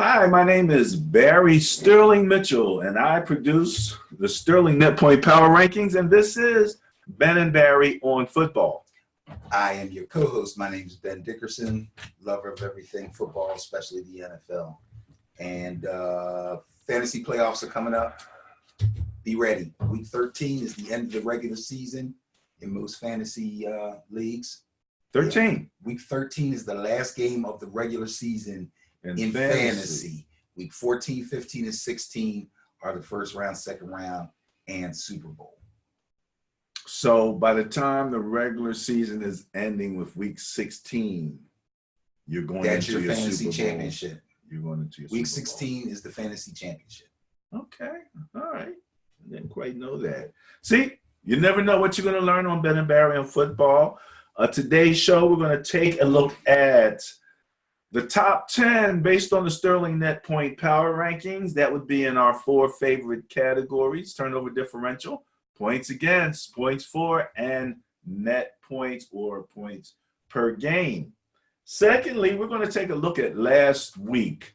Hi, my name is Barry Sterling Mitchell, and I produce the Sterling Net Point Power Rankings, and this is Ben and Barry on football. I am your co-host. My name is Ben Dickerson, lover of everything football, especially the NFL. And fantasy playoffs are coming up. Be ready. Week 13 is the end of the regular season in most fantasy leagues. 13. Yeah. Week 13 is the last game of the regular season in fantasy. Week 14, 15, and 16 are the first round, second round, and Super Bowl. So by the time the regular season is ending with week 16, you're going into your fantasy Super Bowl. Championship. You're going into your week Super Bowl. 16 is the fantasy championship. Okay. All right. I didn't quite know that. See, you never know what you're going to learn on Ben and Barry on football. Today's show, we're going to take a look at the top 10 based on the Sterling Net Point Power Rankings. That would be in our 4 favorite categories: turnover differential, points against, points for, and net points or points per game. Secondly, we're going to take a look at last week,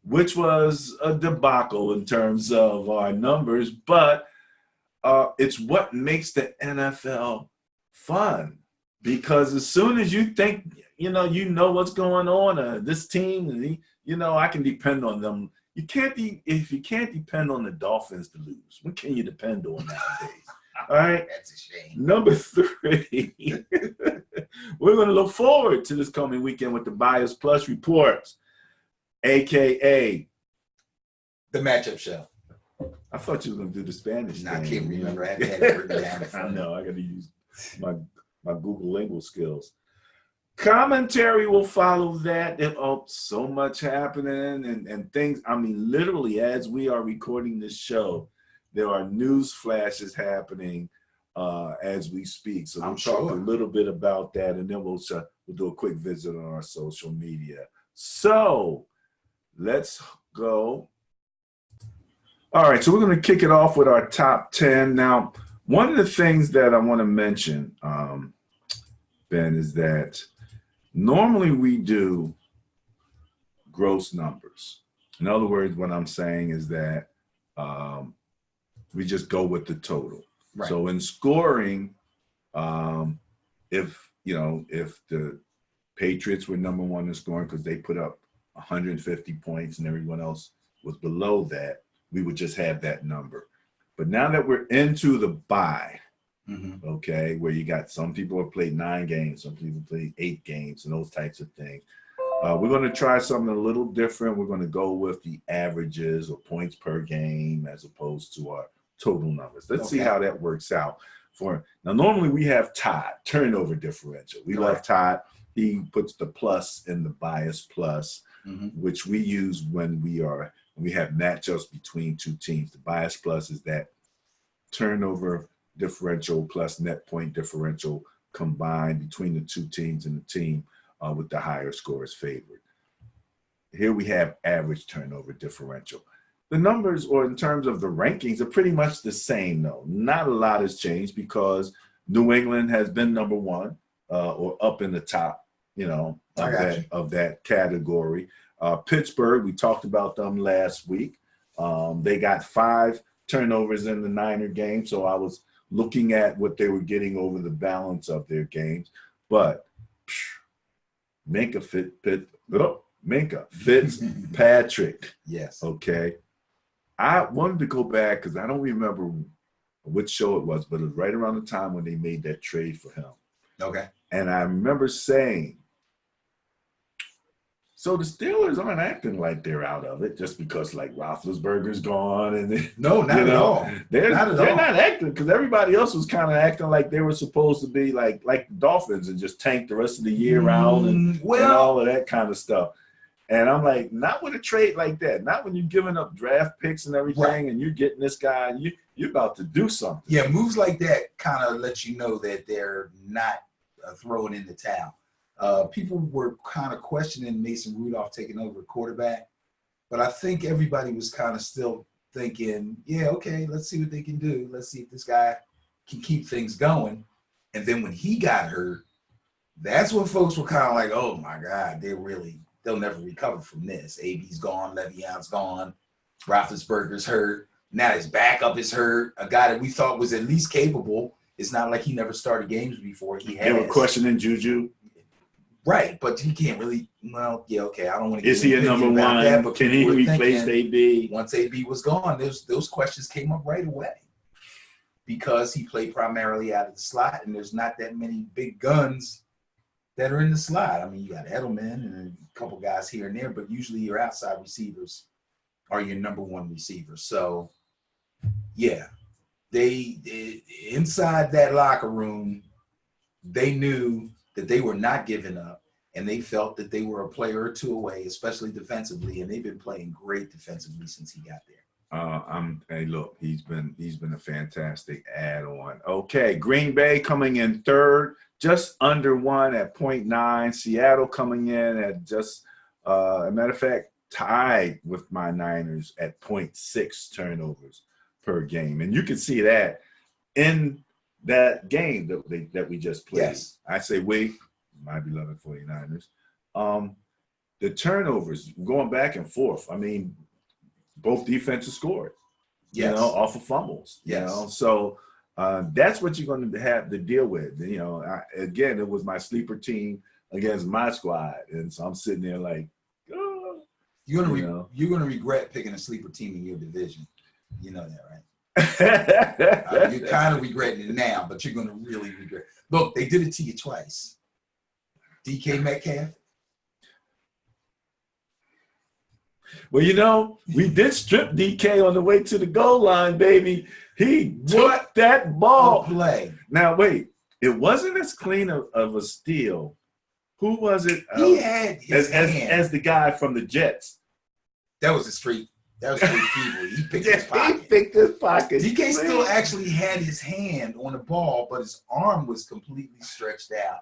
which was a debacle in terms of our numbers, but it's what makes the NFL fun. Because as soon as you think, you know what's going on, this team, I can depend on them. If you can't depend on the Dolphins to lose, what can you depend on nowadays? All right. That's a shame. Number 3, we're going to look forward to this coming weekend with the Bias Plus reports, AKA the matchup show. I thought you were going to do the Spanish. I can't remember. I had it written down. I know. I got to use my Google lingual skills. Commentary will follow that. So much happening and things. I mean, literally, as we are recording this show, there are news flashes happening as we speak. So we'll talk a little bit about that, and then we'll do a quick visit on our social media. So let's go. All right, so we're going to kick it off with our top 10. Now, one of the things that I want to mention, Ben, is that normally we do gross numbers. In other words, what I'm saying is that we just go with the total. Right. So in scoring, if the Patriots were number 1 in scoring because they put up 150 points and everyone else was below that, we would just have that number. But now that we're into the bye, okay, where you got some people have played 9 games, some people played 8 games, and those types of things. We're going to try something a little different. We're going to go with the averages or points per game as opposed to our total numbers. Let's see how that works out. Now, normally we have Todd, turnover differential. We love Todd. He puts the plus in the Bias Plus, which we use when we have matchups between 2 teams. The Bias Plus is that turnover differential plus net point differential combined between the 2 teams, and the team with the higher score is favored. Here we have average turnover differential. The numbers, or in terms of the rankings, are pretty much the same, though. Not a lot has changed because New England has been number 1 or up in the top, of that category. Pittsburgh, we talked about them last week. They got 5 turnovers in the Niner game, so I was looking at what they were getting over the balance of their games. But Minkah Fitzpatrick. Yes. Okay. I wanted to go back because I don't remember which show it was, but it was right around the time when they made that trade for him. Okay. And I remember saying, so the Steelers aren't acting like they're out of it just because like Roethlisberger's gone and no, not at all. They're not acting because everybody else was kind of acting like they were supposed to be like the Dolphins and just tank the rest of the year out and all of that kind of stuff. And I'm like, not with a trade like that. Not when you're giving up draft picks and everything, and you're getting this guy and you're about to do something. Yeah, moves like that kind of let you know that they're not throwing in the towel. People were kind of questioning Mason Rudolph taking over quarterback, but I think everybody was kind of still thinking, yeah, okay, let's see what they can do. Let's see if this guy can keep things going. And then when he got hurt, that's when folks were kind of like, oh my God, they're really they'll never recover from this. AB's gone, Le'Veon's gone, Roethlisberger's hurt. Now his backup is hurt. A guy that we thought was at least capable. It's not like he never started games before. He has. They were questioning Juju. Right, but he can't really. Well, yeah, okay. I don't want to. Is he a number one? But can he replace AB? Once AB was gone, those questions came up right away because he played primarily out of the slot, and there's not that many big guns that are in the slot. I mean, you got Edelman and a couple guys here and there, but usually your outside receivers are your number one receiver. So, yeah, they inside that locker room, they knew that they were not giving up, and they felt that they were a player or two away, especially defensively, and they've been playing great defensively since he got there. Hey, look, he's been a fantastic add-on. Okay, Green Bay coming in third, just under 1 at 0.9. Seattle coming in at just, a matter of fact, tied with my Niners at 0.6 turnovers per game, and you can see that in that game that we just played. Yes. I say we, my beloved 49ers. The turnovers going back and forth. I mean, both defenses scored, Yes. off of fumbles. Yes. So that's what you're going to have to deal with. Again, it was my sleeper team against my squad, and so I'm sitting there like, oh, You're gonna regret picking a sleeper team in your division. You know that, right? You're kind of regretting it now, but you're gonna really regret. Look, they did it to you twice. DK Metcalf. Well, we did strip DK on the way to the goal line, baby. He took that ball. Play. Now, wait. It wasn't as clean of a steal. Who was it? He had his hand. As the guy from the Jets. That was straight fever. He picked his pocket. He picked his pocket. DK still actually had his hand on the ball, but his arm was completely stretched out,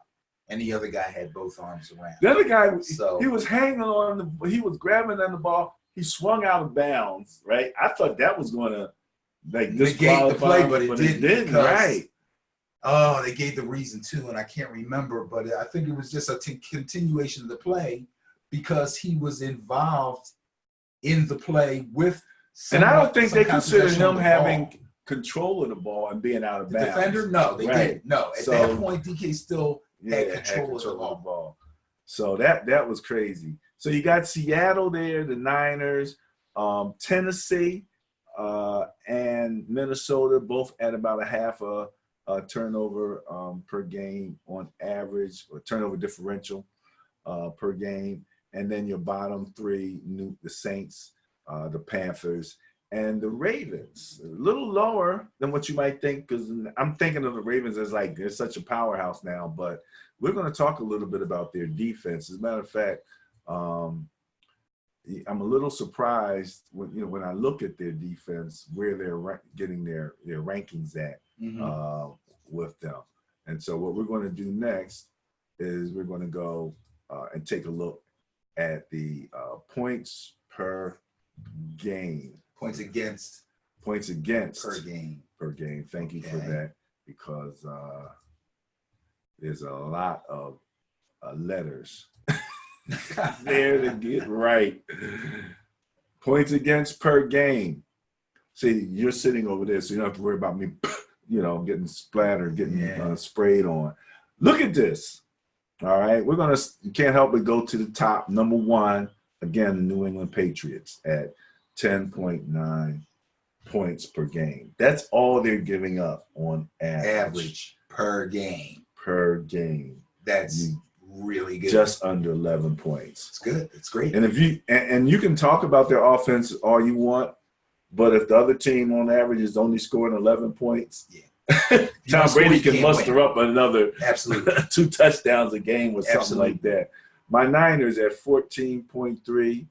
and the other guy had both arms around. The other guy, he was hanging on he was grabbing on the ball. He swung out of bounds, right? I thought that was going to negate the play, but it didn't. Right. Oh, they gave the reason too, and I can't remember, but I think it was just a continuation of the play because he was involved in the play with. And I don't think they considered him having control of the ball and being out of bounds. Defender? No, they didn't. No, at that point, DK still had control of the ball. So that was crazy. So you got Seattle there, the Niners, Tennessee, and Minnesota, both at about a half a turnover per game on average, or turnover differential per game. And then your bottom three, the Saints, the Panthers, and the Ravens. A little lower than what you might think, because I'm thinking of the Ravens as like they're such a powerhouse now, but we're going to talk a little bit about their defense. As a matter of fact, I'm a little surprised when I look at their defense, where they're getting their rankings at with them. And so what we're going to do next is we're going to go and take a look at the points per game. Points against per game. Thank you for that, because there's a lot of letters there to get right. Points against per game. See, you're sitting over there, so you don't have to worry about me, getting splattered, getting sprayed on. Look at this. All right, you can't help but go to the top. Number one, again, New England Patriots at 10.9 points per game. That's all they're giving up on average per game. That's really good. Just under 11 points. It's good. It's great. And if you can talk about their offense all you want, but if the other team on average is only scoring 11 points, Tom Brady can muster up another 2 touchdowns a game or something like that. My Niners at 14.3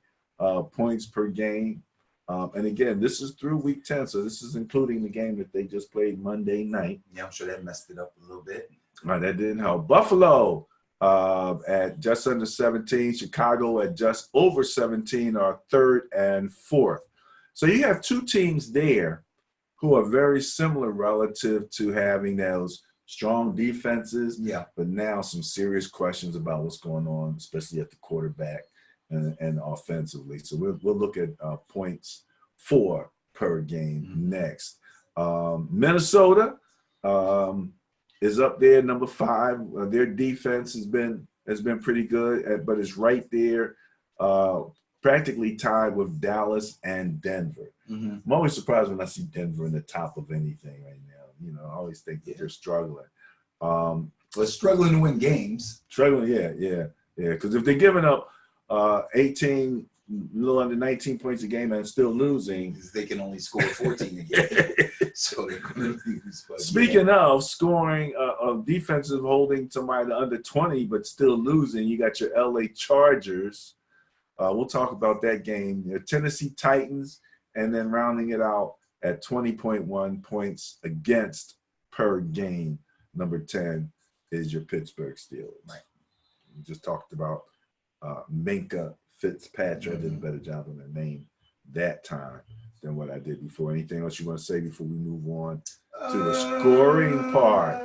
points per game. And again, this is through week 10, so this is including the game that they just played Monday night. Yeah, I'm sure that messed it up a little bit. All right, that didn't help. Buffalo at just under 17, Chicago at just over 17 are third and fourth. So you have two teams there who are very similar relative to having those strong defenses, but now some serious questions about what's going on, especially at the quarterback and offensively. So we'll look at points for per game next. Minnesota is up there, number 5. Their defense has been pretty good, but it's right there, practically tied with Dallas and Denver. I'm always surprised when I see Denver in the top of anything right now. I always think that they're struggling. But struggling to win games. Struggling, yeah. Because if they're giving up 18, a little under 19 points a game and still losing, they can only score 14 a game. So they're going to lose. Speaking of scoring, of defensive holding somebody to under 20 but still losing, you got your LA Chargers. We'll talk about that game. Your Tennessee Titans, and then rounding it out at 20.1 points against per game. Number 10 is your Pittsburgh Steelers. Right. We just talked about Minkah Fitzpatrick. I did a better job on the name that time than what I did before. Anything else you want to say before we move on to the scoring part?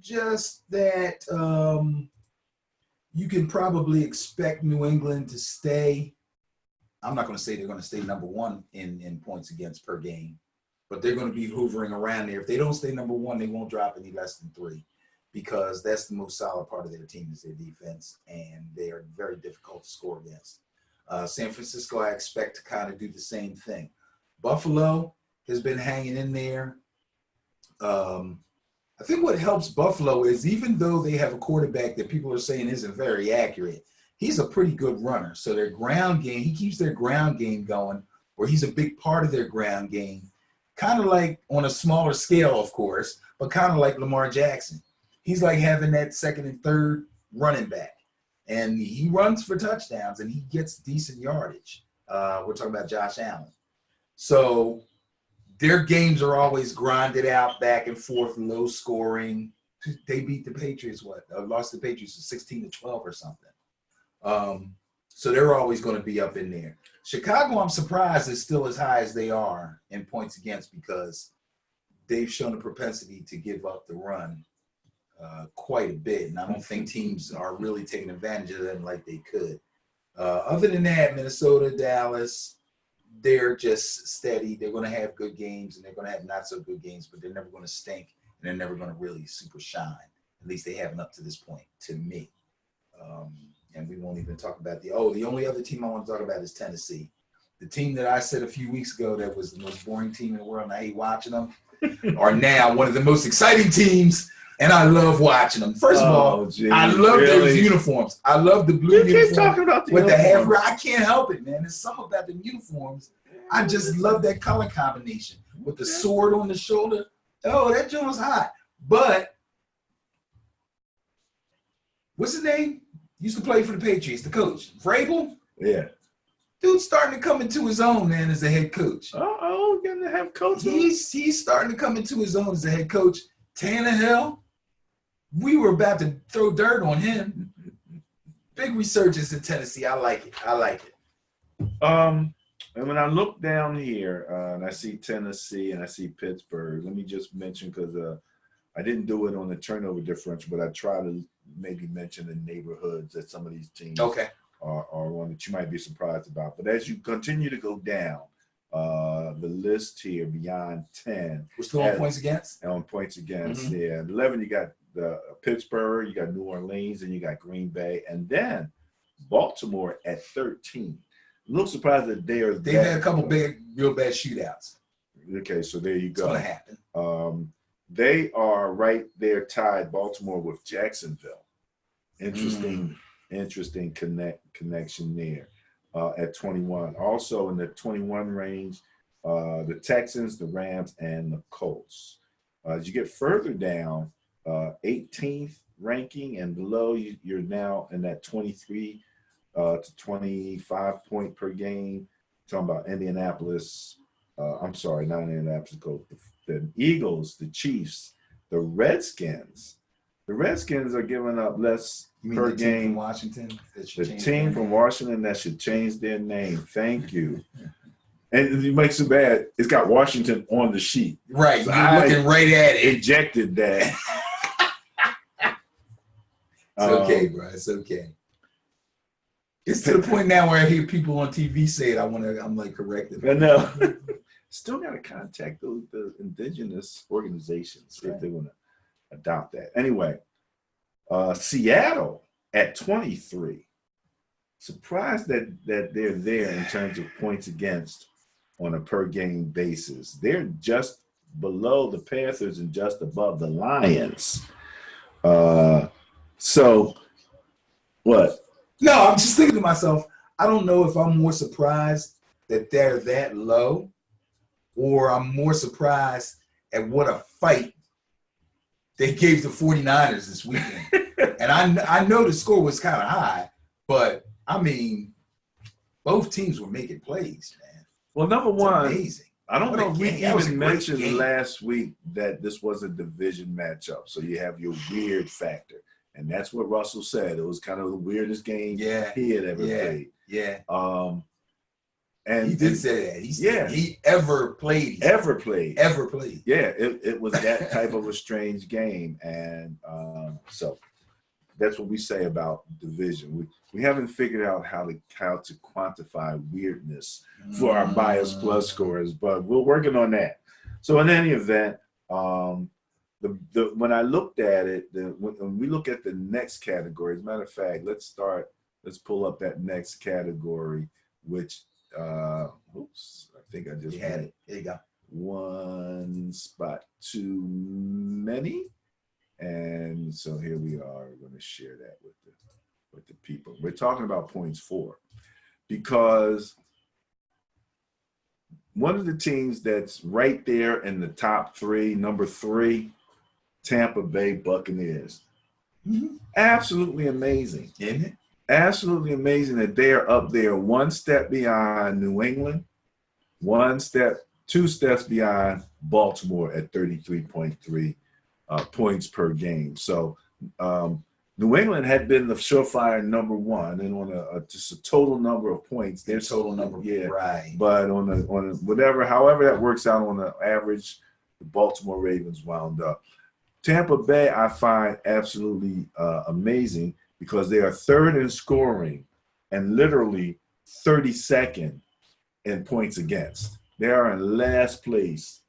Just that you can probably expect New England to stay. I'm not going to say they're going to stay number 1 in points against per game, but they're going to be hoovering around there. If they don't stay number 1, they won't drop any less than 3, because that's the most solid part of their team is their defense, and they are very difficult to score against. San Francisco, I expect to kind of do the same thing. Buffalo has been hanging in there. I think what helps Buffalo is, even though they have a quarterback that people are saying isn't very accurate, he's a pretty good runner. So their ground game, he keeps their ground game going, or he's a big part of their ground game, kind of like on a smaller scale, of course, but kind of like Lamar Jackson. He's like having that second and third running back, and he runs for touchdowns and he gets decent yardage. We're talking about Josh Allen. So their games are always grinded out, back and forth, low scoring. They beat the Patriots, lost the Patriots 16-12 or something. So they're always going to be up in there. Chicago, I'm surprised, is still as high as they are in points against, because they've shown a propensity to give up the run quite a bit. And I don't think teams are really taking advantage of them like they could. Other than that, Minnesota, Dallas, they're just steady. They're going to have good games and they're going to have not so good games, but they're never going to stink and they're never going to really super shine. At least they haven't up to this point, to me. And we won't even talk about the only other team I want to talk about is Tennessee. The team that I said a few weeks ago that was the most boring team in the world and I hate watching them are now one of the most exciting teams, and I love watching them. First of all, I love their uniforms. I love the blue uniform. Keep talking about the with uniform. the half. I can't help it, man. There's something about the uniforms. I just love that color combination with the sword on the shoulder. Oh, that joint's hot. But what's his name? Used to play for the Patriots, the coach. Vrabel? Yeah. Dude's starting to come into his own, man, as a head coach. Gonna have coach. He's starting to come into his own as a head coach. Tannehill, we were about to throw dirt on him. Big resurgence in Tennessee. I like it. And when I look down here and I see Tennessee and I see Pittsburgh, let me just mention, because I didn't do it on the turnover differential, but I try to maybe mention the neighborhoods that some of these teams are on that you might be surprised about. But as you continue to go down the list here beyond 10. We're still on points against? On points against, yeah. 11, you got the Pittsburgh, you got New Orleans, and you got Green Bay. And then Baltimore at 13. A little surprised that they've had a couple real bad shootouts. Okay, so there you go. It's going to happen. They are right there tied, Baltimore, with Jacksonville. Interesting connection there at 21. Also in the 21 range, the Texans, the Rams, and the Colts. As you get further down, 18th ranking and below, you're now in that 23 to 25 point per game. Talking about Indianapolis. I'm sorry, not Indianapolis Colts. The Eagles, the Chiefs, the Redskins. The Redskins are giving up less per the game. Team from Washington? The team from Washington that should change their name. Thank you. And it makes it bad. It's got Washington on the sheet. Right. So You're looking right at it. Ejected that. It's okay, bro. It's okay. It's to the point now where I hear people on TV say it. I'm like corrected. I know. Still got to contact the indigenous organizations if they want to adopt that. Anyway, Seattle at 23. Surprised that they're there in terms of points against on a per game basis. They're just below the Panthers and just above the Lions. So what? No, I'm just thinking to myself, I don't know if I'm more surprised that they're that low, or I'm more surprised at what a fight they gave the 49ers this weekend. And I know the score was kind of high, but I mean, both teams were making plays, man. Well, number one, amazing. I don't know if we even mentioned game. last week that this was a division matchup. So you have your weird factor. And that's what Russell said. It was kind of the weirdest game he had ever played. Yeah. And he did say that. He said he ever played. Ever played. Yeah, it was that type of a strange game. And so that's what we say about division. We haven't figured out how to quantify weirdness for our Bias Plus scores, but we're working on that. So in any event, when I looked at it, when we look at the next category, as a matter of fact, let's pull up that next category, which, oops, I think I just had it. There you go. One spot too many. And so here we are. We're going to share that with the people. We're talking about points for, because one of the teams that's right there in the top three, number 3, Tampa Bay Buccaneers. Mm-hmm. Absolutely amazing. Isn't it? Absolutely amazing that they're up there one step beyond New England, 2 steps beyond Baltimore at 33.3 points per game. So New England had been the surefire number 1, and on just a total number of points, their total number, right? But on however that works out on the average, the Baltimore Ravens wound up. Tampa Bay, I find absolutely amazing because they are 3rd in scoring and literally 32nd in points against. They are in last place,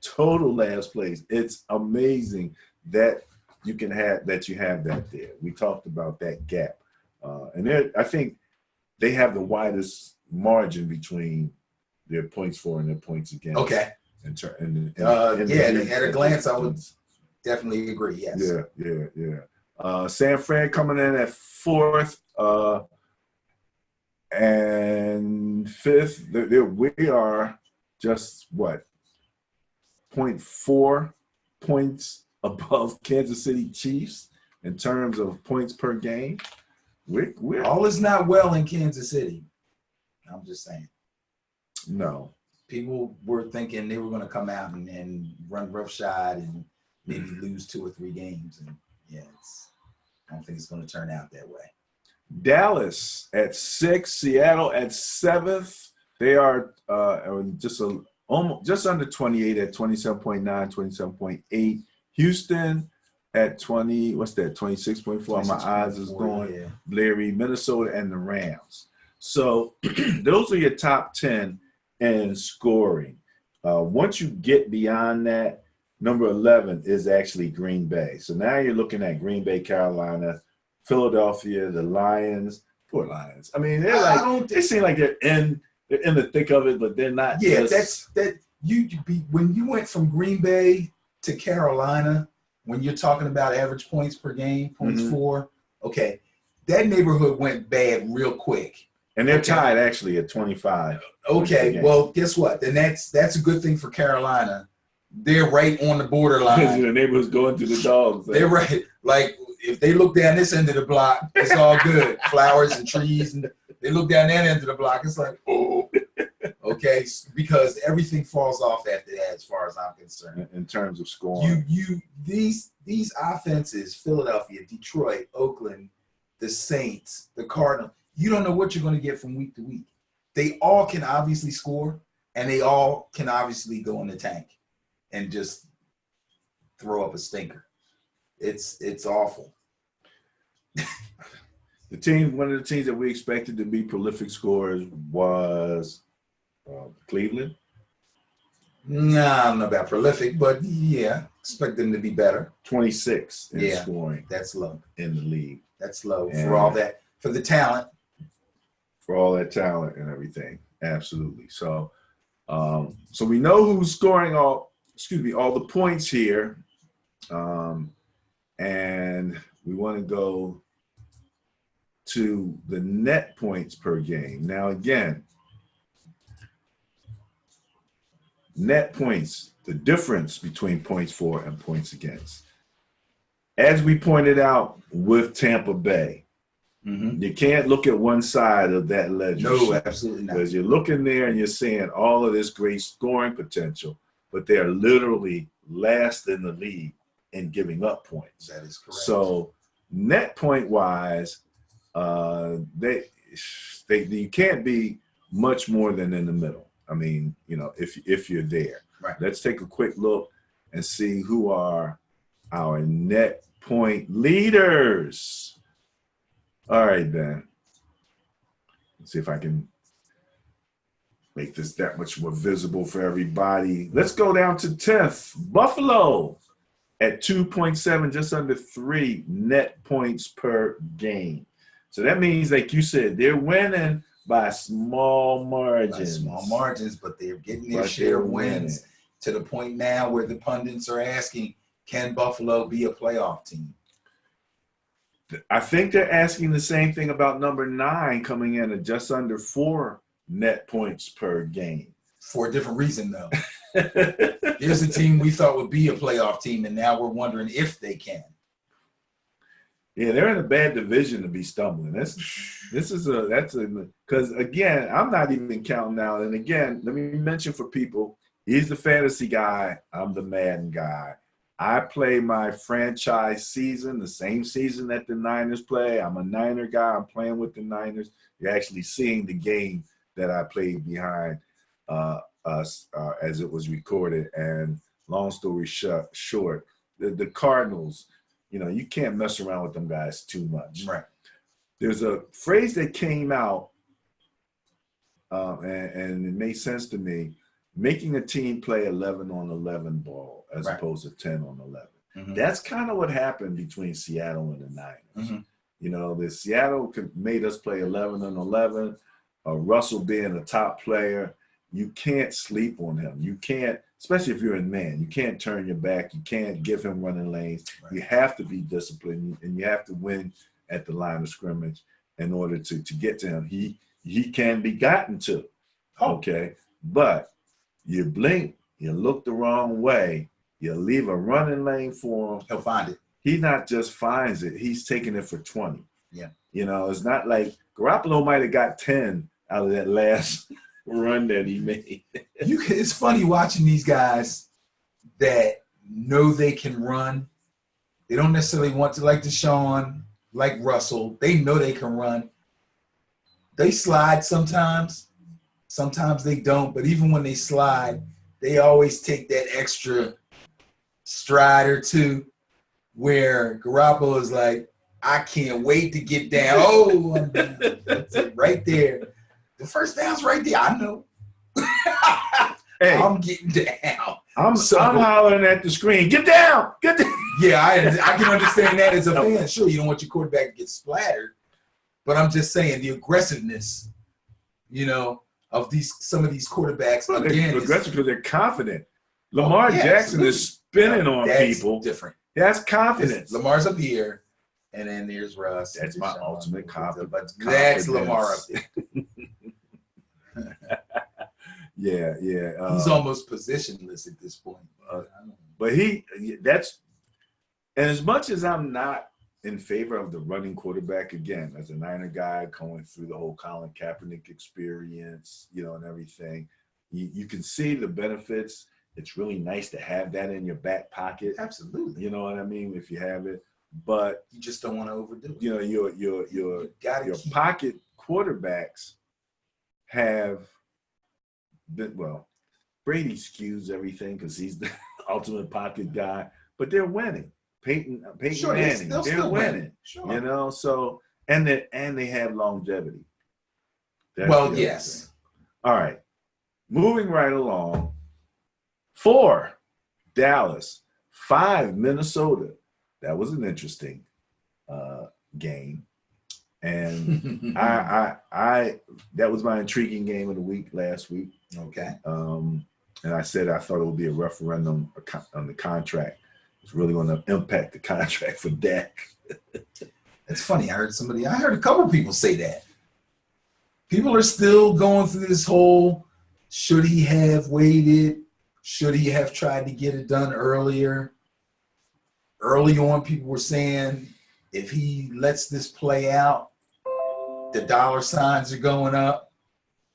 total last place. It's amazing that you have that there. We talked about that gap, and I think they have the widest margin between their points for and their points against. Okay. At a glance, I would definitely agree. Yes. Yeah. San Fran coming in at 4th and 5th. We are just 0.4 points above Kansas City Chiefs in terms of points per game. We're all is not well in Kansas City. I'm just saying. No. People were thinking they were going to come out and run roughshod and maybe lose 2 or 3 games. And I don't think it's going to turn out that way. Dallas at 6, Seattle at 7th. They are just under 28 at 27.9, 27.8. Houston at 20. What's that? 26.4. My eyes is going. Yeah. Larry, Minnesota, and the Rams. So those are your top 10 in scoring. Once you get beyond that, number 11 is actually Green Bay. So now you're looking at Green Bay, Carolina, Philadelphia, the Lions. Poor Lions. I mean, they seem like they're in the thick of it, but they're not. Yeah, when you went from Green Bay to Carolina, when you're talking about average points per game, points for, okay, that neighborhood went bad real quick. And they're tied actually at 25. Okay, well, guess what? Then that's a good thing for Carolina. They're right on the borderline. The neighborhood's going to the dogs. They're right. Like, if they look down this end of the block, it's all good. Flowers and trees. And they look down that end of the block, it's like, oh. Okay, because everything falls off after that as far as I'm concerned. In terms of scoring. These offenses, Philadelphia, Detroit, Oakland, the Saints, the Cardinals, you don't know what you're going to get from week to week. They all can obviously score, and they all can obviously go in the tank and just throw up a stinker. It's awful. One of the teams that we expected to be prolific scorers was Cleveland. Nah, I don't know about prolific, but yeah, expect them to be better. 26 in Yeah, scoring that's low. in the league. That's low And for all that, for the talent. for all that talent and everything. Absolutely. So, so we know who's scoring all the points here. And we want to go to the net points per game. Now, again, net points, the difference between points for and points against. As we pointed out with Tampa Bay, you can't look at one side of that ledger. No, absolutely not. Because you're looking there and you're seeing all of this great scoring potential, but they're literally last in the league in giving up points. That is correct. So net point wise, you can't be much more than in the middle. I mean, you know, if you're there. Right. Let's take a quick look and see who are our net point leaders. All right, Ben. Let's see if I can make this that much more visible for everybody. Let's go down to 10th. Buffalo at 2.7, just under 3 net points per game. So that means, like you said, they're winning by small margins. By small margins, but they're getting their share of wins to the point now where the pundits are asking, can Buffalo be a playoff team? I think they're asking the same thing about number 9 coming in at just under 4 net points per game. For a different reason, though. Here's a team we thought would be a playoff team, and now we're wondering if they can. Yeah, they're in a bad division to be stumbling. Because again, I'm not even counting out. And again, let me mention for people, he's the fantasy guy. I'm the Madden guy. I play my franchise season, the same season that the Niners play. I'm a Niner guy. I'm playing with the Niners. You're actually seeing the game that I played behind us as it was recorded. And long story short, the Cardinals, you know, you can't mess around with them guys too much. Right. There's a phrase that came out, and it made sense to me, making a team play 11 on 11 ball as opposed to 10 on 11. That's kind of what happened between Seattle and the Niners. You know, the Seattle made us play 11 on 11. Russell being a top player, you can't sleep on him. You can't, especially if you're in man, you can't turn your back. You can't give him running lanes. Right. You have to be disciplined, and you have to win at the line of scrimmage in order to get to him. He can be gotten to, okay? But you blink, you look the wrong way, you leave a running lane for him. He'll find it. He not just finds it, he's taking it for 20. Yeah. You know, it's not like Garoppolo might have got 10 out of that last run that he made. It's funny watching these guys that know they can run. They don't necessarily want to, like Deshaun, like Russell. They know they can run. They slide sometimes. Sometimes they don't. But even when they slide, they always take that extra stride or two where Garoppolo is like, I can't wait to get down. Oh, that's it right there. The first down's right there. I know. Hey, I'm getting down. I'm hollering at the screen. Get down! Get down! Yeah, I can understand that as a fan. Sure, you don't want your quarterback to get splattered, but I'm just saying the aggressiveness, you know, of some of these quarterbacks. Well, again, they're aggressive because they're confident. Lamar Jackson is spinning on people. Different. That's confidence. Lamar's up here, and then there's Russ. That's my ultimate confidence. But that's Lamar up there. Yeah. He's almost positionless at this point. But that's, and as much as I'm not in favor of the running quarterback, again, as a Niner guy going through the whole Colin Kaepernick experience, you know, and everything, you can see the benefits. It's really nice to have that in your back pocket. Absolutely. You know what I mean? If you have it, but you just don't want to overdo it. You know, your pocket quarterbacks have been, well, Brady skews everything because he's the ultimate pocket guy, but they're winning. Peyton sure, Manning, they're winning. Sure. You know, so and they have longevity. That's Well, the other yes. thing. All right. Moving right along. 4, Dallas. 5, Minnesota. That was an interesting game. And I that was my intriguing game of the week last week. Okay. And I said I thought it would be a referendum on the contract. It's really going to impact the contract for Dak. It's funny. I heard a couple people say that. People are still going through this whole, should he have waited? Should he have tried to get it done earlier? Early on, people were saying if he lets this play out, the dollar signs are going up.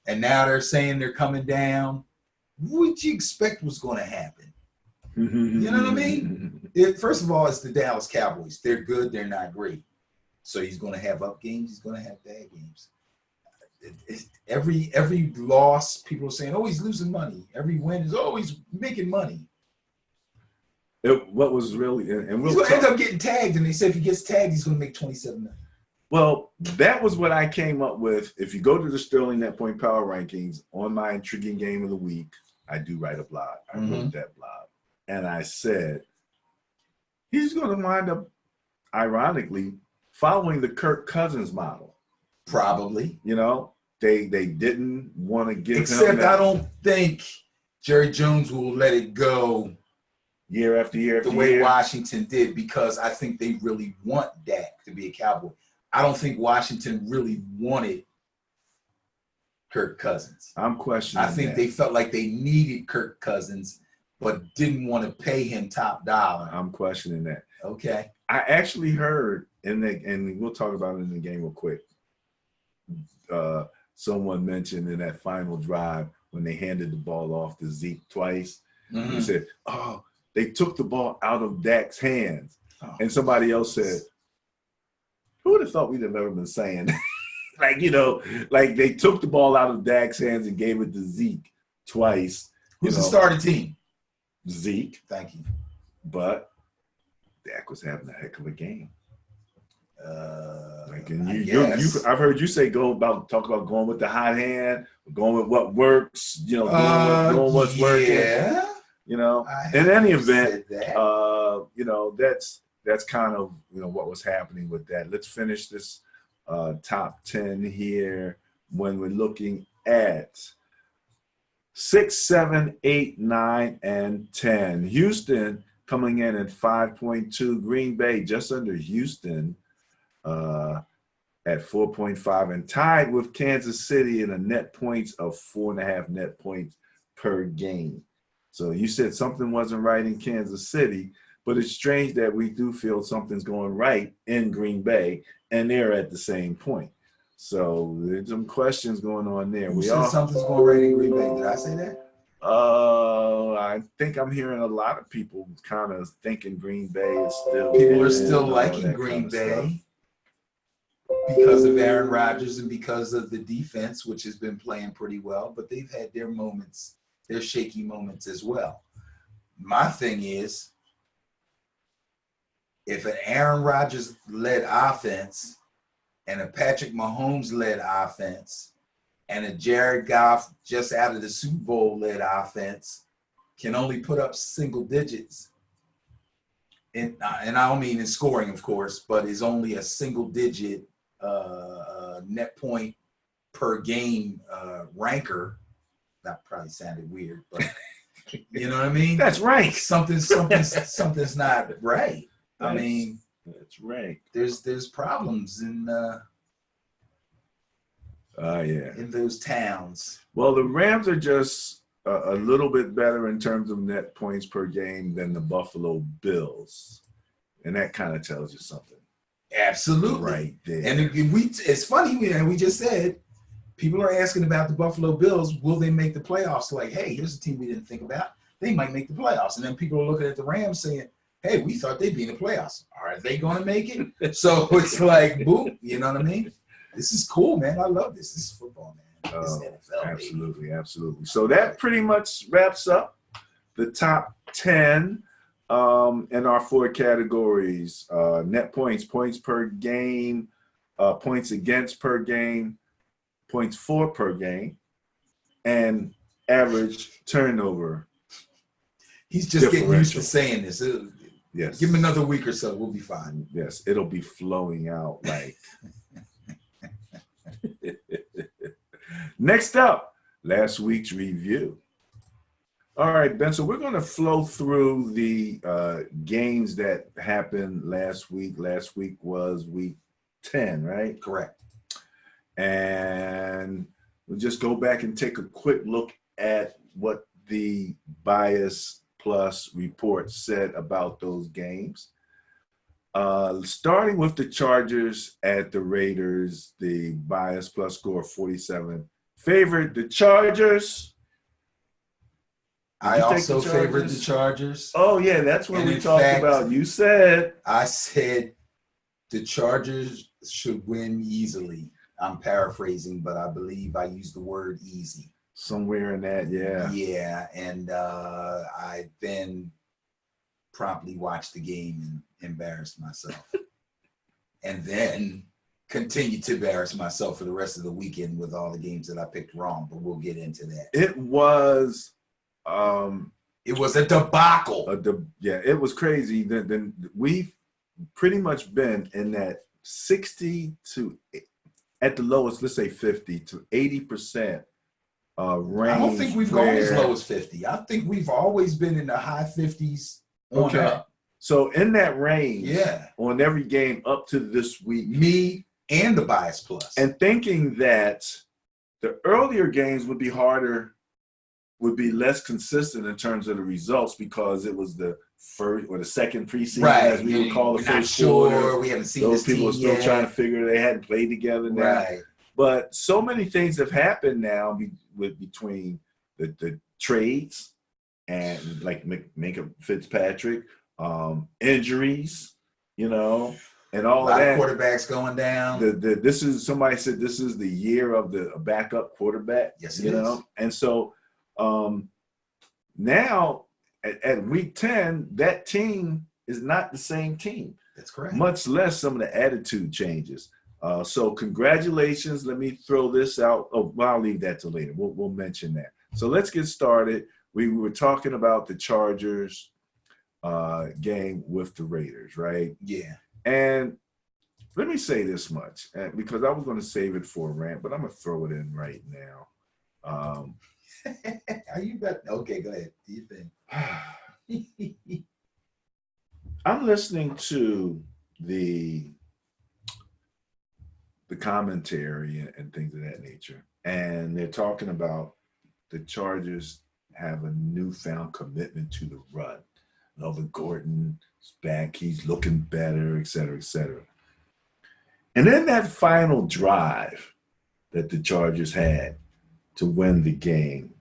And now they're saying they're coming down. What would you expect was going to happen? You know what I mean? First of all, it's the Dallas Cowboys. They're good. They're not great. So he's going to have up games. He's going to have bad games. Every loss, people are saying, oh, he's losing money. Every win is, oh, he's making money. What was really, and He's going to end up getting tagged. And they said if he gets tagged, he's going to make $27 million. Well, that was what I came up with. If you go to the Sterling Net Point Power Rankings on my intriguing game of the week, I do write a blog. I wrote that blog. And I said, he's going to wind up, ironically, following the Kirk Cousins model. Probably. You know, they didn't want to give Except him that I don't think Jerry Jones will let it go year after year after the way year. Washington did, because I think they really want Dak to be a Cowboy. I don't think Washington really wanted Kirk Cousins. I'm questioning I think that. they felt like they needed Kirk Cousins, but didn't want to pay him top dollar. I'm questioning that. Okay. I actually heard, and we'll talk about it in the game real quick. Someone mentioned in that final drive when they handed the ball off to Zeke twice, he said, oh, they took the ball out of Dak's hands. Oh. And somebody else said, who would have thought we'd have ever been saying that? Like, you know, like they took the ball out of Dak's hands and gave it to Zeke twice. Who's the starting team? Zeke. Thank you. But Dak was having a heck of a game. I've heard you say talk about going with the hot hand, going with what works, you know, doing what's working. Yeah. You know, in any event, you know, that's kind of, you know, what was happening with that. Let's finish this top 10 here when we're looking at 6, 7, 8, 9, and 10. Houston coming in at 5.2. Green Bay just under Houston at 4.5, and tied with Kansas City in a net points of 4.5 net points per game. So you said something wasn't right in Kansas City, but it's strange that we do feel something's going right in Green Bay, and they're at the same point. So there's some questions going on there. Who said something's going right in Green Bay? Did I say that? I think I'm hearing a lot of people kind of thinking Green Bay is still. People are still liking Green Bay because of Aaron Rodgers and because of the defense, which has been playing pretty well. But they've had their moments, their shaky moments as well. My thing is, if an Aaron Rodgers led offense and a Patrick Mahomes led offense and a Jared Goff just out of the Super Bowl led offense can only put up single digits, and I don't mean in scoring, of course, but is only a single digit net point per game ranker. That probably sounded weird, but you know what I mean? That's right. Something's not right. I mean, that's right. There's problems in those towns. Well, the Rams are just a little bit better in terms of net points per game than the Buffalo Bills, and that kind of tells you something. Absolutely, right there. And it's funny, and we just said people are asking about the Buffalo Bills. Will they make the playoffs? Like, hey, here's a team we didn't think about. They might make the playoffs, and then people are looking at the Rams saying, hey, we thought they'd be in the playoffs. Are they going to make it? So it's like, boom, you know what I mean? This is cool, man. I love this. This is football, man. This is NFL, absolutely, baby. Absolutely. So that pretty much wraps up the top 10 in our 4 categories. Net points, points per game, points against per game, points for per game, and average turnover. He's just getting used to Differential. saying this. Yes. Give him another week or so. We'll be fine. Yes, it'll be flowing out like. Next up, last week's review. All right, Ben, so we're going to flow through the games that happened last week. Last week was week 10, right? Correct. And we'll just go back and take a quick look at what the Bias Plus report said about those games. Starting with the Chargers at the Raiders, the Bias Plus score of 47. Favored the Chargers. I also favored the Chargers. Oh, yeah, that's what we talked about. You said. I said the Chargers should win easily. I'm paraphrasing, but I believe I used the word easy. Somewhere in that, yeah. Yeah, and I then promptly watched the game and embarrassed myself. And then continued to embarrass myself for the rest of the weekend with all the games that I picked wrong, but we'll get into that. It was a debacle. It was crazy. Then we've pretty much been in that 60 to, at the lowest, let's say 50 to 80% range. I don't think we've gone as low as 50. I think we've always been in the high 50s on up. So in that range, yeah, on every game up to this week, me and the Bias Plus, and thinking that the earlier games would be harder, would be less consistent in terms of the results because it was the first or the second preseason, right, as we would call the first quarter. Quarter. We haven't seen those this people are still trying to figure they hadn't played together now. Right. But so many things have happened now between the trades and like Minkah Fitzpatrick, injuries, and all of that. A lot of quarterbacks going down. Somebody said this is the year of the backup quarterback. Yes, it is. And so now at week 10, that team is not the same team. That's correct. Much less some of the attitude changes. So congratulations. Let me throw this out. Oh, well, I'll leave that till later. We'll mention that. So let's get started. We were talking about the Chargers game with the Raiders, right? Yeah. And let me say this much, because I was going to save it for a rant, but I'm going to throw it in right now. Are you bet? Okay, go ahead. Do you think? I'm listening to the commentary and things of that nature, and they're talking about the Chargers have a newfound commitment to the run. Melvin Gordon is back, he's looking better, et cetera, et cetera. And then that final drive that the Chargers had to win the game,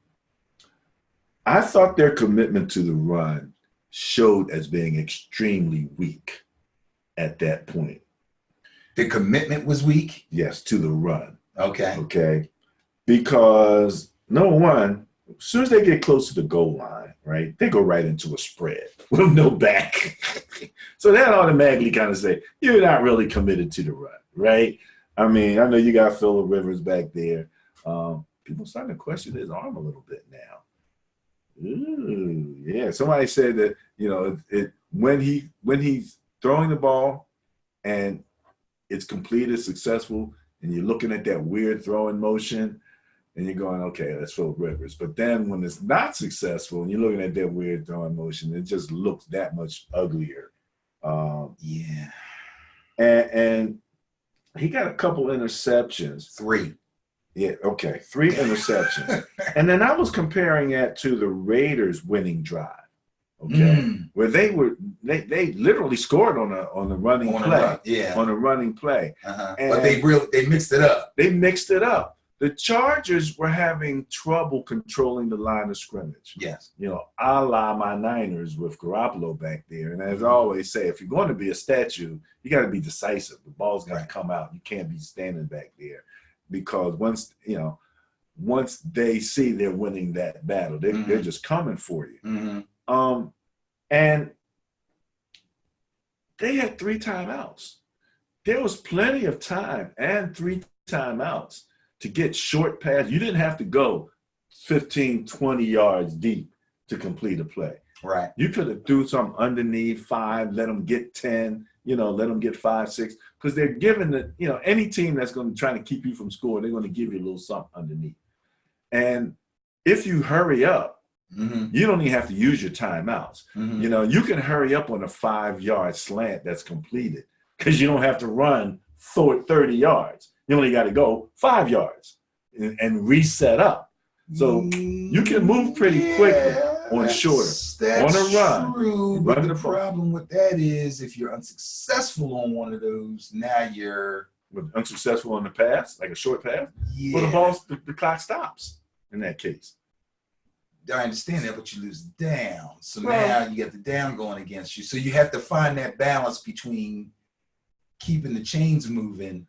I thought their commitment to the run showed as being extremely weak at that point. The commitment was weak? Yes, to the run. Okay. Okay. Because, number one, as soon as they get close to the goal line, right, they go right into a spread with no back. So that automatically kind of say, you're not really committed to the run, right? I mean, I know you got Phillip Rivers back there. People starting to question his arm a little bit now. Ooh, yeah. Somebody said that, when he's throwing the ball and it's completed, successful, and you're looking at that weird throwing motion, and you're going, okay, that's Phillip Rivers. But then when it's not successful and you're looking at that weird throwing motion, it just looks that much uglier. Yeah. And he got a couple interceptions. 3. Yeah, okay, 3 interceptions. And then I was comparing that to the Raiders' winning drive. Okay, where they literally scored on a running play. On a running play. But they mixed it up. They mixed it up. The Chargers were having trouble controlling the line of scrimmage. Yes. A la my Niners with Garoppolo back there. And as I always say, if you're going to be a statue, you got to be decisive. The ball's got to come out. You can't be standing back there, because once they see they're winning that battle, they're just coming for you. And they had 3 timeouts. there was plenty of time and 3 timeouts to get short pass. You didn't have to go 15, 20 yards deep to complete a play. Right. You could have threw something underneath 5, let them get 10, let them get 5, 6, because they're giving any team that's going to try to keep you from scoring, they're going to give you a little something underneath. And if you hurry up, you don't even have to use your timeouts. You can hurry up on a 5-yard slant that's completed because you don't have to run 30 yards. You only got to go 5 yards and reset up. So you can move pretty quickly on shorter. That's on a run. True, but Run the the ball. problem with that is if you're unsuccessful on one of those, now you're Unsuccessful on the pass, like a short pass. yeah. Well, the clock stops in that case. I understand that, but you lose the down. So Well, now you got the down going against you. So you have to find that balance between keeping the chains moving.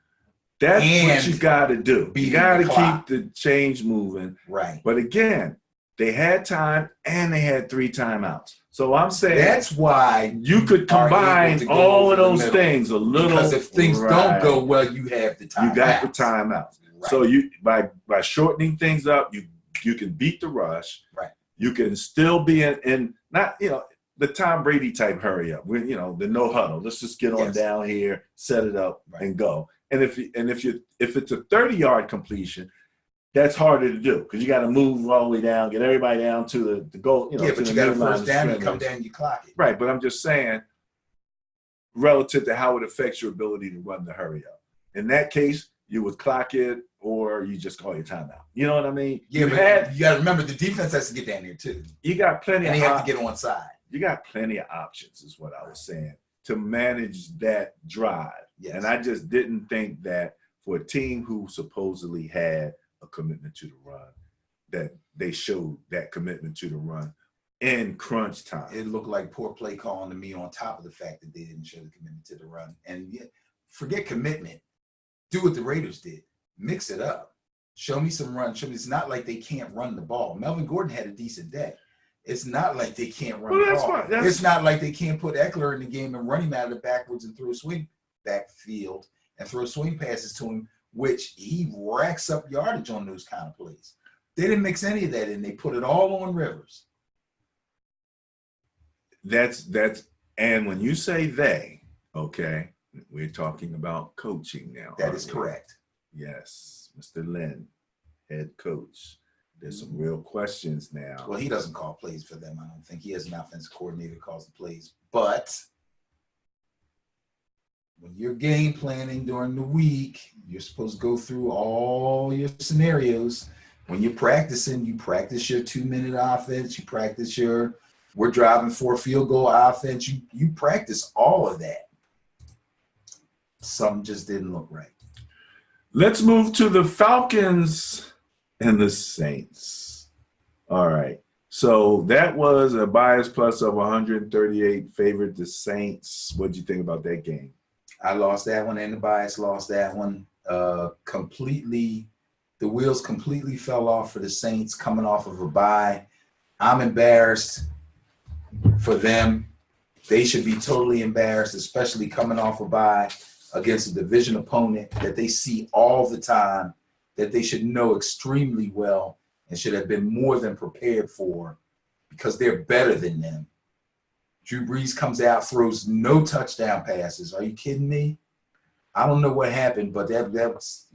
That's and what you got to do. You beating got the to clock. keep the change moving. Right. But again, they had time and they had 3 timeouts. So I'm saying That's why you could are able combine to go all over of the those middle. things a little. because if things don't go right, well, you have the time. you got the timeouts. Right. So you by shortening things up, you can beat the rush. Right. You can still be in not the Tom Brady type hurry up. The no huddle. Let's just get on Yes. down here, set it up, Right. and go. And if it's a 30-yard completion, that's harder to do because you got to move all the way down, get everybody down to the goal. yeah, to but the you got a near line first of down, you scrimmage. come down, you clock it. Right, but I'm just saying, relative to how it affects your ability to run the hurry up. In that case, you would clock it or you just call your timeout. You know what I mean? Yeah, but you got to remember the defense has to get down there too, You got plenty and of they have to get on side. You got plenty of options, is what I was saying, to manage that drive. Yes. And I just didn't think that for a team who supposedly had a commitment to the run, that they showed that commitment to the run in crunch time. It looked like poor play calling to me on top of the fact that they didn't show the commitment to the run. And yet, forget commitment. Do what the Raiders did. Mix it up. Show me some run. It's not like they can't run the ball. Melvin Gordon had a decent day. It's not like they can't run the ball. Fine. It's not like they can't put Eckler in the game and run him out of the backwards and throw a swing backfield and throw swing passes to him, which he racks up yardage on those kind of plays. They didn't mix any of that in. They put it all on Rivers. That's and when you say they, okay, we're talking about coaching now. That is correct. Yes, Mr. Lynn, head coach. There's some real questions now. Well, he doesn't call plays for them. I don't think he has an offensive coordinator who calls the plays. But when you're game planning during the week, you're supposed to go through all your scenarios. When you're practicing, you practice your 2-minute offense. You practice your we're driving for a field goal offense. You practice all of that. Something just didn't look right. Let's move to the Falcons and the Saints. All right. So that was a bias plus of 138 favored the Saints. What did you think about that game? I lost that one, and the bias lost that one. Completely, the wheels completely fell off for the Saints coming off of a bye. I'm embarrassed for them. They should be totally embarrassed, especially coming off a bye against a division opponent that they see all the time, that they should know extremely well and should have been more than prepared for because they're better than them. Drew Brees comes out, throws no touchdown passes. Are you kidding me? I don't know what happened, but that was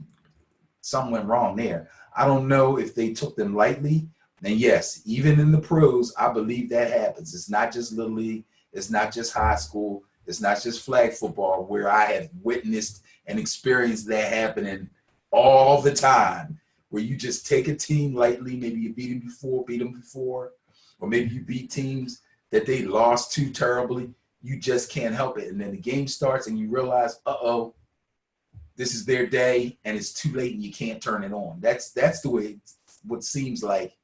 something went wrong there. I don't know if they took them lightly. And yes, even in the pros, I believe that happens. It's not just Little League. It's not just high school. It's not just flag football, where I have witnessed and experienced that happening all the time, where you just take a team lightly. Maybe you beat them before, or maybe you beat teams that they lost to terribly. You just can't help it. And then the game starts and you realize, uh-oh, this is their day and it's too late and you can't turn it on. That's the way, what seems like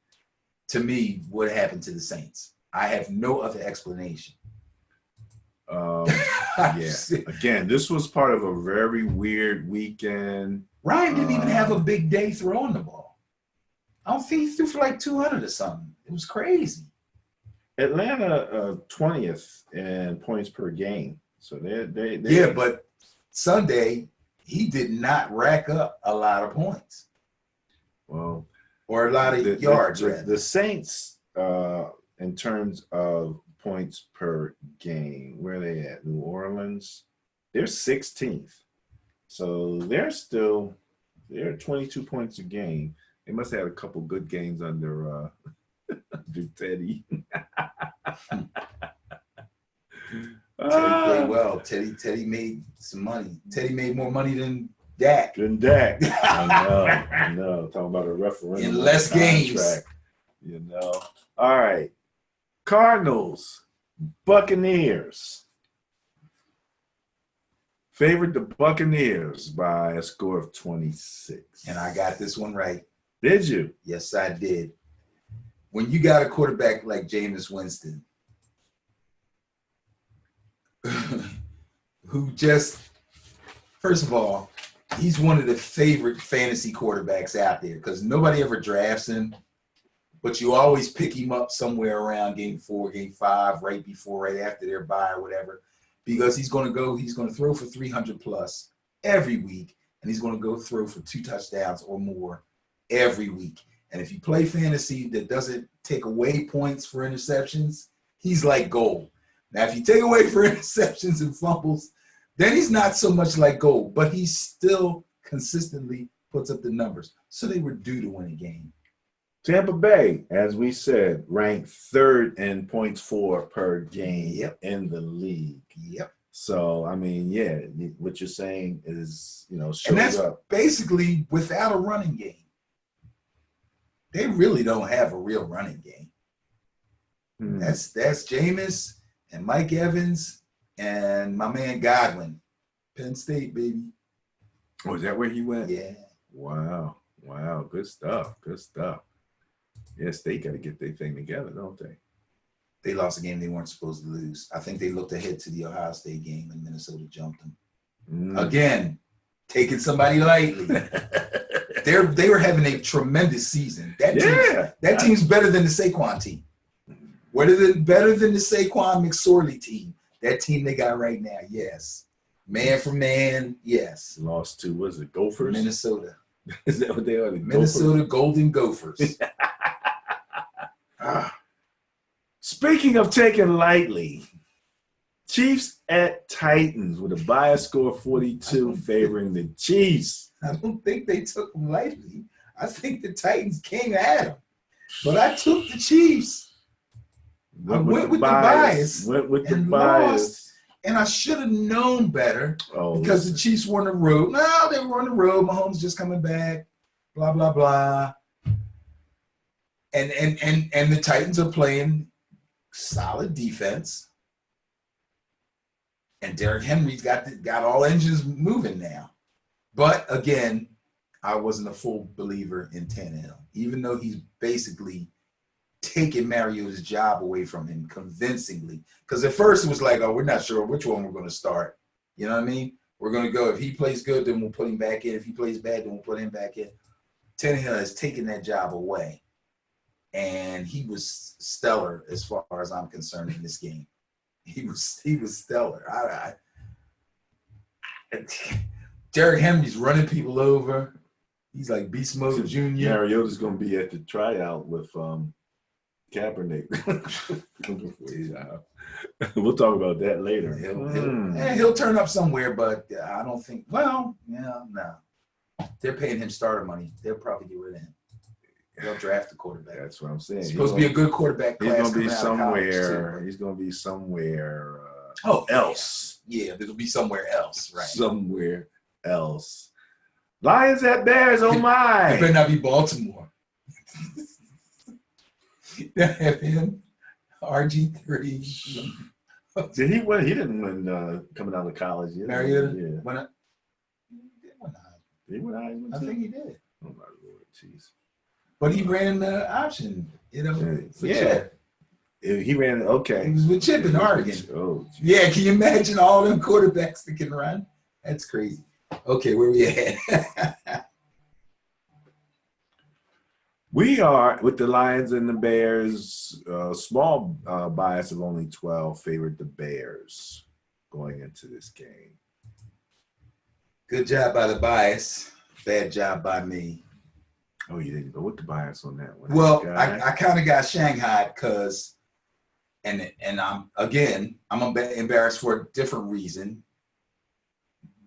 to me what happened to the Saints. I have no other explanation. Yeah. Again, this was part of a very weird weekend. Ryan didn't even have a big day throwing the ball. I don't think he threw for like 200 or something. It was crazy. Atlanta 20th in points per game. So they Yeah, but Sunday, he did not rack up a lot of points Well, or a lot of yards. The Saints, in terms of points per game, where are they at? New Orleans, they're 16th, so they're 22 points a game. They must have had a couple good games under Teddy. Teddy played well. Teddy made some money. Teddy made more money than Dak. I know. Talking about a referendum in less games. You know. All right. Cardinals, Buccaneers. Favored the Buccaneers by a score of 26. And I got this one right. Did you? Yes, I did. When you got a quarterback like Jameis Winston, who just, first of all, he's one of the favorite fantasy quarterbacks out there because nobody ever drafts him, but you always pick him up somewhere around game 4, game 5, right before, right after their bye or whatever, because he's going to throw for 300 plus every week, and he's going to go throw for 2 touchdowns or more every week. And if you play fantasy that doesn't take away points for interceptions, he's like gold. Now, if you take away for interceptions and fumbles, then he's not so much like gold, but he still consistently puts up the numbers. So they were due to win a game. Tampa Bay, as we said, ranked 3rd in points for per game in the league. Yep. So, I mean, yeah, what you're saying is, shows and that's up. Basically without a running game. They really don't have a real running game. That's Jameis and Mike Evans and my man Godwin. Penn State, baby. Oh, is that where he went? Yeah. Wow. Good stuff. Yeah, State got to get their thing together, don't they? They lost a game they weren't supposed to lose. I think they looked ahead to the Ohio State game and Minnesota jumped them. Again, taking somebody lightly. They were having a tremendous season. That team's better than the Saquon team. Better than the Saquon McSorley team. That team they got right now, yes. Man for man, yes. Lost to, was it Gophers? Minnesota. Is that what they are? Minnesota Golden Gophers. Speaking of taking lightly, Chiefs at Titans with a bias score of 42 favoring the Chiefs. I don't think they took them lightly. I think the Titans came at them. But I took the Chiefs. I went with the bias. Went with the bias. Lost, and I should have known better because the Chiefs were on the road. No, they were on the road. Mahomes just coming back. Blah, blah, blah. And the Titans are playing solid defense. And Derrick Henry's got all engines moving now. But again, I wasn't a full believer in Tannehill, even though he's basically taking Mariota's job away from him convincingly. Because at first it was like, oh, we're not sure which one we're going to start. You know what I mean? We're going to go, if he plays good, then we'll put him back in. If he plays bad, then we'll put him back in. Tannehill has taken that job away. And he was stellar as far as I'm concerned in this game. He was stellar. Derrick Henry's running people over. He's like Beast Mode Jr. Mariota's going to be at the tryout with Kaepernick. We'll talk about that later. He'll turn up somewhere, but I don't think. Well, yeah, no. They're paying him starter money. They'll probably get rid of him. They'll draft the quarterback. That's what I'm saying. It's supposed to be a good quarterback class. He's going to be somewhere. He's going to be somewhere else. Yeah, there'll be somewhere else, right? Somewhere else. Lions at Bears, oh my. It better not be Baltimore. They have him, RG3. Did he win? He didn't win coming out of college. Mariota? Yeah. Did he win Heisman? I think he did. Oh my Lord, jeez. But he ran the option, for Chip. He ran, okay. He was with Chip in Oregon. Oh, geez. Yeah, can you imagine all them quarterbacks that can run? That's crazy. Okay, where we at? We are with the Lions and the Bears. Small bias of only 12 favored the Bears going into this game. Good job by the bias. Bad job by me. Oh, you didn't go with the bias on that one. Well, Okay. I kind of got shanghaied because, and I'm embarrassed for a different reason.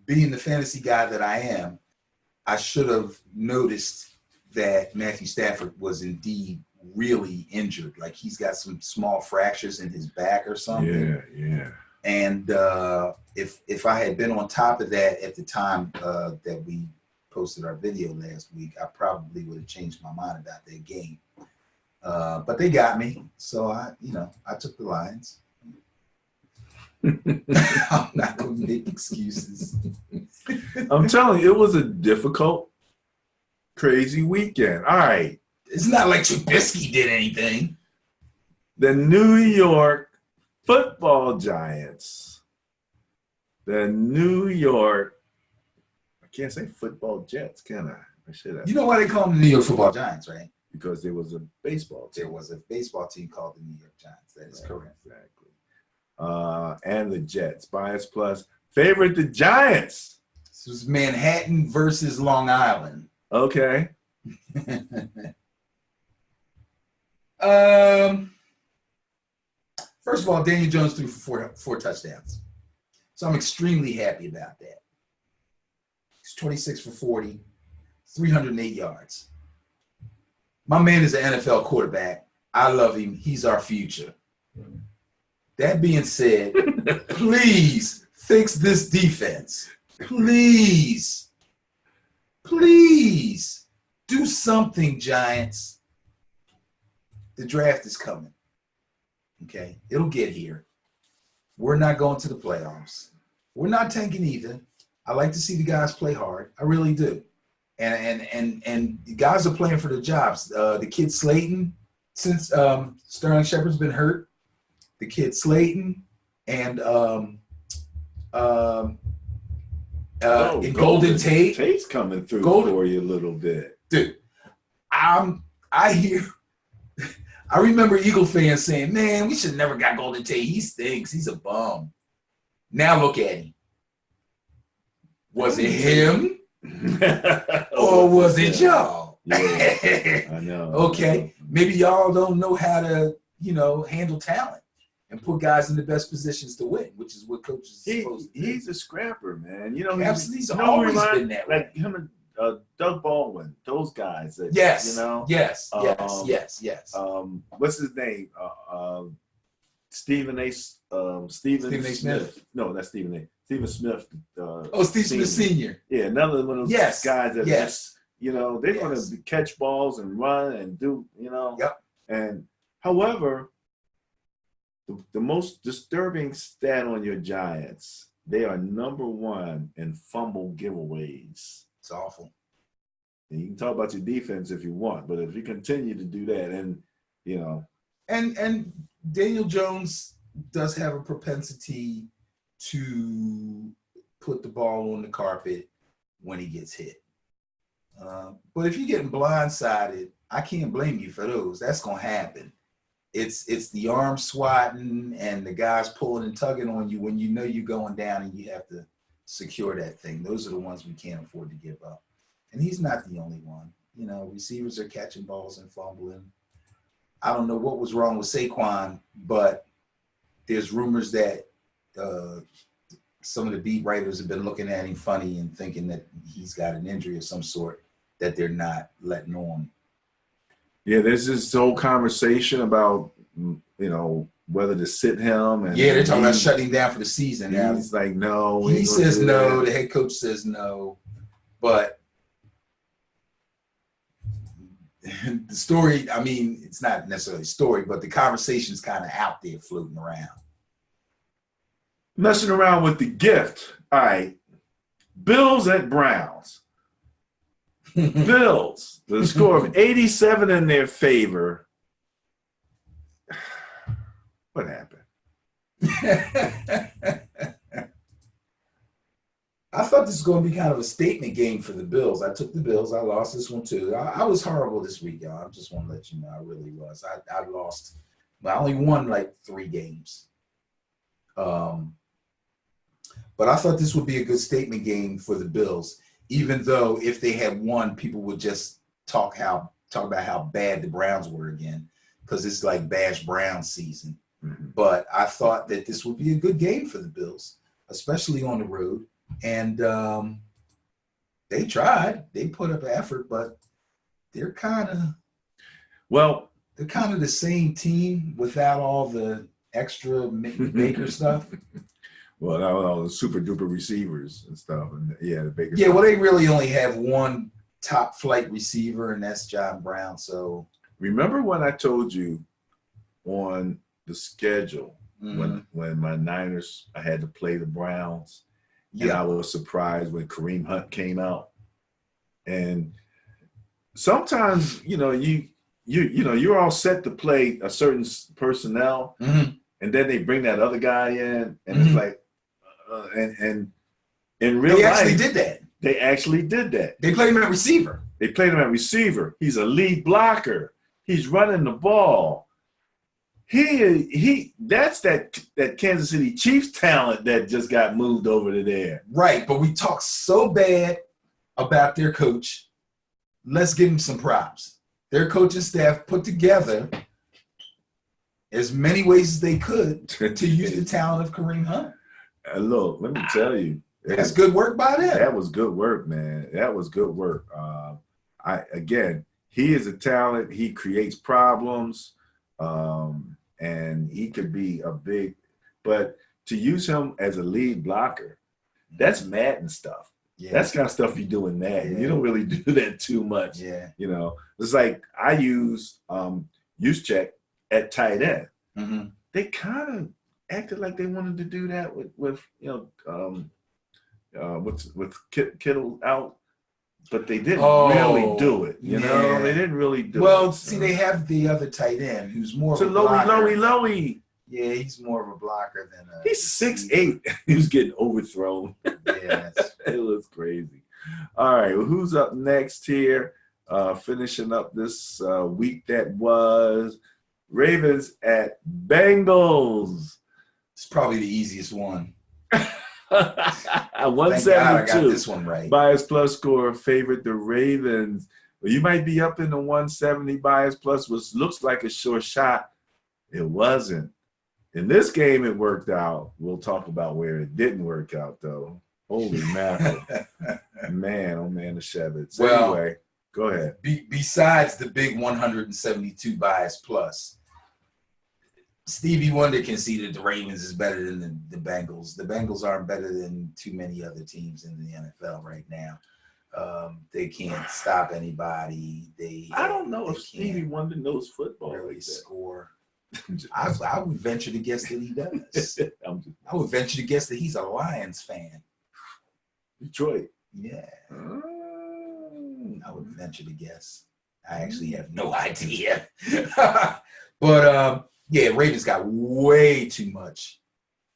Being the fantasy guy that I am, I should have noticed that Matthew Stafford was indeed really injured. Like he's got some small fractures in his back or something. Yeah. And if I had been on top of that at the time that we posted our video last week, I probably would have changed my mind about that game. But they got me, so I took the Lions. I'm not gonna make excuses. I'm telling you, it was a difficult, crazy weekend. All right. It's not like Trubisky did anything. The New York Football Giants. The New York, I can't say football Jets, can I? I should have. You know why they call them the New York Football Giants, right? Because there was a baseball team. There was a baseball team called the New York Giants. That is correct. Exactly. And the Jets. Bias plus. Favorite the Giants. This was Manhattan versus Long Island. Okay. First of all, Daniel Jones threw for four touchdowns. So I'm extremely happy about that. He's 26 for 40, 308 yards. My man is an NFL quarterback. I love him. He's our future. That being said, please fix this defense. Please do something, Giants. The draft is coming. Okay, it'll get here. We're not going to the playoffs. We're not tanking either. I like to see the guys play hard. I really do. And the guys are playing for their jobs. The kid Slayton, since Sterling Shepard's been hurt, the kid Slayton and Golden Tate. Tate's coming through for you a little bit. Dude, I remember Eagle fans saying, man, we should have never got Golden Tate. He stinks. He's a bum. Now look at him. Was it him? Or was it y'all? Yeah, I know. Okay. Maybe y'all don't know how to, handle talent and put guys in the best positions to win, which is what coaches are supposed to do. He's a scrapper, man. Absolutely. He's always been that way. Like him and Doug Baldwin, those guys. That, yes. Yes. What's his name? Stephen A. Smith. No, that's Stephen A. Stephen Smith. Steve Smith Sr. Yeah, another one of those guys that just, they're going to catch balls and run and do, Yep. And however, the most disturbing stat on your Giants, they are number one in fumble giveaways. It's awful. And you can talk about your defense if you want, but if you continue to do that, and and Daniel Jones does have a propensity to put the ball on the carpet when he gets hit. But if you're getting blindsided, I can't blame you for those. That's gonna happen. It's the arm swatting and the guys pulling and tugging on you when you know you're going down and you have to secure that thing. Those are the ones we can't afford to give up. And he's not the only one. Receivers are catching balls and fumbling. I don't know what was wrong with Saquon, but there's rumors that some of the beat writers have been looking at him funny and thinking that he's got an injury of some sort that they're not letting on. Yeah, there's this whole conversation about, whether to sit him. And they're talking about shutting him down for the season now. He's like, no. He says no. The head coach says no. But the story, it's not necessarily a story, but the conversation's kind of out there floating around. Messing around with the gift. All right. Bills at Browns. Bills. The score of 87 in their favor. What happened? I thought this was going to be kind of a statement game for the Bills. I took the Bills. I lost this one too. I was horrible this week, y'all. I just want to let you know I really was. I lost. I only won like 3 games. But But I thought this would be a good statement game for the Bills, even though if they had won, people would just talk about how bad the Browns were again, because it's like Bash Brown season. But I thought that this would be a good game for the Bills, especially on the road. And they tried. They put up an effort, but they're kind of the same team without all the extra Mickey Baker stuff. Well, all the super duper receivers and stuff, and the Baker. Yeah, well, they really only have one top flight receiver, and that's John Brown. So remember when I told you on the schedule when my Niners, I had to play the Browns, and I was surprised when Kareem Hunt came out. And sometimes you're all set to play a certain personnel, and then they bring that other guy in, and it's like, and in real life, they actually did that. They played him at receiver. He's a lead blocker. He's running the ball. That's that Kansas City Chiefs talent that just got moved over to there. Right, but we talk so bad about their coach. Let's give them some props. Their coaching staff put together as many ways as they could to use the talent of Kareem Hunt. Look, let me tell you. That's good work by them. That was good work, man. That was good work. He is a talent. He creates problems, and he could be a big. But to use him as a lead blocker, that's Madden stuff. Yeah. That's kind of stuff you do in Madden. Yeah. You don't really do that too much. Yeah. It's like I use Juszczyk at tight end. Mm-hmm. They kind of acted like they wanted to do that with Kittle out, but they didn't really do it. They didn't really do it. Well, see, they have the other tight end who's more of a blocker. Lowy. Yeah, he's more of a blocker than a. He's 6'8". He was getting overthrown. Yeah, it was crazy. All right, well, who's up next here? Finishing up this week that was Ravens at Bengals. It's probably the easiest one. 172. Thank God I got this one right. Bias plus score favored the Ravens. Well, you might be up in the 170 bias plus, which looks like a sure shot. It wasn't. In this game, it worked out. We'll talk about where it didn't work out, though. Holy mackerel. Man, oh man, the Shevitz. Well, anyway, go ahead. Besides the big 172 bias plus, Stevie Wonder conceded the Ravens is better than the Bengals. The Bengals aren't better than too many other teams in the NFL right now. They can't stop anybody. I don't know if Stevie Wonder knows football. Really score. I would venture to guess that he does. I would venture to guess that he's a Lions fan. Detroit. Yeah. I would venture to guess. I actually have no idea. But Ravens got way too much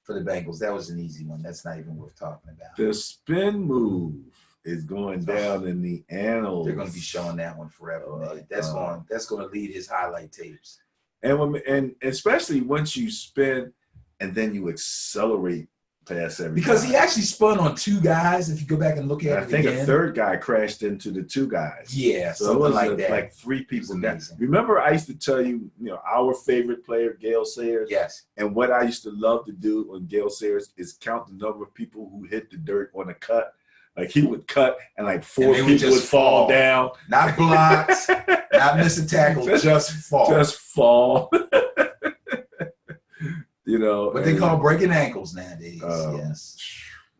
for the Bengals. That was an easy one. That's not even worth talking about. The spin move is going down in the annals. They're going to be showing that one forever, man. That's going to lead his highlight tapes. And especially once you spin and then you accelerate past everybody. Because he actually spun on two guys, if you go back and look at it again. I think a third guy crashed into the two guys. Yeah, so something like that. Like three people. Remember I used to tell you, our favorite player, Gale Sayers? Yes. And what I used to love to do on Gale Sayers is count the number of people who hit the dirt on a cut. Like he would cut and like four people would fall down. Not blocked, not miss a tackle, just fall. Just fall. What they call breaking ankles nowadays. Yes.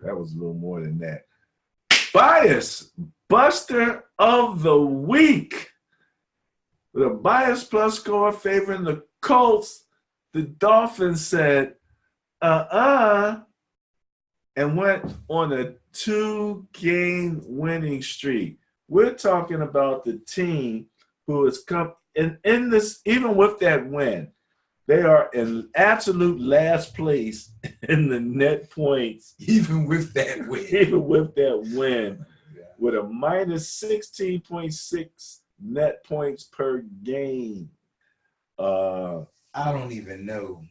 That was a little more than that. Bias Buster of the Week. With a bias plus score favoring the Colts, the Dolphins said, and went on a 2-game winning streak. We're talking about the team who has come in this, even with that win, they are in absolute last place in the net points. Even with that win. With a minus 16.6 net points per game. I don't even know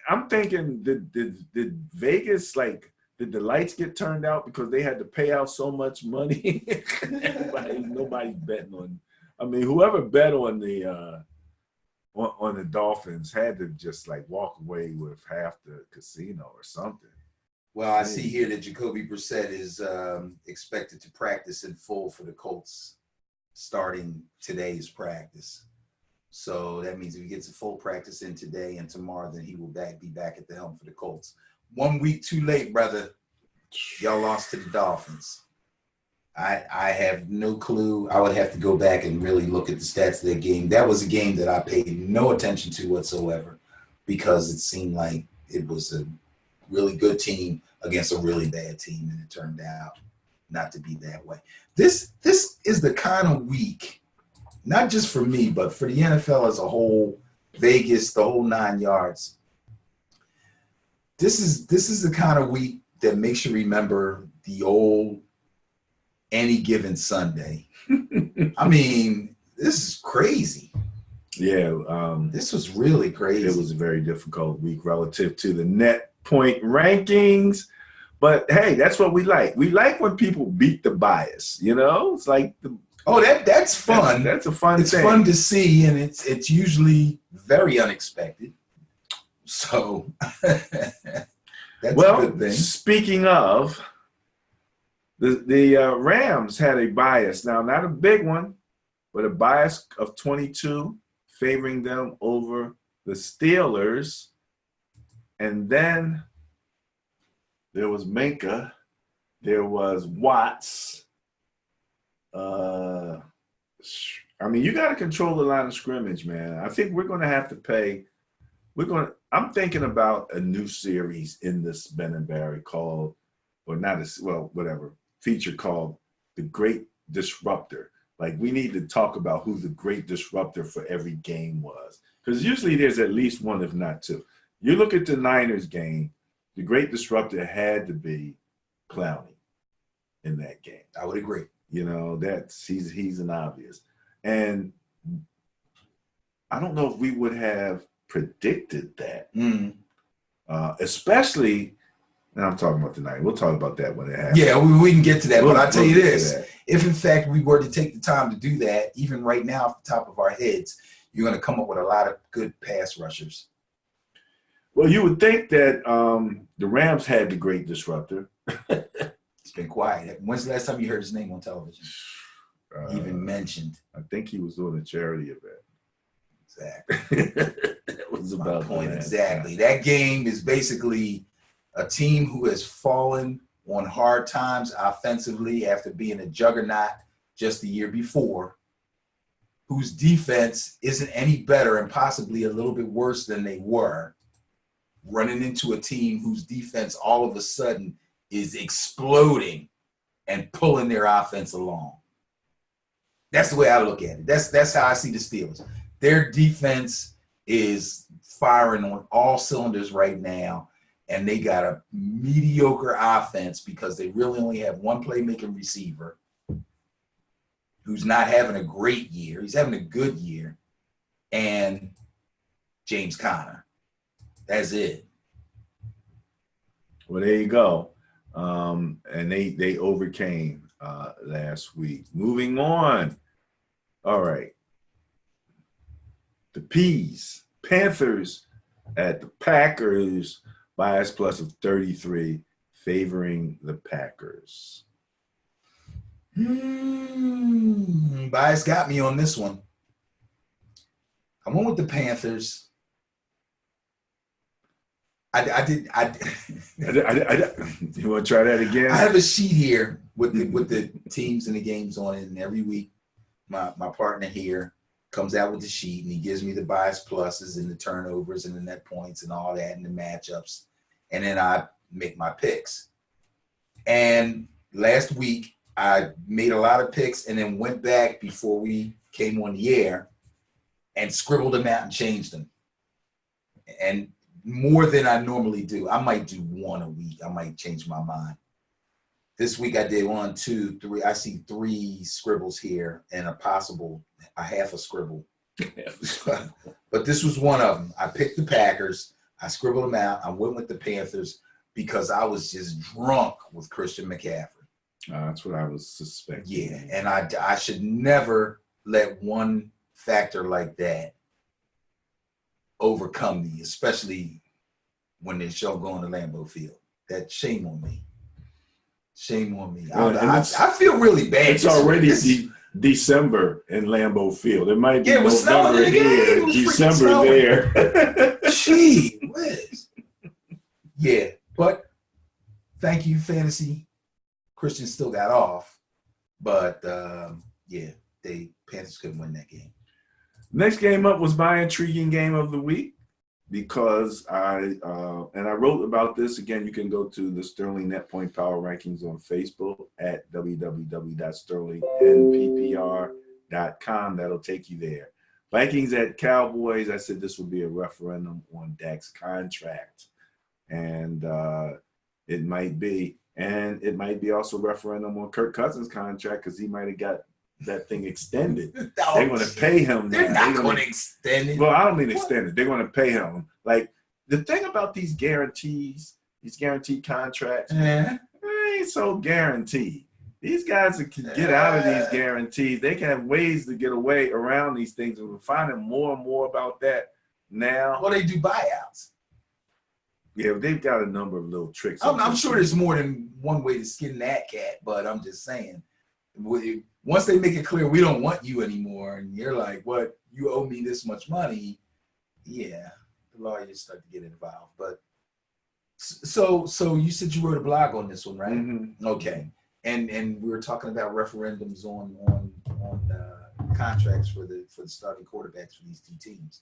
I'm thinking, did Vegas, like, did the lights get turned out because they had to pay out so much money? Nobody's betting on. I mean, whoever bet on the Dolphins had to just like walk away with half the casino or something. Well, I see here that Jacoby Brissett is expected to practice in full for the Colts starting today's practice. So that means if he gets a full practice in today and tomorrow, then he will be back at the helm for the Colts. 1 week too late, brother. Y'all lost to the Dolphins. I have no clue. I would have to go back and really look at the stats of that game. That was a game that I paid no attention to whatsoever because it seemed like it was a really good team against a really bad team, and it turned out not to be that way. This is the kind of week, not just for me, but for the NFL as a whole, Vegas, the whole 9 yards. This is the kind of week that makes you remember the old Any Given Sunday. I mean, this is crazy. Yeah. This was really crazy. It was a very difficult week relative to the net point rankings. But hey, that's what we like. We like when people beat the bias, you know? It's like that's fun. That's a fun It's thing. fun to see, and it's usually very unexpected. So that's a good thing. Speaking of, the Rams had a bias. Now, not a big one, but a bias of 22 favoring them over the Steelers. And then there was Minka. There was Watts. I mean, you got to control the line of scrimmage, man. I think we're going to have to pay. I'm thinking about a new series in this Ben and Barry called, or not as well, whatever, feature called The Great Disruptor. Like, we need to talk about who the great disruptor for every game was. Because usually there's at least one, if not two. You look at the Niners game, the great disruptor had to be Clowney in that game. I would agree. You know, he's an obvious. And I don't know if we would have predicted that. Especially, and I'm talking about tonight. We'll talk about that when it happens. Yeah, we can get to that. But I'll tell you this. If, in fact, we were to take the time to do that, even right now off the top of our heads, you're going to come up with a lot of good pass rushers. Well, you would think that the Rams had the great disruptor. It's been quiet. When's the last time you heard his name on television? Even mentioned. I think he was doing a charity event. Exactly. That was about my point. Exactly. That game is basically a team who has fallen on hard times offensively after being a juggernaut just the year before, whose defense isn't any better and possibly a little bit worse than they were, running into a team whose defense all of a sudden is exploding and pulling their offense along. That's the way I look at it. That's how I see the Steelers. Their defense is firing on all cylinders right now, and they got a mediocre offense because they really only have one playmaking receiver who's not having a great year. He's having a good year, and James Conner. That's it. Well, there you go. And they overcame last week. Moving on. All right. The Panthers at the Packers, bias plus of 33, favoring the Packers. Bias got me on this one. I went with the Panthers. I did. You want to try that again? I have a sheet here with the teams and the games on it, and every week my partner here comes out with the sheet, and he gives me the bias pluses and the turnovers and the net points and all that and the matchups, and then I make my picks. And last week I made a lot of picks and then went back before we came on the air and scribbled them out and changed them. And more than I normally do. I might do one a week. I might change my mind. This week I did 1, 2, 3. I see 3 scribbles here and a half a scribble But this was one of them. I picked the Packers. I scribbled them out. I went with the Panthers because I was just drunk with Christian McCaffrey. That's what I was suspecting. Yeah, and I should never let one factor like that overcome me, especially when they show going to Lambeau Field. That shame on me. Shame on me. I feel really bad. It's already December in Lambeau Field. It might be November here, December there. Gee whiz. Yeah, but thank you, Fantasy. Christian still got off, but yeah, Panthers couldn't win that game. Next game up was my intriguing game of the week because I wrote about this. Again, you can go to the Sterling Net Point Power Rankings on Facebook at www.sterlingnppr.com. That'll take you there. Vikings at Cowboys. I said this would be a referendum on Dak's contract, and it might be. And it might be also a referendum on Kirk Cousins' contract because he might have got that thing extended. They're going to pay him. They're not going to extend it. Well, I don't mean extended. They're going to pay him. Like, the thing about these guaranteed contracts, they ain't so guaranteed. These guys can get out of these guarantees. They can have ways to get away around these things. And we're finding more and more about that now. Well, they do buyouts. Yeah, they've got a number of little tricks. I'm sure there's more than one way to skin that cat, but I'm just saying, once they make it clear we don't want you anymore, and you're like, "What? You owe me this much money?" Yeah, the lawyers start to get involved. But so you said you wrote a blog on this one, right? Mm-hmm. Okay, and we were talking about referendums on contracts for the starting quarterbacks for these two teams.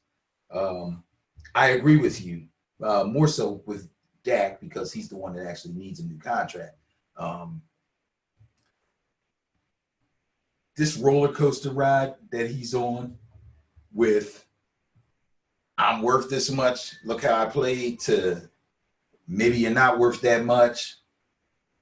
I agree with you. More so with Dak because he's the one that actually needs a new contract. This roller coaster ride that he's on with I'm worth this much, look how I played, to maybe you're not worth that much,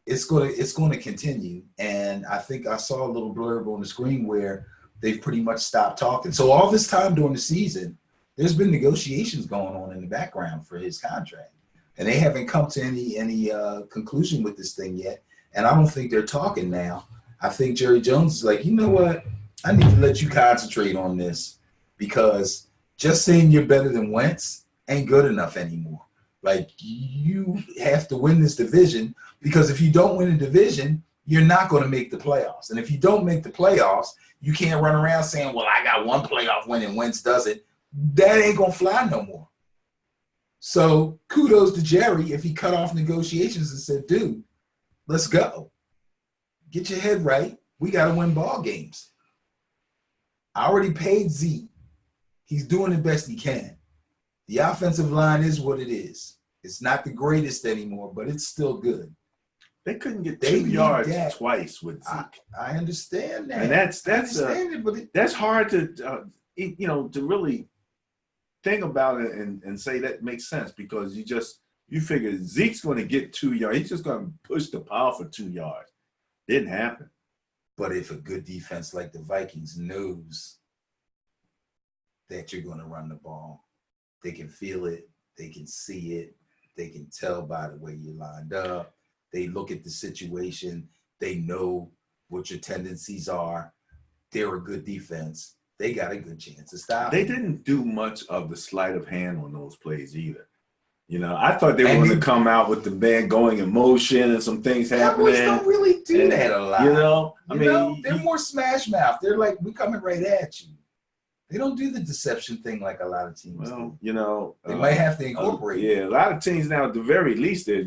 it's gonna continue. And I think I saw a little blurb on the screen where they've pretty much stopped talking. So all this time during the season, there's been negotiations going on in the background for his contract, and they haven't come to any conclusion with this thing yet. And I don't think they're talking now. I think Jerry Jones is like, you know what? I need to let you concentrate on this because just saying you're better than Wentz ain't good enough anymore. Like, you have to win this division because if you don't win a division, you're not going to make the playoffs. And if you don't make the playoffs, you can't run around saying, well, I got one playoff win and Wentz doesn't. That ain't gonna fly no more. So kudos to Jerry if he cut off negotiations and said, dude, let's go. Get your head right. We got to win ball games. I already paid Zeke. He's doing the best he can. The offensive line is what it is. It's not the greatest anymore, but it's still good. They couldn't get 2 yards twice with Zeke. I understand that. And that's hard to to really think about it and say that makes sense because you figure Zeke's going to get 2 yards. He's just going to push the pile for 2 yards. Didn't happen. But if a good defense like the Vikings knows that you're going to run the ball, they can feel it, they can see it, they can tell by the way you lined up. They look at the situation, they know what your tendencies are. They're a good defense. They got a good chance to stop. They didn't do much of the sleight of hand on those plays either. I thought they were going to come out with the man going in motion and some things happening. Cowboys don't really do that a lot. I mean, they're more smash mouth. They're like, we coming right at you. They don't do the deception thing like a lot of teams do. They might have to incorporate. A lot of teams now, at the very least, they're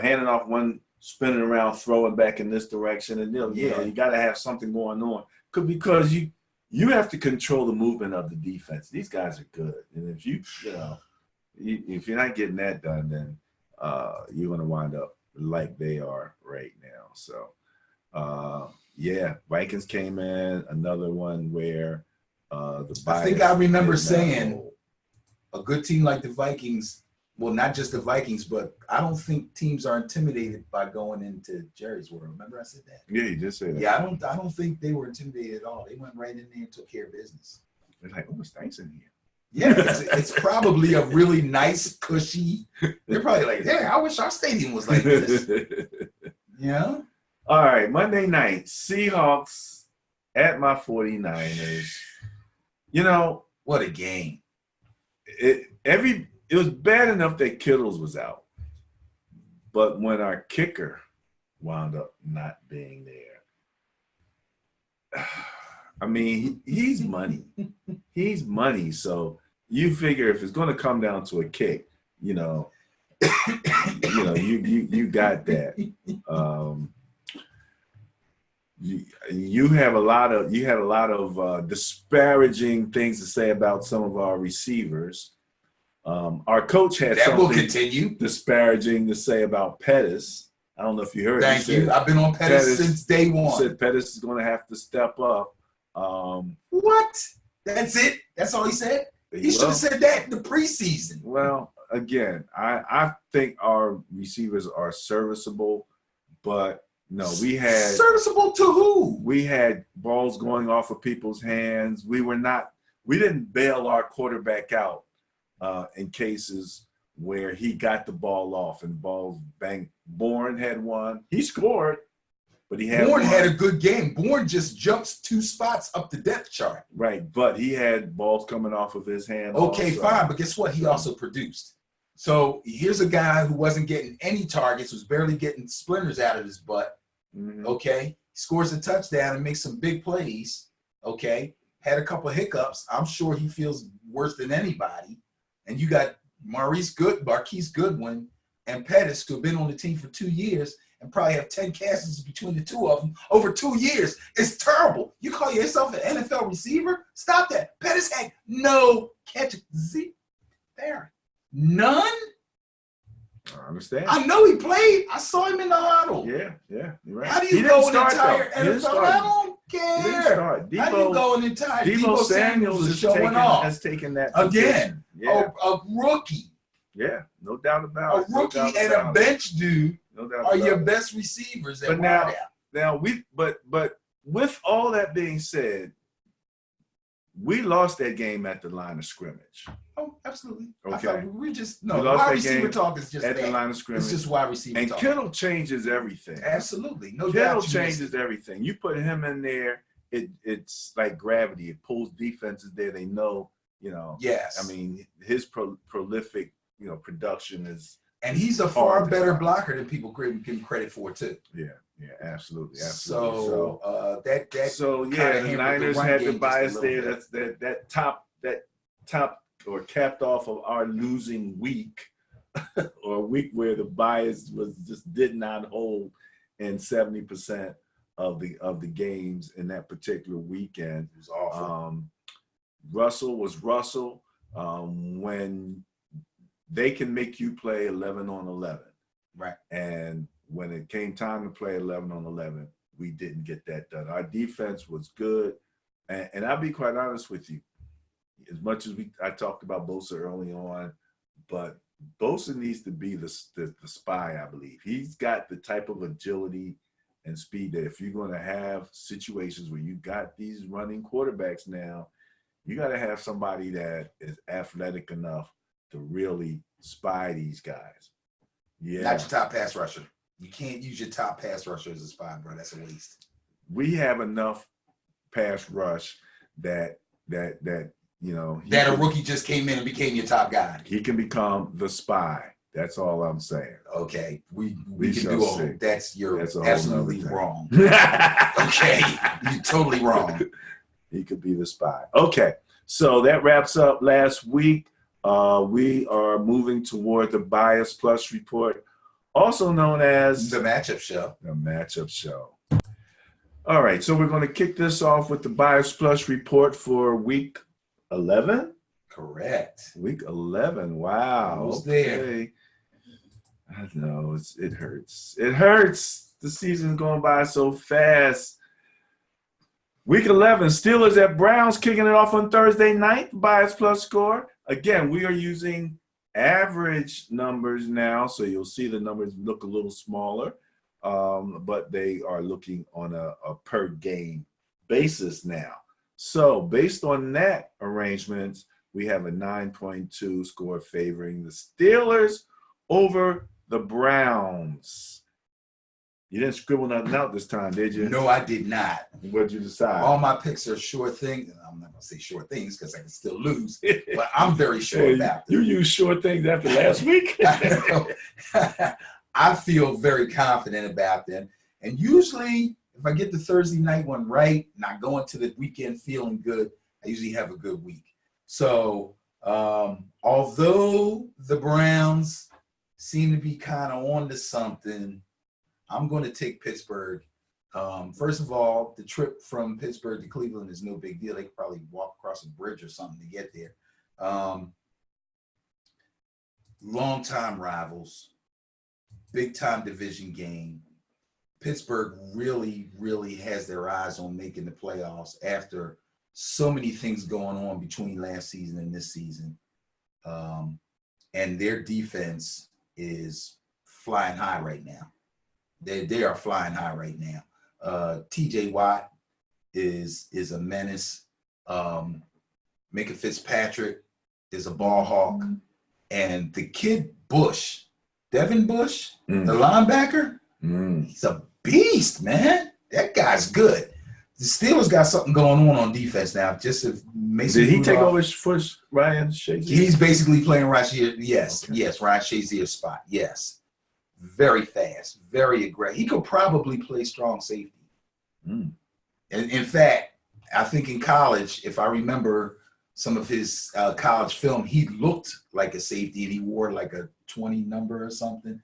handing off one, spinning around, throwing back in this direction, and you got to have something going on because you have to control the movement of the defense. These guys are good, and if if you're not getting that done, then you're going to wind up like they are right now. So, Vikings came in, another one where I think I remember saying a good team like the Vikings, well, not just the Vikings, but I don't think teams are intimidated by going into Jerry's world. Remember I said that? Yeah, you just said that. Yeah, I don't think they were intimidated at all. They went right in there and took care of business. They're like, oh, it's nice in here. Yeah, it's probably a really nice, cushy. They're probably like, yeah, I wish our stadium was like this. Yeah. All right, Monday night, Seahawks at my 49ers. You know, What a game. it was bad enough that Kittles was out. But when our kicker wound up not being there, I mean, he's money. He's money. So you figure if it's going to come down to a kick, you got that. You had a lot of disparaging things to say about some of our receivers. Our coach had that will something continue. disparaging to say about Pettis. I don't know if you heard. Thank you. I've been on Pettis since day one. He said Pettis is going to have to step up. What? That's it? That's all he said? He should have said that in the preseason. Well, again, I think our receivers are serviceable, but no, we had serviceable to who? We had balls going off of people's hands. We didn't bail our quarterback out in cases where he got the ball off and balls banged. Bourne had one. He scored, but he had Bourne had a good game. Bourne just jumps 2 spots up the depth chart. Right, but he had balls coming off of his hand. Okay, also. fine, but guess what? He also produced. So here's a guy who wasn't getting any targets, was barely getting splinters out of his butt. Mm-hmm. Okay, scores a touchdown and makes some big plays. Okay, had a couple of hiccups. I'm sure he feels worse than anybody. And you got Marquise Goodwin and Pettis, who have been on the team for 2 years and probably have 10 catches between the two of them over 2 years. It's terrible. You call yourself an NFL receiver? Stop that. Pettis had no catches. There. None? I understand. I know he played. I saw him in the huddle. Yeah, you're right. How do you go an entire NFL? I don't care. How do you go an entire Debo Samuels is showing off. Has taken that again. Yeah. A rookie. Yeah, no doubt about it. A rookie and a bench dude are your best receivers. But now with all that being said, we lost that game at the line of scrimmage. Oh, absolutely. Okay. We just wide receiver talk is just at the line of scrimmage. It's just wide receiver talk. And Kittle changes everything. Absolutely. No Kittle doubt. changes everything. You put him in there, it's like gravity. It pulls defenses there. They know, Yes. I mean, his prolific, production is. And he's a far better blocker than people give him credit for too. Yeah, absolutely. So the Niners had the bias there. That's that top or capped off of our losing week, or a week where the bias did not hold in 70% of the games in that particular weekend. It was awful. Russell was Russell. When they can make you play 11 on 11. Right. And when it came time to play 11 on 11, we didn't get that done. Our defense was good. And I'll be quite honest with you. As much as I talked about Bosa early on, but Bosa needs to be the spy, I believe. He's got the type of agility and speed that if you're going to have situations where you got these running quarterbacks now, you got to have somebody that is athletic enough to really spy these guys. Yeah. Not your top pass rusher. You can't use your top pass rusher as a spy, bro. That's a waste. We have enough pass rush that a rookie just came in and became your top guy. He can become the spy. That's all I'm saying. Okay. We can do all that's absolutely wrong. Okay. You're totally wrong. He could be the spy. Okay. So that wraps up last week. We are moving toward the Bias Plus report, also known as the matchup show. The matchup show. All right, so we're going to kick this off with the Bias Plus report for week 11. Correct. Week 11. Wow. Who's there? I know it hurts. It hurts. The season's going by so fast. Week 11, Steelers at Browns, kicking it off on Thursday night. Bias Plus score. Again, we are using average numbers now, so you'll see the numbers look a little smaller, but they are looking on a per game basis now. So based on that arrangements, we have a 9.2 score favoring the Steelers over the Browns. You didn't scribble nothing out this time, did you? No, I did not. What'd you decide? All my picks are sure things. I'm not gonna say short things because I can still lose, but I'm very sure about them. You use short things after last week. I feel very confident about them, and usually, if I get the Thursday night one right, and I go into the weekend feeling good, I usually have a good week. So, although the Browns seem to be kind of on to something, I'm going to take Pittsburgh. First of all, the trip from Pittsburgh to Cleveland is no big deal. They could probably walk across a bridge or something to get there. Long-time rivals, big-time division game. Pittsburgh really, really has their eyes on making the playoffs after so many things going on between last season and this season. And their defense is flying high right now. They are flying high right now. TJ Watt is a menace. Micah Fitzpatrick is a ball hawk. And the kid Bush, Devin Bush, the linebacker, he's a beast, man. That guy's good. The Steelers got something going on defense now. Just if Mason Did he Rudolph, take over for Ryan Shazier? He's basically playing Shazier. Yes, Okay. yes, Ryan Shazier's spot. Yes, very fast, very aggressive. He could probably play strong safety. And in fact, I think in college, if I remember some of his college film, he looked like a safety and he wore like a 20 number or something.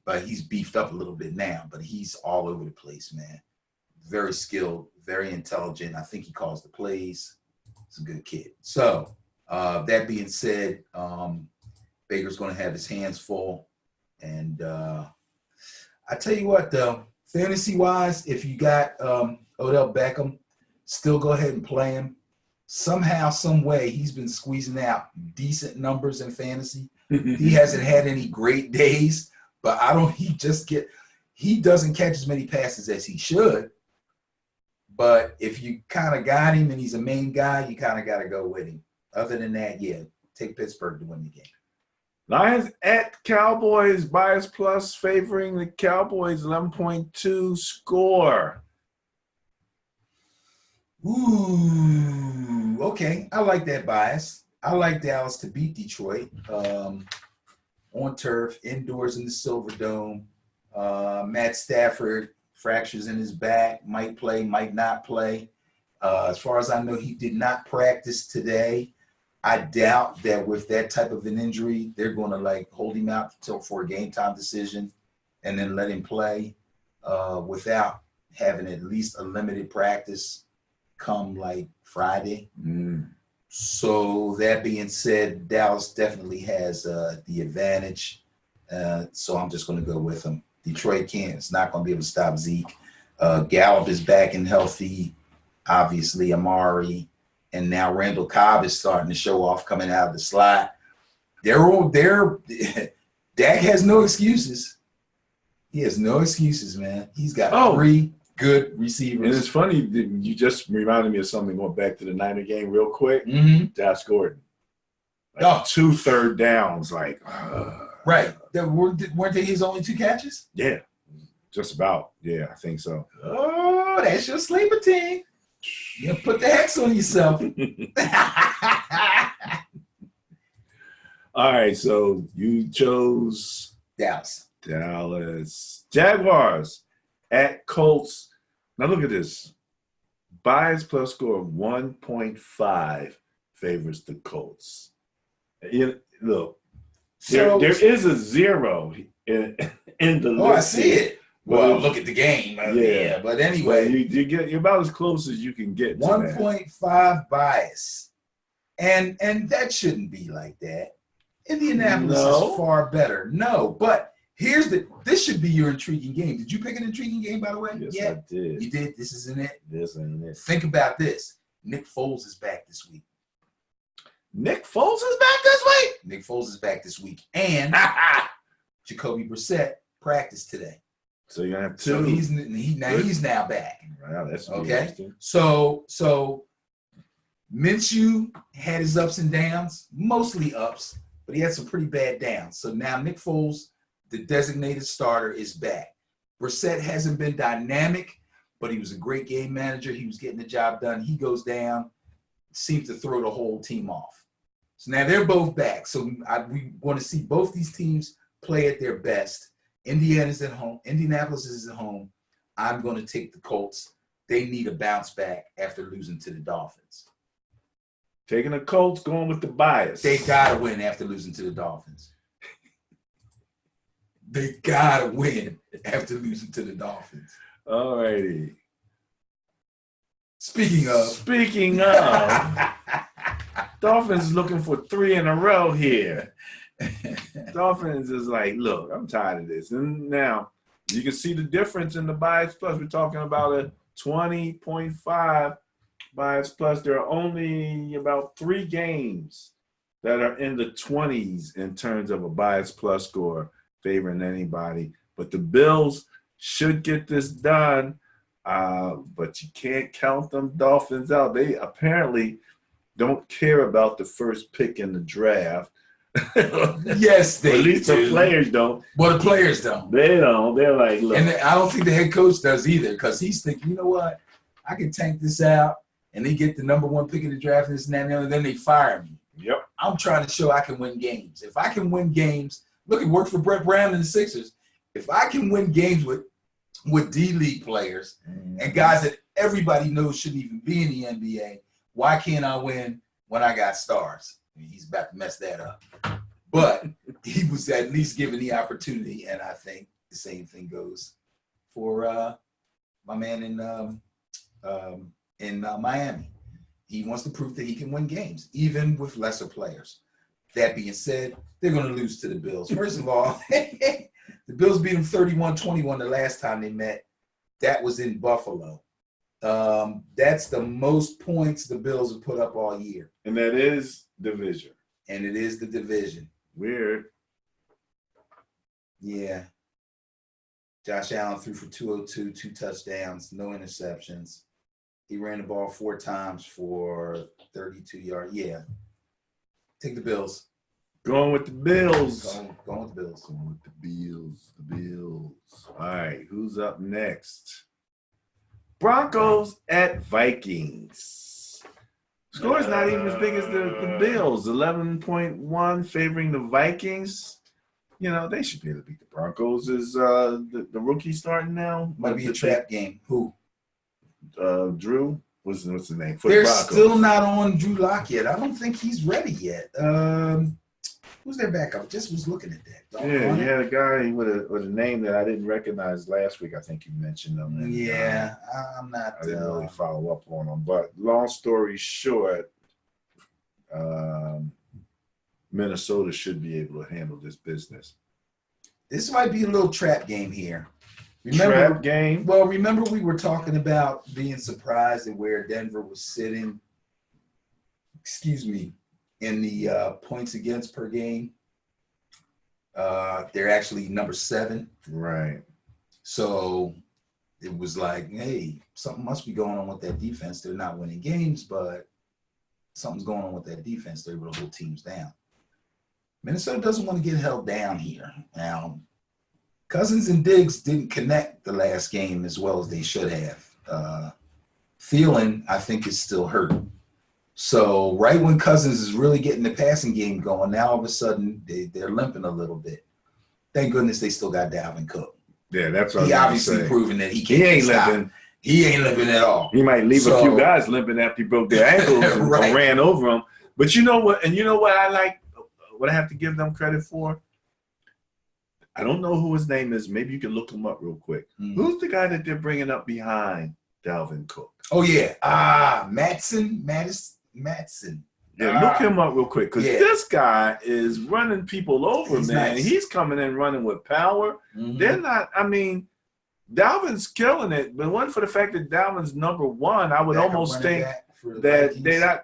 But he's beefed up a little bit now. But he's all over the place, man. Very skilled, very intelligent. I think he calls the plays. He's a good kid. So that being said, Baker's going to have his hands full. And I tell you what, though, fantasy-wise, if you got Odell Beckham, still go ahead and play him. Somehow, some way, he's been squeezing out decent numbers in fantasy. He hasn't had any great days, but he doesn't catch as many passes as he should. But if you kind of got him and he's a main guy, you kind of got to go with him. Other than that, yeah, take Pittsburgh to win the game. Lions at Cowboys, bias plus favoring the Cowboys, 11.2 score. Ooh, okay. I like that bias. I like Dallas to beat Detroit on turf, indoors in the Silver Dome. Matt Stafford fractures in his back, might play, might not play. As far as I know, he did not practice today. I doubt that with that type of an injury, they're going to hold him out for a game time decision and then let him play without having at least a limited practice come Friday. So that being said, Dallas definitely has the advantage. So I'm just going to go with them. Detroit can't. It's not going to be able to stop Zeke. Gallup is back and healthy. Obviously, Amari. And now Randall Cobb is starting to show off coming out of the slot. Dak has no excuses. He has no excuses, man. He's got 3 good receivers. And it's funny, you just reminded me of something going back to the Niner game real quick. Josh Gordon. 2 third downs. Right. Weren't they his only 2 catches? Yeah. Just about. Yeah, I think so. Oh, that's your sleeper team. You put the X on yourself. All right, so you chose Dallas. Jaguars at Colts. Now look at this. Bias plus score of 1.5 favors the Colts. Look, there is a 0 in the list. Oh, I see it. Well, look at the game. Yeah. But anyway. You're about as close as you can get to 1.5 bias. And that shouldn't be like that. Indianapolis is far better. No, but this should be your intriguing game. Did you pick an intriguing game, by the way? Yes, yeah, I did. You did? This isn't it? This ain't it. Think about this. Nick Foles is back this week. Nick Foles is back this week? Nick Foles is back this week. And Jacoby Brissett practiced today. So you're gonna have 2. So he's now back. Wow, that's okay. So Minshew had his ups and downs, mostly ups, but he had some pretty bad downs. So now Nick Foles, the designated starter, is back. Brissett hasn't been dynamic, but he was a great game manager. He was getting the job done. He goes down, seems to throw the whole team off. So now they're both back. So we want to see both these teams play at their best. Indiana's at home. Indianapolis is at home. I'm going to take the Colts. They need a bounce back after losing to the Dolphins. Taking the Colts, going with the bias. They got to win after losing to the Dolphins. They got to win after losing to the Dolphins. All righty. Speaking of, Dolphins is looking for 3 in a row here. Dolphins is like, look, I'm tired of this. And now you can see the difference in the bias plus. We're talking about a 20.5 bias plus. There are only about 3 games that are in the 20s in terms of a bias plus score favoring anybody. But the Bills should get this done. But you can't count them Dolphins out. They apparently don't care about the first pick in the draft. Yes, they at least do. The players don't. Well, the players don't. They don't. They're like, look. And I don't think the head coach does either, because he's thinking, you know what? I can tank this out, and they get the number 1 pick in the draft, and this and that, and then they fire me. Yep. I'm trying to show I can win games. If I can win games, look, it worked for Brett Brown and the Sixers. If I can win games with D-League players and guys that everybody knows shouldn't even be in the NBA, why can't I win when I got stars? I mean, he's about to mess that up. But he was at least given the opportunity, and I think the same thing goes for my man in Miami. He wants to prove that he can win games, even with lesser players. That being said, they're going to lose to the Bills. First of all, the Bills beat them 31-21 the last time they met. That was in Buffalo. That's the most points the Bills have put up all year. And that is division. And it is the division. Weird. Yeah. Josh Allen threw for 202, 2 touchdowns, no interceptions. He ran the ball 4 times for 32 yards. Yeah. Take the Bills. Going with the Bills. Going with the Bills. Going with the Bills. The Bills. All right. Who's up next? Broncos at Vikings. Score is not even as big as the Bills. 11.1 favoring the Vikings. You know, they should be able to beat the Broncos. Is the rookie starting now? Might be a trap game. Who? Drew. What's his name? They're still not on Drew Lock yet. I don't think he's ready yet. Who's their backup? Just was looking at that. Yeah, you had a guy with a name that I didn't recognize last week. I think you mentioned him. And, yeah, I'm not. I didn't really follow up on him. But long story short, Minnesota should be able to handle this business. This might be a little trap game here. Trap game? Well, remember we were talking about being surprised at where Denver was sitting. Excuse me. In the points against per game, they're actually number 7. Right. So it was like, hey, something must be going on with that defense. They're not winning games, but something's going on with that defense. They're able to hold teams down. Minnesota doesn't want to get held down here. Now, Cousins and Diggs didn't connect the last game as well as they should have. Thielen, I think, is still hurt. So right when Cousins is really getting the passing game going, now all of a sudden they're limping a little bit. Thank goodness they still got Dalvin Cook. Yeah, that's what he I was obviously say. proven that he He ain't stop. limping. He ain't limping at all. He might leave a few guys limping after he broke their ankles and Right. ran over them. But you know what? And you know what I like? What I have to give them credit for? I don't know who his name is. Maybe you can look him up real quick. Who's the guy that they're bringing up behind Dalvin Cook? Oh, yeah. Matson. Yeah, look him up real quick because yeah. this guy is running people over, He's man. nice. He's coming in running with power. Mm-hmm. They're not, I mean, Dalvin's killing it, but one for the fact that Dalvin's number 1, I would almost think that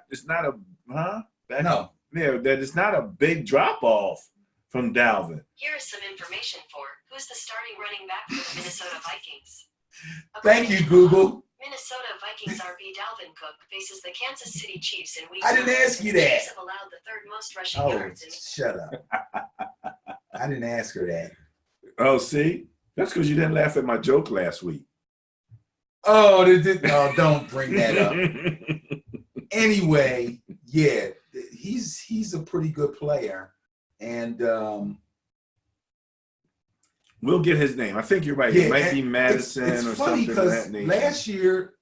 it's not a, No. Yeah, that it's not a big drop-off from Dalvin. Here is some information for who's the starting running back for the Minnesota Vikings. Thank you, Google. Minnesota Vikings RB Dalvin Cook faces the Kansas City Chiefs in Week I didn't 9, ask and you the that. Chiefs have allowed the third most rushing Oh, yards in shut up. I didn't ask her that. Oh, see? That's because you didn't laugh at my joke last week. Oh, no, don't bring that up. Anyway, yeah, he's a pretty good player. And We'll get his name. I think you're right. yeah, It might be Madison it's or funny something of that because nature. last year,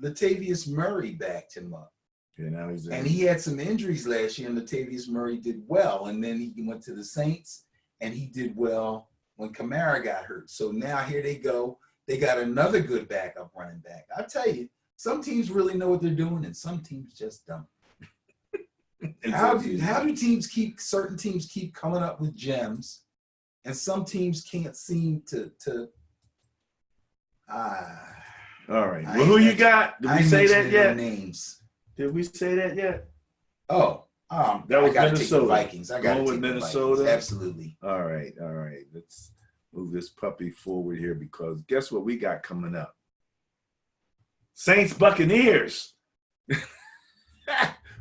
Latavius Murray backed him up. Yeah, now he's in. And he had some injuries last year, and Latavius Murray did well. And then he went to the Saints, and he did well when Kamara got hurt. So now here they go. They got another good backup running back. I tell you, some teams really know what they're doing, and some teams just don't. How do certain teams keep coming up with gems, and some teams can't seem to All right. Well, who you got? Did we say that yet? Names. Did we say that yet? Oh, that was I gotta Minnesota. take the Vikings. I got to take Minnesota. The Vikings. Absolutely. All right. Let's move this puppy forward here because guess what we got coming up? Saints Buccaneers.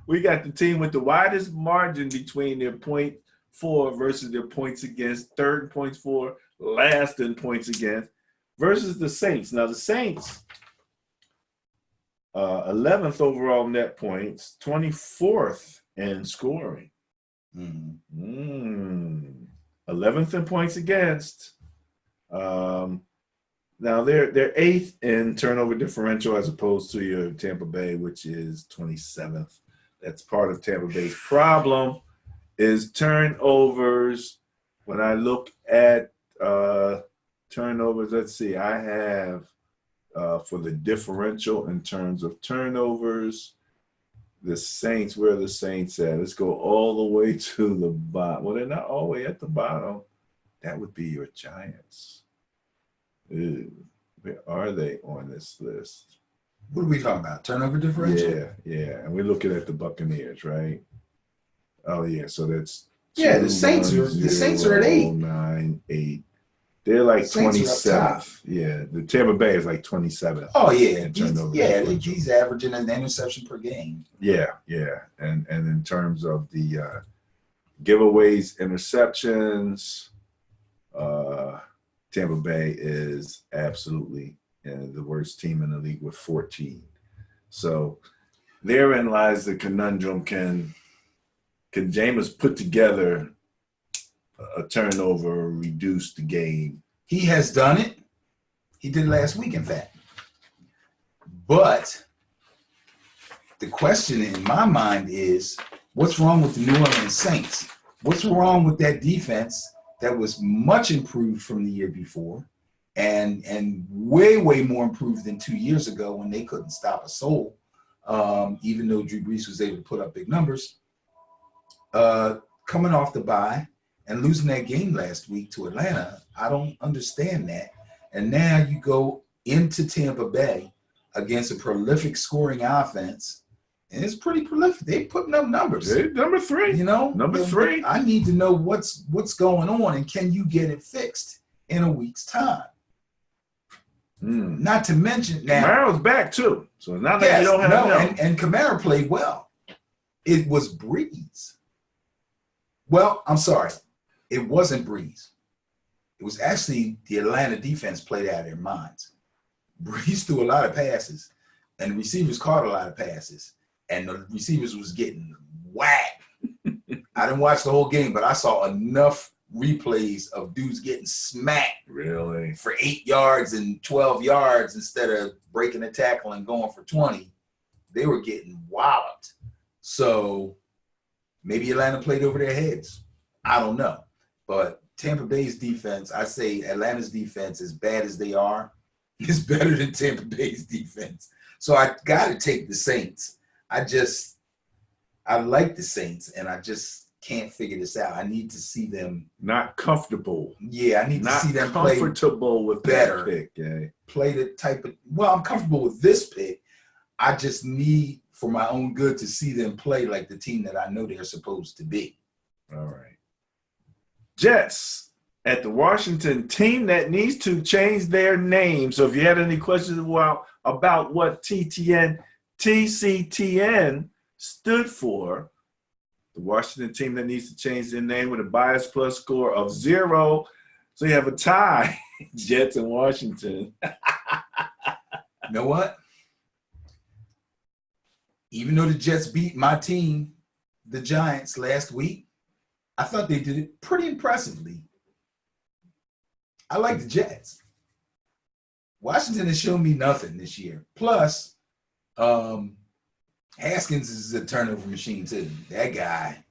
We got the team with the widest margin between their point for versus their points against, third in points for, last in points against, versus the Saints. Now the Saints, 11th overall net points, 24th in scoring. 11th in points against. Now they're 8th in turnover differential as opposed to your Tampa Bay, which is 27th. That's part of Tampa Bay's problem is turnovers. When I look at turnovers, let's see, I have for the differential in terms of turnovers, the Saints, where are the Saints at? Let's go all the way to the bottom. Well, they're not all the way at the bottom. That would be your Giants. Ew, where are they on this list? What are we talking about? Turnover differential? Yeah. And we're looking at the Buccaneers, right? Oh yeah, so that's the Saints are at 8. 9, 8. They're like 27th. Yeah, the Tampa Bay is like 27th. Oh yeah, he's averaging an interception per game. Yeah, and in terms of the giveaways, interceptions, Tampa Bay is absolutely the worst team in the league with 14. So therein lies the conundrum. Can Jameis put together a turnover, reduce the game? He has done it. He did last week, in fact. But the question in my mind is, what's wrong with the New Orleans Saints? What's wrong with that defense that was much improved from the year before and way, way more improved than 2 years ago when they couldn't stop a soul, even though Drew Brees was able to put up big numbers. Coming off the bye and losing that game last week to Atlanta, I don't understand that. And now you go into Tampa Bay against a prolific scoring offense, and it's pretty prolific. They're putting up numbers. They're number 3. Number 3. I need to know what's going on, and can you get it fixed in a week's time? Not to mention now, Camaro's back too, so now that you don't have him. And Kamara played well. It was Breeze. Well, I'm sorry, it wasn't Breeze. It was actually the Atlanta defense played out of their minds. Breeze threw a lot of passes, and the receivers caught a lot of passes, and the receivers was getting whacked. I didn't watch the whole game, but I saw enough replays of dudes getting smacked really for 8 yards and 12 yards instead of breaking a tackle and going for 20. They were getting walloped. So maybe Atlanta played over their heads. I don't know. But Tampa Bay's defense, I say Atlanta's defense, as bad as they are, is better than Tampa Bay's defense. So I got to take the Saints. I like the Saints, and I just can't figure this out. I need to see them. Not comfortable. Yeah, I need to see them play comfortable with better. That pick, yeah. Play the type of, well, I'm comfortable with this pick. I just need, for my own good, to see them play like the team that I know they're supposed to be. All right. Jets at the Washington team that needs to change their name. So if you had any questions about what TCTN stood for, the Washington team that needs to change their name with a bias plus score of 0. So you have a tie, Jets and Washington. You know what? Even though the Jets beat my team, the Giants, last week, I thought they did it pretty impressively. I like the Jets. Washington has shown me nothing this year. Plus, Haskins is a turnover machine too. That guy,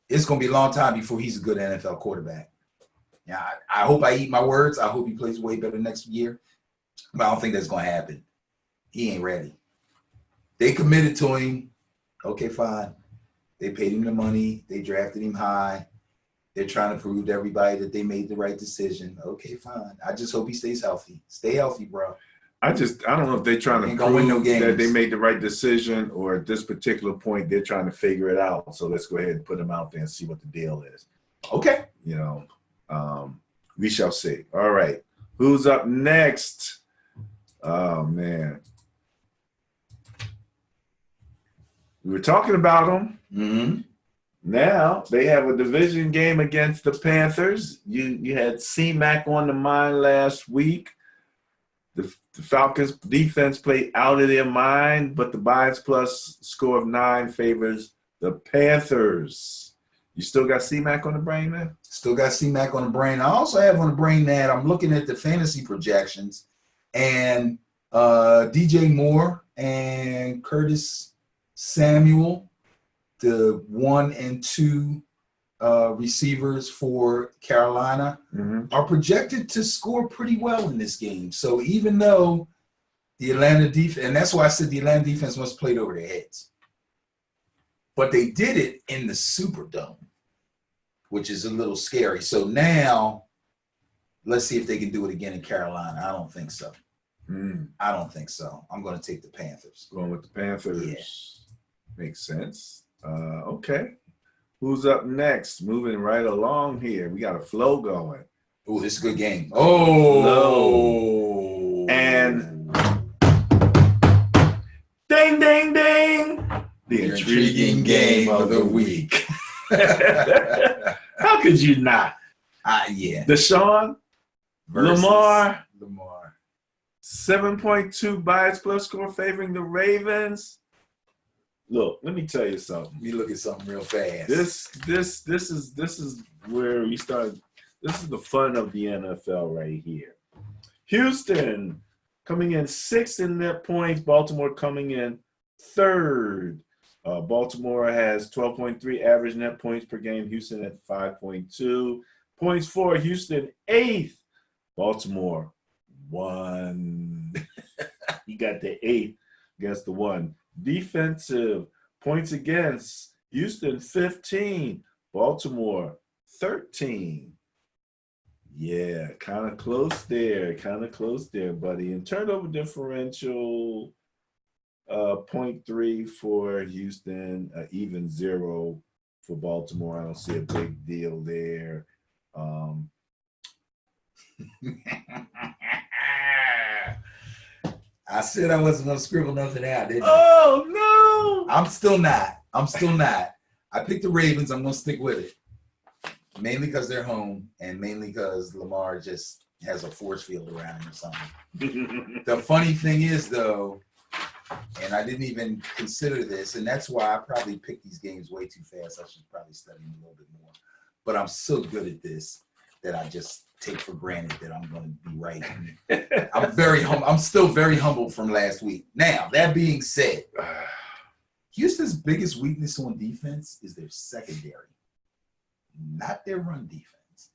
it's going to be a long time before he's a good NFL quarterback. Yeah, I hope I eat my words. I hope he plays way better next year. But I don't think that's going to happen. He ain't ready. They committed to him. Okay, fine. They paid him the money. They drafted him high. They're trying to prove to everybody that they made the right decision. Okay, fine. I just hope he stays healthy. Stay healthy, bro. I don't know if they're trying to Ain't gonna win no prove games. that they made the right decision, or at this particular point they're trying to figure it out. So let's go ahead and put them out there and see what the deal is. Okay. You know, we shall see. All right, who's up next? Oh man, we were talking about them. Mm-hmm. Now they have a division game against the Panthers. You had C-Mac on the mind last week. The Falcons defense played out of their mind, but the bias plus score of 9 favors the Panthers. You still got C-Mac on the brain, man? Still got C-Mac on the brain. I also have on the brain that I'm looking at the fantasy projections, and DJ Moore and Curtis Samuel, the 1 and 2 receivers for Carolina, are projected to score pretty well in this game. So even though the Atlanta defense, and that's why I said the Atlanta defense must have played over their heads, but they did it in the Superdome, which is a little scary. So now let's see if they can do it again in Carolina. I don't think so. I don't think so. I'm going to take the Panthers. Going with the Panthers. Yeah. Makes sense. Okay. Who's up next? Moving right along here. We got a flow going. Oh, this is a good game. Oh. Low. And ding, ding, ding. The intriguing game of the week. How could you not? Yeah. Deshaun, Versus Lamar, 7.2 bias plus score favoring the Ravens. Look, let me tell you something. Let me look at something real fast. This is where we start. This is the fun of the NFL right here. Houston coming in 6th in net points. Baltimore coming in 3rd. Baltimore has 12.3 average net points per game. Houston at 5.2 points for Houston 8th. Baltimore 1. You got the 8th against the 1. Defensive points against Houston 15, Baltimore 13. Yeah, kind of close there, buddy. And turnover differential 0.3 for Houston, even 0 for Baltimore. I don't see a big deal there. I said I wasn't going to scribble nothing out, didn't I? Oh, no. I'm still not. I picked the Ravens. I'm going to stick with it. Mainly because they're home and mainly because Lamar just has a force field around him or something. The funny thing is, though, and I didn't even consider this, and that's why I probably picked these games way too fast. I should probably study them a little bit more. But I'm so good at this that I just take for granted that I'm going to be right. I'm very humble. I'm still very humble from last week. Now, that being said, Houston's biggest weakness on defense is their secondary, not their run defense.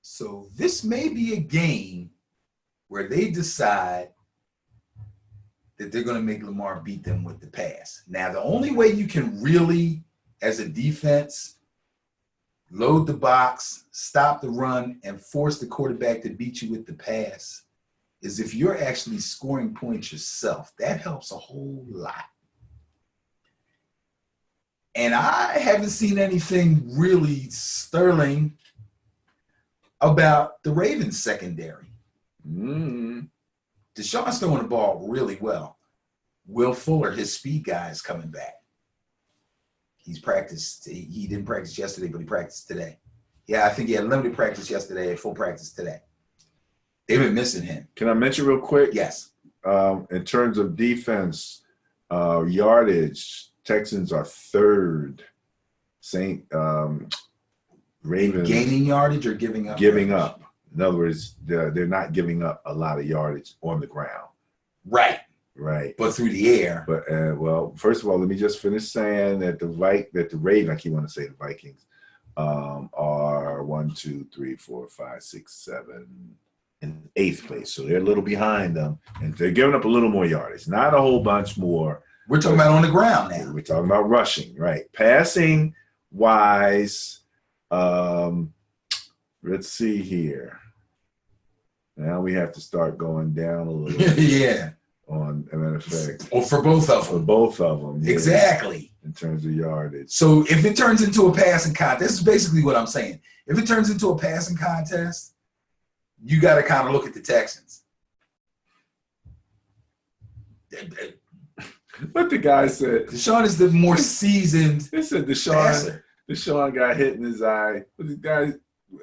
So this may be a game where they decide that they're going to make Lamar beat them with the pass. Now, the only way you can really, as a defense, load the box, stop the run, and force the quarterback to beat you with the pass is if you're actually scoring points yourself. That helps a whole lot. And I haven't seen anything really sterling about the Ravens secondary. Mm. Deshaun's throwing the ball really well. Will Fuller, his speed guy, is coming back. He's practiced. He didn't practice yesterday, but he practiced today. Yeah, I think he had limited practice yesterday, full practice today. They've been missing him. Can I mention real quick? Yes. In terms of defense, yardage, Texans are third. Ravens Gaining yardage or giving up? giving yardage? up. In other words, they're not giving up a lot of yardage on the ground. Right. Right. But through the air. But well, first of all, let me just finish saying that the Ravens, I keep wanting to say the Vikings, are 1, 2, 3, 4, 5, 6, 7 in 8th place. So they're a little behind them, and they're giving up a little more yardage. Not a whole bunch more. We're talking about on the ground now. We're talking about rushing, right? Passing wise, let's see here. Now we have to start going down a little bit. Yeah. On, as a matter of fact, Or for both of for them. both of them. Yeah, Exactly. in terms of yardage. So if it turns into a passing contest, this is basically what I'm saying. If it turns into a passing contest, you got to kind of look at the Texans. But the guy said, Deshaun is the more seasoned they said passer. Deshaun got hit in his eye. But the guy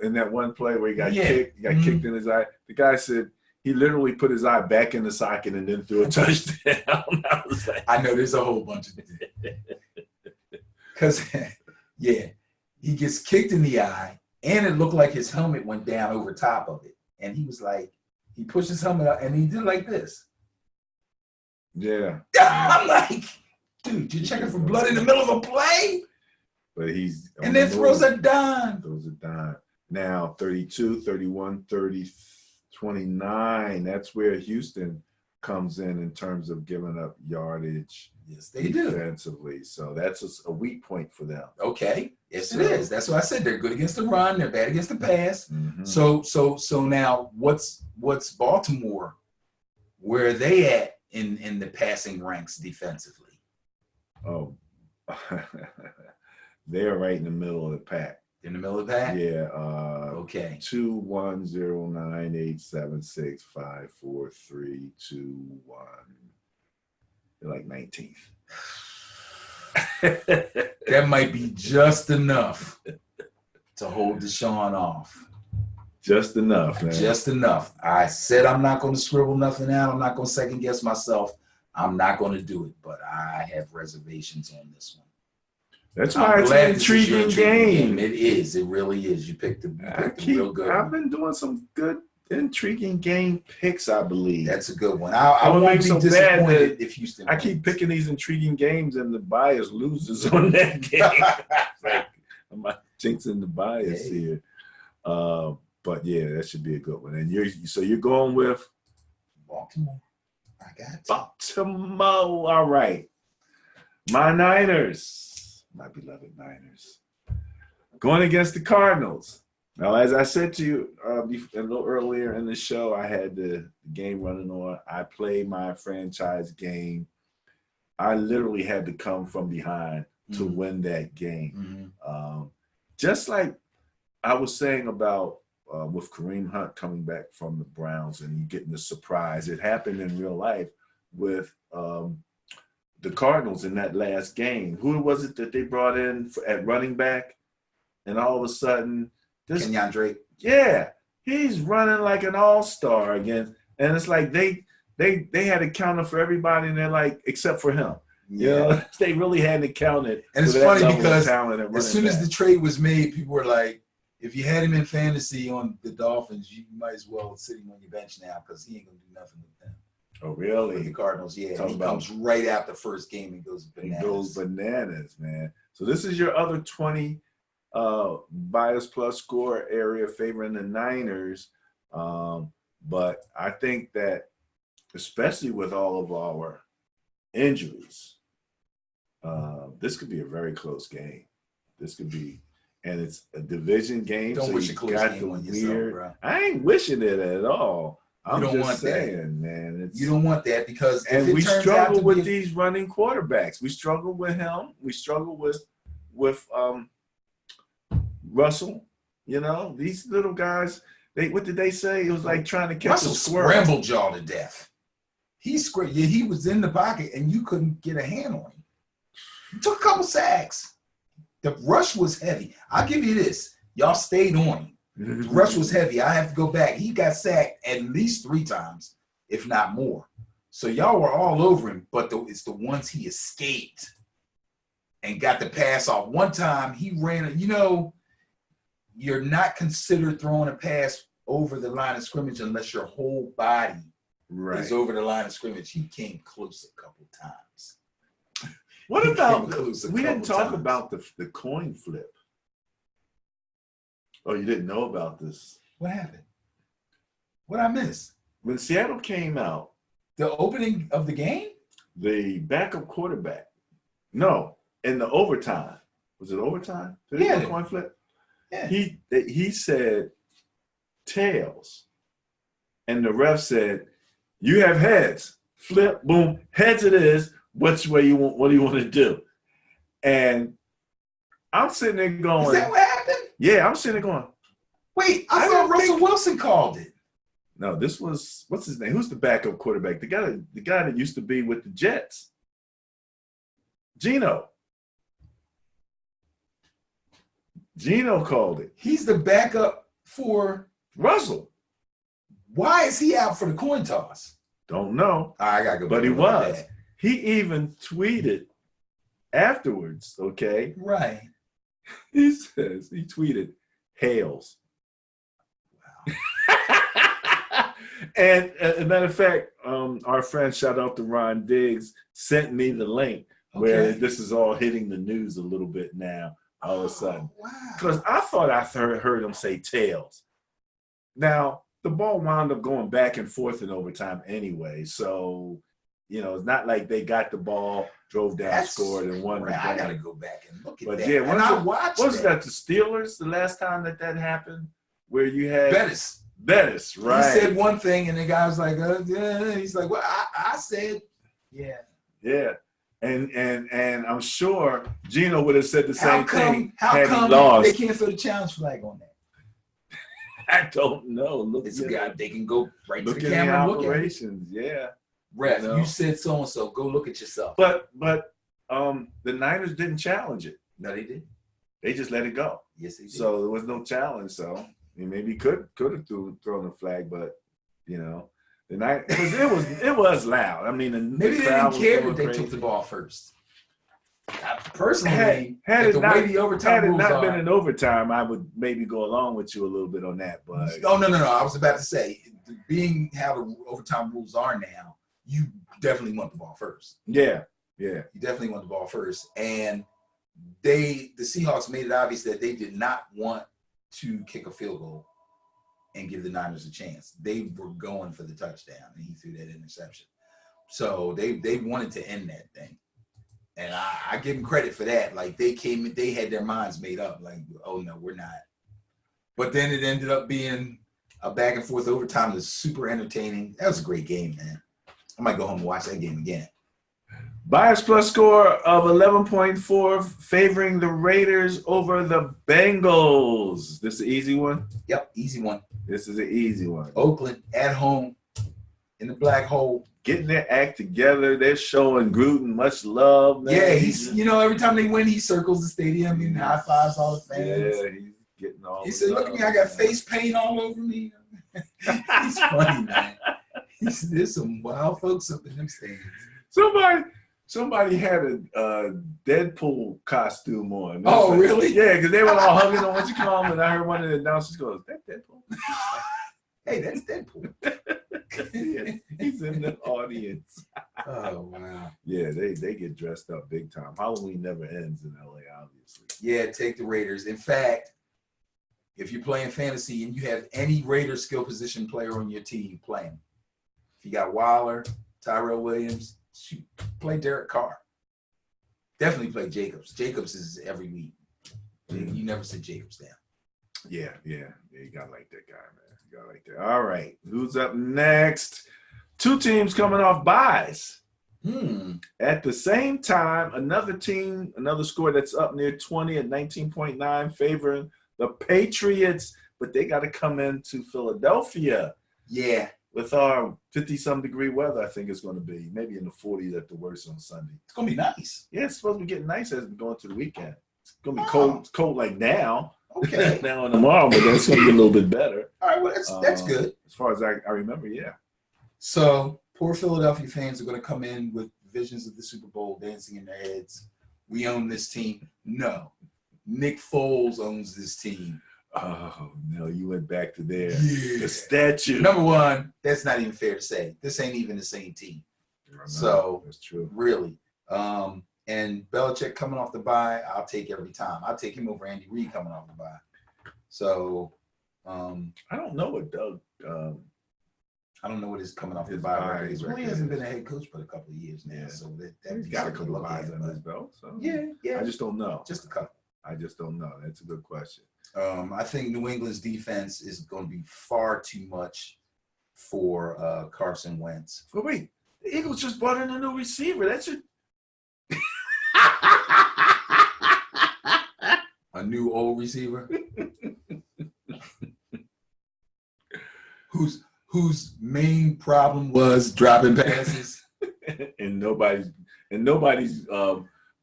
in that one play where he got kicked, kicked in his eye. The guy said he literally put his eye back in the socket and then threw a touchdown. I was like, I know there's a whole bunch of because yeah, he gets kicked in the eye, and it looked like his helmet went down over top of it, and he was like, he pushed his helmet out and he did like this. yeah. I'm like, dude, you're checking for blood in the middle of a play, But he's and then throws a dime. Throws a dime. Now 32, 31, 30, 29. That's where Houston comes in terms of giving up yardage. Yes, they do. Defensively. So that's a weak point for them. Okay, yes, it is. That's why I said they're good against the run. They're bad against the pass. Mhm. So now what's Baltimore? Where are they at in the passing ranks defensively? Oh, they're right in the middle of the pack. In the middle of the pack? Yeah. Okay. 2, 1, 0, 9, 8, 7, 6, 5, 4, 3, 2, 1. They're like 19th. That might be just enough to hold Deshaun off. Just enough, man. Just enough. I said I'm not going to scribble nothing out. I'm not going to second guess myself. I'm not going to do it, but I have reservations on this one. That's why it's an this is your intriguing game. It is. It really is. You picked a real good I've one. been doing some good, intriguing game picks, I believe. That's a good one. I Don't won't make be so bad disappointed that if Houston I keep wins. picking these intriguing games and the bias loses on that game. Like, I'm not jinxing the bias here. But yeah, that should be a good one. And you're going with Baltimore. I got you. Baltimore. All right. My Niners, my beloved Niners, going against the Cardinals. Now, as I said to you a little earlier in the show, I had the game running on. I played my franchise game. I literally had to come from behind to win that game. Just like I was saying about with Kareem Hunt coming back from the Browns and you getting the surprise. It happened in real life with the Cardinals in that last game. Who was it that they brought in at running back? And all of a sudden, Kenyon Drake. Yeah, he's running like an all-star again. And it's like they had it counted for everybody, and they're like, except for him. Yeah. You know, they really hadn't counted. And it's for that funny level of because talent at as running soon as back. the trade was made, people were like, if you had him in fantasy on the Dolphins, you might as well sit him on your bench now because he ain't going to do nothing with them. Oh, For the really? Cardinals, yeah. Talking He about- comes right after the first game and goes He bananas. goes bananas, man. So this is your other 20 bias plus score area favoring the Niners. But I think that, especially with all of our injuries, this could be a very close game. This could be, and it's a division game. Don't so wish you a close got game the on yourself, weird. bro. I ain't wishing it at all. I'm don't just want that. saying, man. It's, You don't want that because if and it we turns out struggle to with be these running quarterbacks. We struggle with him. We struggle with Russell. You know, these little guys. What did they say? It was like trying to catch Russell a squirrel. scrambled y'all to death. Yeah, he was in the pocket and you couldn't get a hand on him. He took a couple sacks. The rush was heavy. I'll give you this. Y'all stayed on him. The rush was heavy. I have to go back. He got sacked at least 3 times, if not more. So y'all were all over him, but it's the ones he escaped and got the pass off. One time he ran, you're not considered throwing a pass over the line of scrimmage unless your whole body is over the line of scrimmage. He came close a couple times. What He about came close a we didn't couple talk times. about the coin flip. Oh, you didn't know about this? What happened? What I miss? When Seattle came out, The opening of the game? the backup quarterback. No, in the overtime. Was it overtime? Did he Yeah. do a coin flip? Yeah. He said tails. And the ref said, you have heads. Flip, boom, heads it is. Which way you want? What do you want to do? And I'm sitting there going, Is that what happened? yeah, I'm sitting there going, Wait, I I thought don't Russell think- Wilson called it. no, this was, what's his name? Who's the backup quarterback? The guy that used to be with the Jets. Gino called it. He's the backup for. Russell. Why is he out for the coin toss? Don't know. I gotta go. But back he and look at was. that. He even tweeted afterwards, okay? Right. He tweeted, hails. And as a matter of fact, our friend, shout out to Ron Diggs, sent me the link where Okay. this is all hitting the news a little bit now, all of a sudden. Oh, wow. Because I thought I heard him say tails. Now, the ball wound up going back and forth in overtime anyway. So, it's not like they got the ball, drove down, scored, and won the right. I game. gotta go back and look at But that. yeah, and I watched was that the Steelers the last time that happened? Where you had Bettis, right? He said one thing, and the guy was like, yeah. He's like, well, I said, yeah. Yeah. And I'm sure Gino would have said the same thing How had come he lost. they can't throw the challenge flag on that? I don't know. Look It's at a guy they can go right to look the at camera the and look at it. operations. Yeah. Ref, You know? you said so and so. Go look at yourself. But the Niners didn't challenge it. No, they did. They just let it go. Yes, they did. So there was no challenge. So maybe he could have thrown the flag, but the night because it was loud. I mean, maybe the they crowd didn't was care going that they crazy. took the ball first. Personally, Had if it the not, way the overtime had it rules not are, been in overtime, I would maybe go along with you a little bit on that. But oh no, I was about to say, being how the overtime rules are now, you definitely want the ball first. yeah. You definitely want the ball first. And the Seahawks made it obvious that they did not want to kick a field goal and give the Niners a chance. They were going for the touchdown, and he threw that interception. So they wanted to end that thing. And I give them credit for that. Like they had their minds made up. Like, oh no, we're not. But then it ended up being a back and forth overtime that's super entertaining. That was a great game, man. I might go home and watch that game again. Bias plus score of 11.4 favoring the Raiders over the Bengals. This is an easy one. Yep, easy one. This is an easy one. Oakland at home in the black hole. Getting their act together. They're showing Gruden much love, man. Yeah, he's every time they win, he circles the stadium and high fives all the fans. Yeah, he's getting all He the said, "Look at love, me, I got man. face paint all over me." He's funny, man. There's some wild folks up in them stadiums. Somebody had a Deadpool costume on. Oh, really? Yeah, because they were all hugging on what you call them, and I heard one of the announcers go, "Is that Deadpool?" Hey, that's Deadpool. He's in the audience. Oh wow. Yeah, they get dressed up big time. Halloween never ends in LA, obviously. Yeah, take the Raiders. In fact, if you're playing fantasy and you have any Raider skill position player on your team, play him. If you got Waller, Tyrell Williams, shoot, play Derek Carr. Definitely play Jacobs. Jacobs is every week. You never sit Jacobs down. Yeah, you gotta like that guy, man. You gotta like that. All right, who's up next? Two teams coming off buys. At the same time, another team, another score that's up near 20 at 19.9, favoring the Patriots, but they got to come into Philadelphia Yeah, with our 50-some degree weather. I think it's going to be maybe in the 40s at the worst on Sunday. it's gonna be nice. Yeah, it's supposed to be getting nice as we go into the weekend. It's going to be Oh. cold. It's cold like now. Okay. Now and tomorrow, but that's going to be a little bit better. All right. Well, that's good. As far as I remember, yeah. So poor Philadelphia fans are going to come in with visions of the Super Bowl dancing in their heads. We own this team. No, Nick Foles owns this team. Oh no, you went back to there. Yeah. The statue. Number one, that's not even fair to say. This ain't even the same team. So that's true. really, and Belichick coming off the bye, I'll take every time. I'll take him over Andy Reid coming off the bye. So I don't know what Doug. I don't know what his coming off the His bye bye record is. Well, he record hasn't is. been a head coach for a couple of years now, Yeah. so that He's got a couple of buys on his belt. So Yeah, yeah, I just don't know. just a couple. I just don't know. That's a good question. I think New England's defense is going to be far too much for Carson Wentz. But wait, the Eagles just brought in a new receiver. That should. A new old receiver whose main problem was dropping passes. and nobody's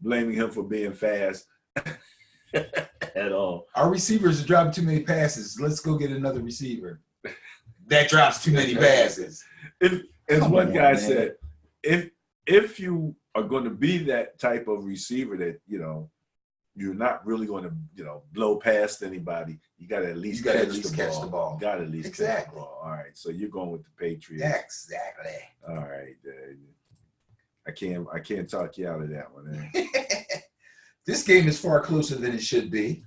blaming him for being fast at all. Our receivers are dropping too many passes. Let's go get another receiver that drops too many passes. As Come one on, guy man. said, if you are going to be that type of receiver that you're not really going to blow past anybody, you got to at least You gotta catch, at least the, catch ball. the ball. You got to at least catch the Exactly. ball. All right, so you're going with the Patriots. Exactly. All right, I can't talk you out of that one. Eh? This game is far closer than it should be.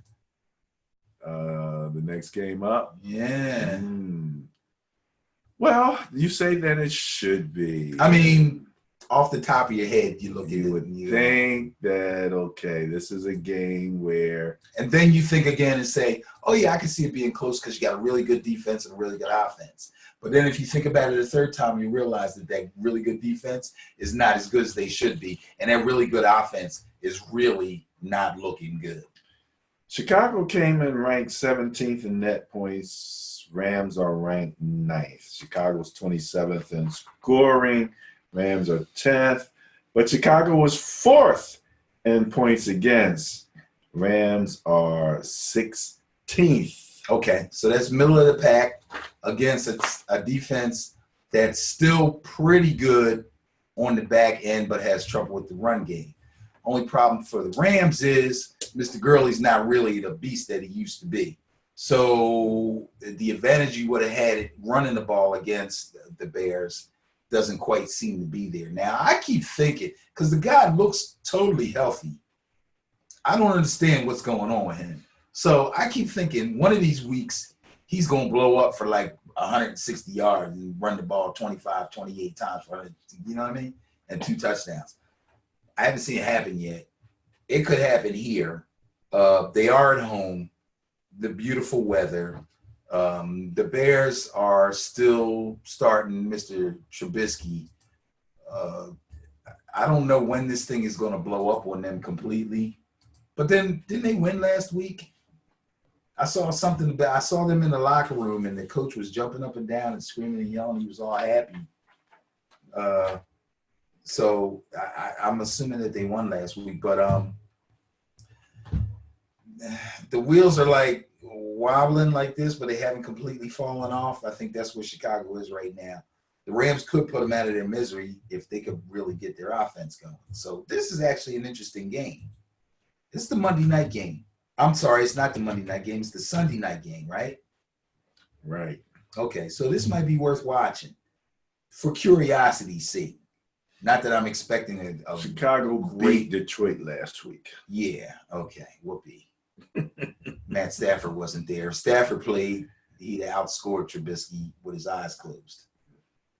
The next game up. Yeah. Well, you say that it should be. I mean, off the top of your head, you look at you it would and you think that this is a game where and then you think again and say, oh yeah, I can see it being close because you got a really good defense and a really good offense. But then if you think about it a third time, you realize that really good defense is not as good as they should be. And that really good offense is really not looking good. Chicago came in ranked 17th in net points. Rams are ranked 9th. Chicago's 27th in scoring. Rams are 10th. But Chicago was 4th in points against. Rams are 16th. Okay, so that's middle of the pack against a defense that's still pretty good on the back end, but has trouble with the run game. Only problem for the Rams is Mr. Gurley's not really the beast that he used to be. So the advantage you would have had it running the ball against the Bears doesn't quite seem to be there. Now, I keep thinking, because the guy looks totally healthy, I don't understand what's going on with him. So I keep thinking one of these weeks he's going to blow up for like 160 yards and run the ball 25, 28 times for, you know what I mean? And 2 touchdowns. I haven't seen it happen yet. It could happen here. They are at home. The beautiful weather. The Bears are still starting Mr. Trubisky. I don't know when this thing is going to blow up on them completely. But then didn't they win last week? I saw something about. I saw them in the locker room, and the coach was jumping up and down and screaming and yelling. He was all happy. So I'm assuming that they won last week, but the wheels are like wobbling like this, but they haven't completely fallen off. I think that's where Chicago is right now. The Rams could put them out of their misery if they could really get their offense going. So this is actually an interesting game. This is the Monday night game. I'm sorry, it's not the Monday night game. It's the Sunday night game, right? Right. Okay, so this might be worth watching for curiosity's sake. Not that I'm expecting a Chicago beat Detroit last week. Yeah, okay, whoopee. Matt Stafford wasn't there. If Stafford played, he'd outscored Trubisky with his eyes closed.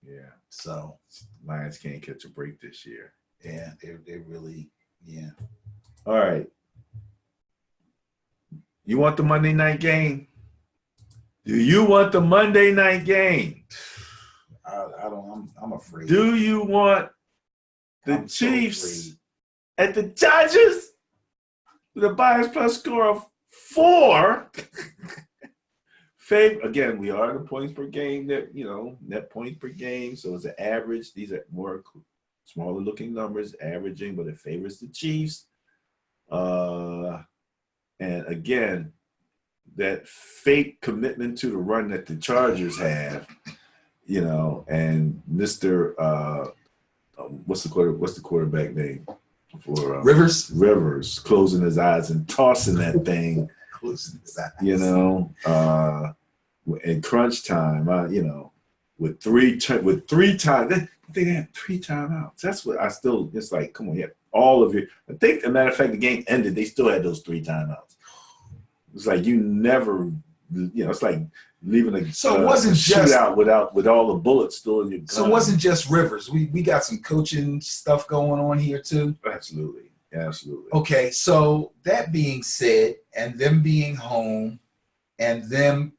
Yeah. So Lions can't catch a break this year. yeah, they're really, yeah. All right. You want the Monday night game? Do you want the Monday night game? I don't. I'm afraid. Do you want the I'm so Chiefs afraid. at the Chargers with a bias plus score of 4. Again, we are the points per game that, net points per game. So it's an average. These are more smaller looking numbers, averaging, but it favors the Chiefs. And again, that fake commitment to the run that the Chargers have, and Mr. What's the quarterback name for Rivers Rivers closing his eyes and tossing that thing, closing his eyes. in crunch time, with three times. I think they had 3 timeouts. That's what it's like, come on, yeah, all of it. I think, as a matter of fact, the game ended, they still had those 3 timeouts. It's like you never, it's like leaving a So it wasn't just shootout with all the bullets still in your gun. So it wasn't just Rivers. We got some coaching stuff going on here too. Absolutely. Okay, so that being said, and them being home, and them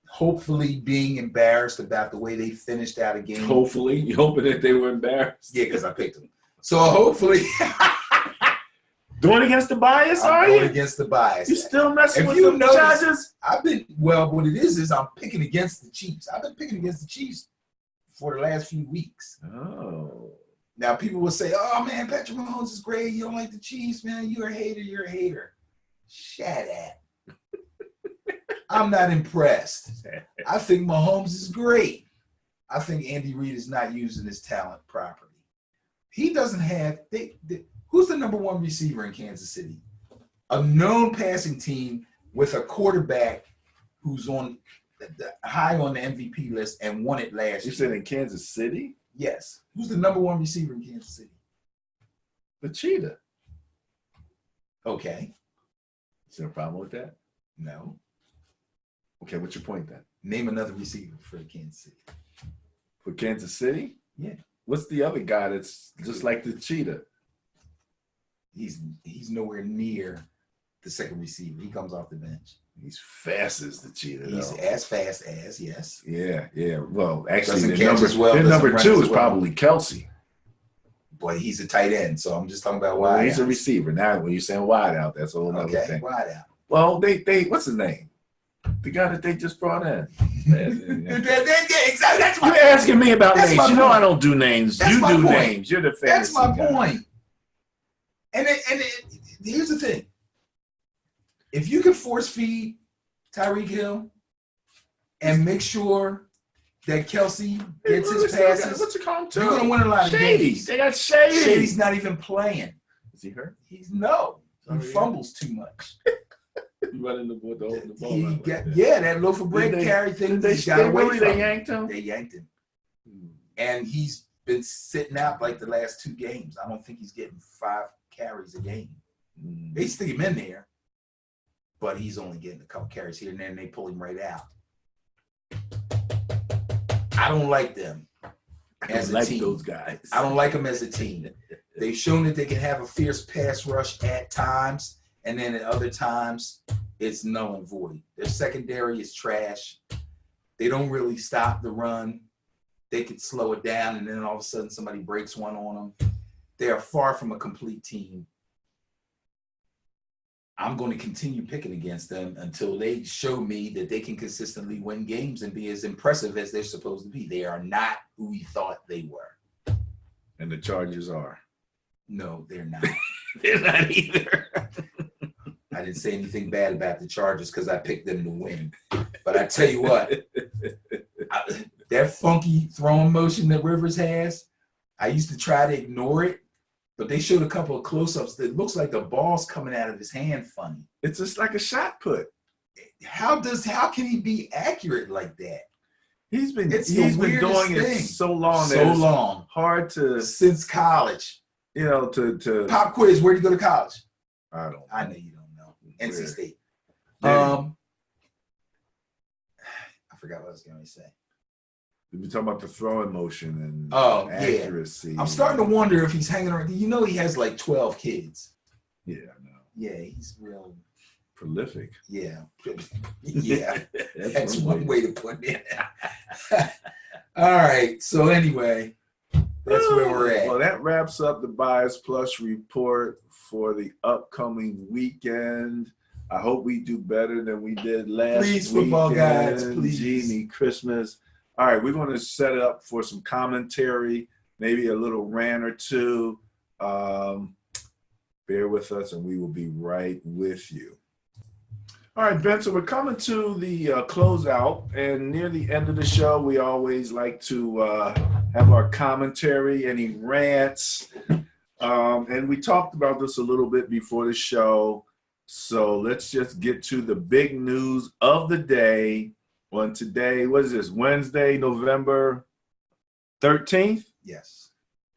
hopefully being embarrassed about the way they finished out a game. Hopefully, you hoping that they were embarrassed. Yeah, because I picked them. So hopefully, going against the bias, I'm are going you? against the bias. You still messing If with you the notice- Chargers? What it is I'm picking against the Chiefs. I've been picking against the Chiefs for the last few weeks. Oh. Now people will say, "Oh man, Patrick Mahomes is great. You don't like the Chiefs, man. You're a hater. You're a hater." Shut up. I'm not impressed. I think Mahomes is great. I think Andy Reid is not using his talent properly. He doesn't have. Who's the number 1 receiver in Kansas City? A known passing team with a quarterback who's on high on the MVP list and won it last You year. said in Kansas City? Yes. Who's the number 1 receiver in Kansas City? The Cheetah. Okay. Is there a problem with that? No. Okay, what's your point then? Name another receiver for Kansas City. For Kansas City? Yeah. What's the other guy that's just like the Cheetah? He's nowhere near the second receiver. He comes off the bench. He's fast as the Cheetah, He's though. as fast as, yes. Yeah. Well, actually, Doesn't their catch number, as well, their doesn't number run 2 as is well. probably Kelsey. But he's a tight end, so I'm just talking about Well, wide he's a outs. receiver. Now, when you're saying wide out, that's a whole other Okay, thing. wide out. Well, they what's his name? The guy that they just brought in. Exactly. That's You're asking me about That's names. my You know point. I don't do names. That's You my do point. names. You're the That's fantasy my guy. point. And here's the thing. If you can force feed Tyreek Hill and make sure that Kelsey gets his passes, What's it called? you're going to win a lot of Shady. games. They got Shady. Shady's not even playing. Is he hurt? He Oh, yeah. fumbles too much. Running the ball. That loaf of bread Did they- carry thing. They He's got away really from they him. yanked him. They yanked him. And he's been sitting out like the last 2 games. I don't think he's getting 5 carries a game. They stick him in there, but he's only getting a couple carries here and then they pull him right out. I don't like them as a like team. those guys. I don't like them as a team. They've shown that they can have a fierce pass rush at times, and then at other times it's null and void. Their secondary is trash. They don't really stop the run. They could slow it down, and then all of a sudden somebody breaks one on them. They are far from a complete team. I'm going to continue picking against them until they show me that they can consistently win games and be as impressive as they're supposed to be. They are not who we thought they were. And the Chargers are. No, they're not. They're not either. I didn't say anything bad about the Chargers because I picked them to win. But I tell you what, that funky throwing motion that Rivers has, I used to try to ignore it, but they showed a couple of close-ups that looks like the ball's coming out of his hand funny. It's just like a shot put. How can he be accurate like that? He's been It's the doing weirdest it thing. so long. So that it's long. hard to Since college. to Pop quiz, where'd you go to college? I don't. I know you don't know. NC Where? State. Did he? I forgot what I was going to say. We talking about the throwing motion and Oh, yeah. accuracy. I'm starting to wonder if he's hanging around. You know he has like 12 kids. Yeah, I know. Yeah, he's real. Prolific. Yeah. Yeah. That's one one way to put it. All right. So anyway, that's where we're at. Well, that wraps up the Bias Plus report for the upcoming weekend. I hope we do better than we did last Please, football weekend. gods, please. Genie Christmas. All right, we're going to set up for some commentary, maybe a little rant or two. Bear with us, and we will be right with you. All right, Ben, so we're coming to the closeout, and near the end of the show, we always like to have our commentary, any rants. And we talked about this a little bit before the show, so let's just get to the big news of the day. On today, what is this, Wednesday, November 13th? Yes.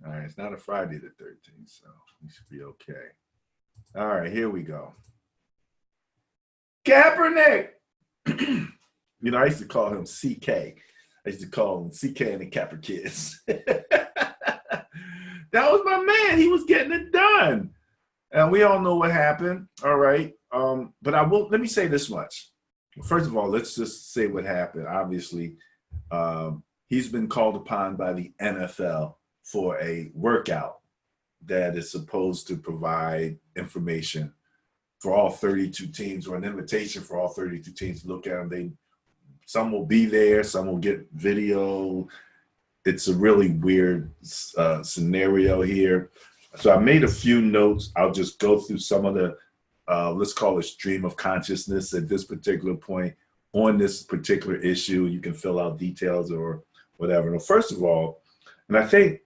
All right, it's not a Friday the 13th, so we should be okay. All right, here we go. Kaepernick. You know, I used to call him CK. I used to call him CK and the Capper Kids. That was my man. He was getting it done. And we all know what happened. All right. But let me say this much. First of all, let's just say what happened. Obviously, he's been called upon by the NFL for a workout that is supposed to provide information for all 32 teams, or an invitation for all 32 teams to look at them. Some will be there, some will get video. It's a really weird scenario here. So I made a few notes. I'll just go through some of the, let's call it stream of consciousness at this particular point on this particular issue. You can fill out details or whatever. Now, first of all, and I think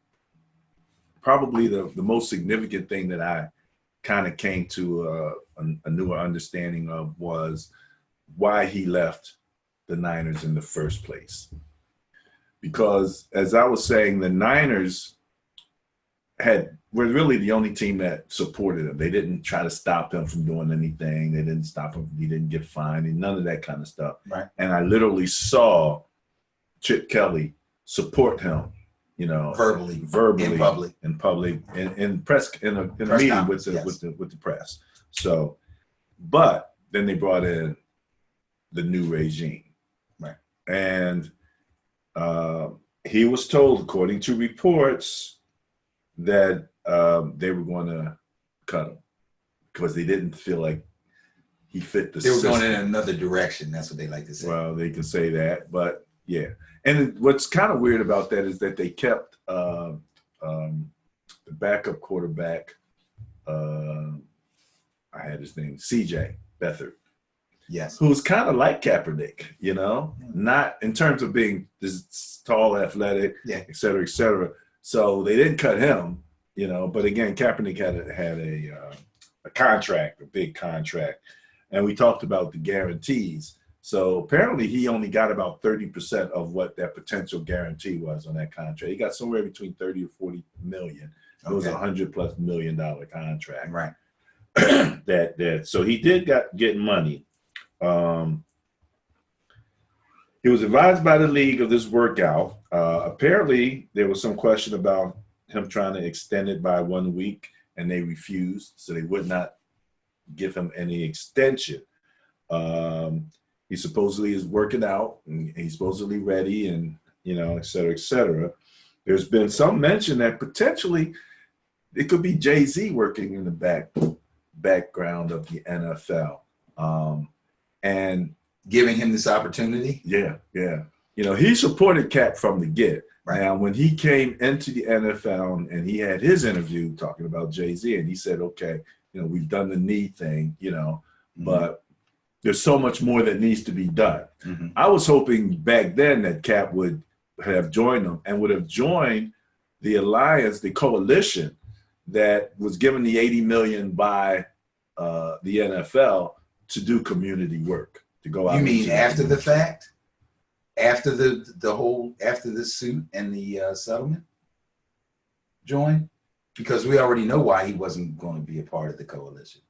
probably the most significant thing that I kind of came to a newer understanding of was why he left the Niners in the first place. Because as I was saying, the Niners were really the only team that supported him. They didn't try to stop him from doing anything. They didn't stop him. He didn't get fined and none of that kind of stuff. Right. And I literally saw Chip Kelly support him, you know, verbally in public, in press, in a meeting with the press. So, but then they brought in the new regime, right? And he was told, according to reports, that they were going to cut him because they didn't feel like he fit the system. They were going in another direction. That's what they like to say. Well, they can say that, but yeah. And what's kind of weird about that is that they kept the backup quarterback. I had his name, CJ Beathard. Yes. Who's kind of like Kaepernick, you know, not in terms of being this tall, athletic, et cetera, et cetera. So they didn't cut him, you know, but again, Kaepernick had a contract, a big contract. And we talked about the guarantees. So apparently he only got about 30% of what that potential guarantee was on that contract. He got somewhere between 30 or 40 million. It was $100+ million contract. Right. So he did get money. He was advised by the league of this workout. Apparently there was some question about him trying to extend it by 1 week, and they refused. So they would not give him any extension. He supposedly is working out, and he's supposedly ready, and, you know, et cetera, et cetera. There's been some mention that potentially it could be Jay-Z working in the background of the NFL. And giving him this opportunity. Yeah. You know, he supported Cap from the get. Right. Now, when he came into the NFL and he had his interview talking about Jay-Z, and he said, okay, you know, we've done the knee thing, you know, but there's so much more that needs to be done. I was hoping back then that Cap would have joined them and would have joined the alliance, the coalition that was given the $80 million by the NFL to do community work, to go out. You mean after the fact? After after the suit and the settlement join? Because we already know why he wasn't going to be a part of the coalition.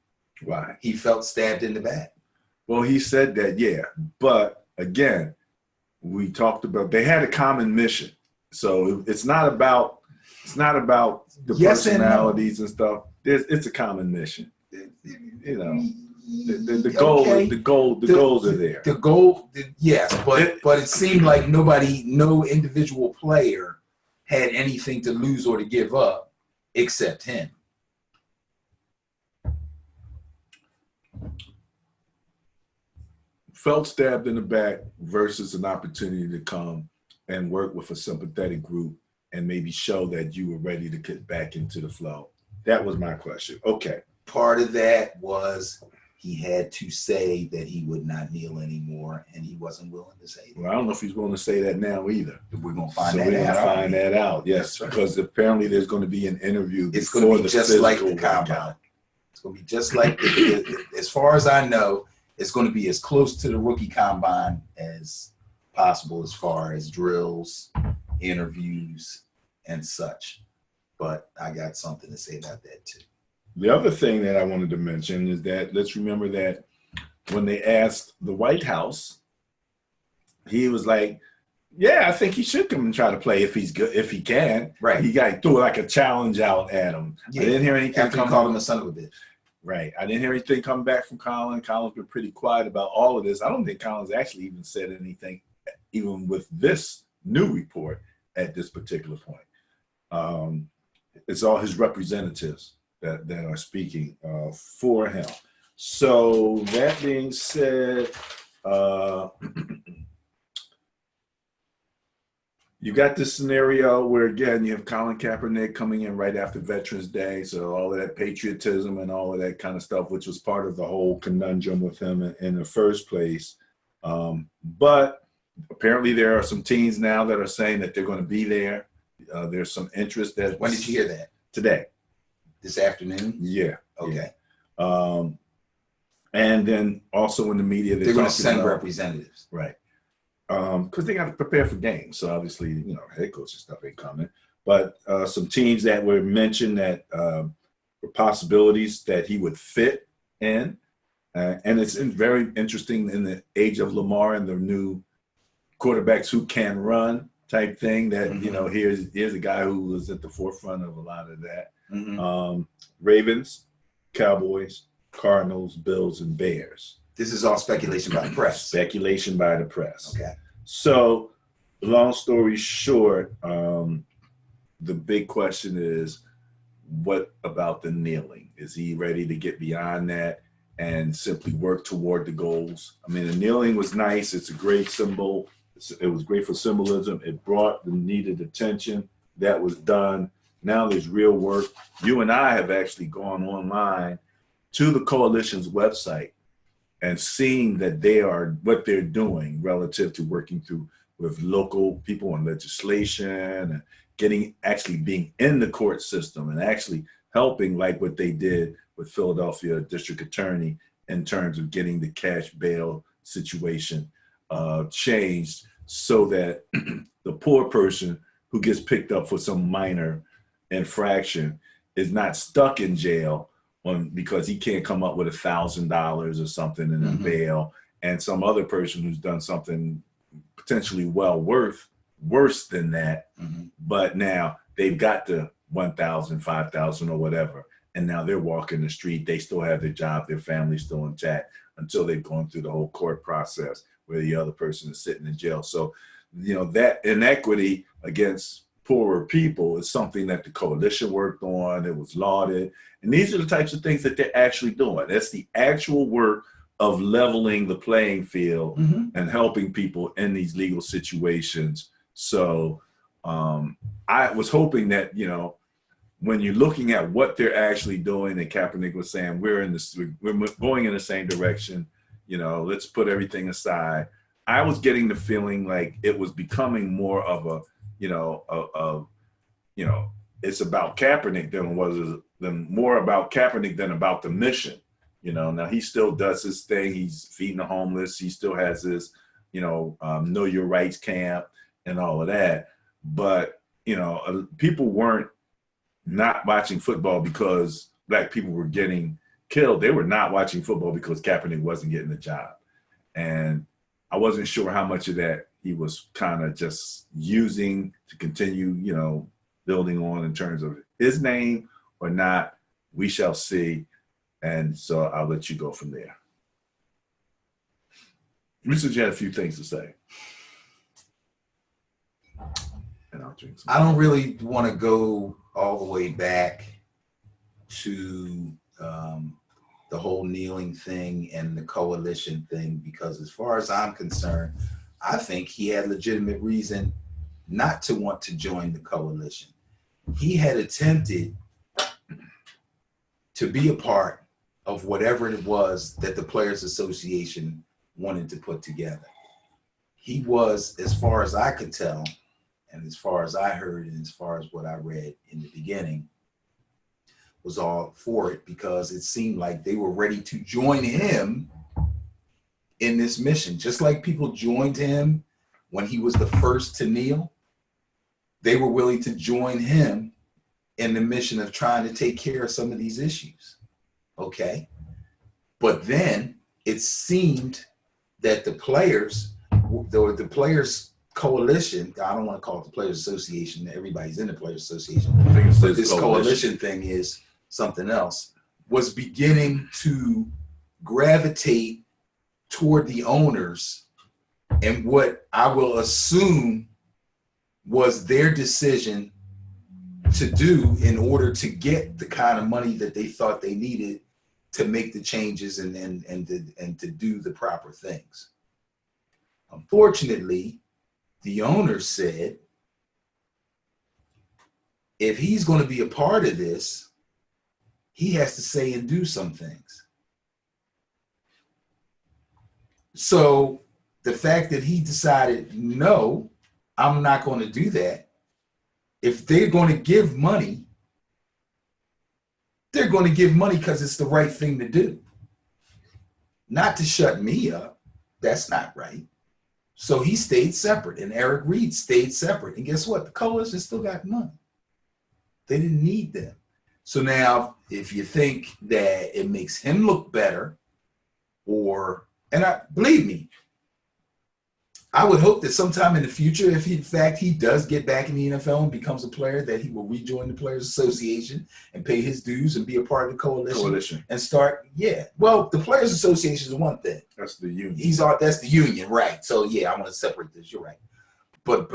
Why? He felt stabbed in the back. Well, he said that, yeah. But again, we talked about, they had a common mission. So it's not about the personalities and stuff. It's a common mission. You know, the goals are there. The goal, yes, but it seemed like no individual player had anything to lose or to give up except him. felt stabbed in the back versus an opportunity to come and work with a sympathetic group and maybe show that you were ready to get back into the flow? That was my question. Okay. Part of that was he had to say that he would not kneel anymore, and he wasn't willing to say that. Well, I don't know if he's willing to say that now either. We're gonna find So that we're going out. to find that out. Yes, That's right. because apparently there's going to be an interview It's before going to the be just like the physical combine. workout. It's going to be just like, as far as I know, it's going to be as close to the rookie combine as possible as far as drills, interviews, and such. But I got something to say about that too. The other thing that I wanted to mention is that let's remember that when they asked the White House, he was like, yeah, I think he should come and try to play if he's good, if he can. Right. He got threw like a challenge out at him. Yeah. I didn't hear anything After you come called him up. a son of a bitch. Right. I didn't hear anything come back from Colin. Colin's been pretty quiet about all of this. I don't think Colin's actually even said anything, even with this new report at this particular point. It's all his representatives that are speaking for him. So that being said, you got this scenario where, again, you have Colin Kaepernick coming in right after Veterans Day. So all of that patriotism and all of that kind of stuff, which was part of the whole conundrum with him in the first place. But apparently there are some teams now that are saying that they're going to be there. There's some interest that. When did you hear that? Today. This afternoon? Yeah. Okay. Yeah. And then also in the media, They're going to talking send about- representatives. Right. Because they got to prepare for games. So obviously, head coach and stuff ain't coming. But some teams that were mentioned that were possibilities that he would fit in. And it's very interesting in the age of Lamar and the new quarterbacks who can run type thing that, here's a guy who was at the forefront of a lot of that. Mm-hmm. Ravens, Cowboys, Cardinals, Bills, and Bears. This is all speculation by the press. Speculation by the press. Okay. So, long story short, the big question is, what about the kneeling? Is he ready to get beyond that and simply work toward the goals? I mean, the kneeling was nice. It's a great symbol. It was great for symbolism. It brought the needed attention. That was done. Now there's real work. You and I have actually gone online to the coalition's website and seeing that what they're doing relative to working through with local people on legislation and actually being in the court system and actually helping, like what they did with Philadelphia District Attorney in terms of getting the cash bail situation changed so that the poor person who gets picked up for some minor infraction is not stuck in jail because he can't come up with $1,000 or something in a bail, and some other person who's done something potentially worse than that, but now they've got the 1,000, 5,000 or whatever, and now they're walking the street. They still have their job, their family's still intact until they've gone through the whole court process where the other person is sitting in jail. So, that inequity against poorer people is something that the coalition worked on. It was lauded. And these are the types of things that they're actually doing. That's the actual work of leveling the playing field and helping people in these legal situations. So I was hoping that, when you're looking at what they're actually doing, and Kaepernick was saying, we're going in the same direction, let's put everything aside. I was getting the feeling like it was becoming more of a, it's about Kaepernick more about Kaepernick than about the mission. Now he still does his thing. He's feeding the homeless. He still has his, know your rights camp and all of that. But, people weren't not watching football because Black people were getting killed. They were not watching football because Kaepernick wasn't getting the job. And I wasn't sure how much of that he was kind of just using to continue, building on in terms of his name or not. We shall see. And so I'll let you go from there. Richard, you had a few things to say. And I'll drink some. I don't really want to go all the way back to the whole kneeling thing and the coalition thing, because as far as I'm concerned, I think he had legitimate reason not to want to join the coalition. He had attempted to be a part of whatever it was that the Players Association wanted to put together. He was, as far as I could tell, and as far as I heard, and as far as what I read in the beginning, was all for it because it seemed like they were ready to join him in this mission. Just like people joined him when he was the first to kneel, they were willing to join him in the mission of trying to take care of some of these issues. Okay. But then it seemed that the players coalition, I don't want to call it the Players Association, everybody's in the Players Association, I think it's but this coalition thing is something else, was beginning to gravitate toward the owners and what I will assume was their decision to do in order to get the kind of money that they thought they needed to make the changes and to do the proper things. Unfortunately, the owner said, if he's going to be a part of this, he has to say and do some things. So the fact that he decided, no, I'm not going to do that. If they're going to give money, they're going to give money because it's the right thing to do. Not to shut me up. That's not right. So he stayed separate, and Eric Reed stayed separate. And guess what? The coalition still got money. They didn't need them. So now, if you think that it makes him look better, believe me, I would hope that sometime in the future, if in fact he does get back in the NFL and becomes a player, that he will rejoin the Players Association and pay his dues and be a part of the coalition. And start, well, the Players Association is one thing. That's the union. That's the union, right? So yeah, I want to separate this. You're right. But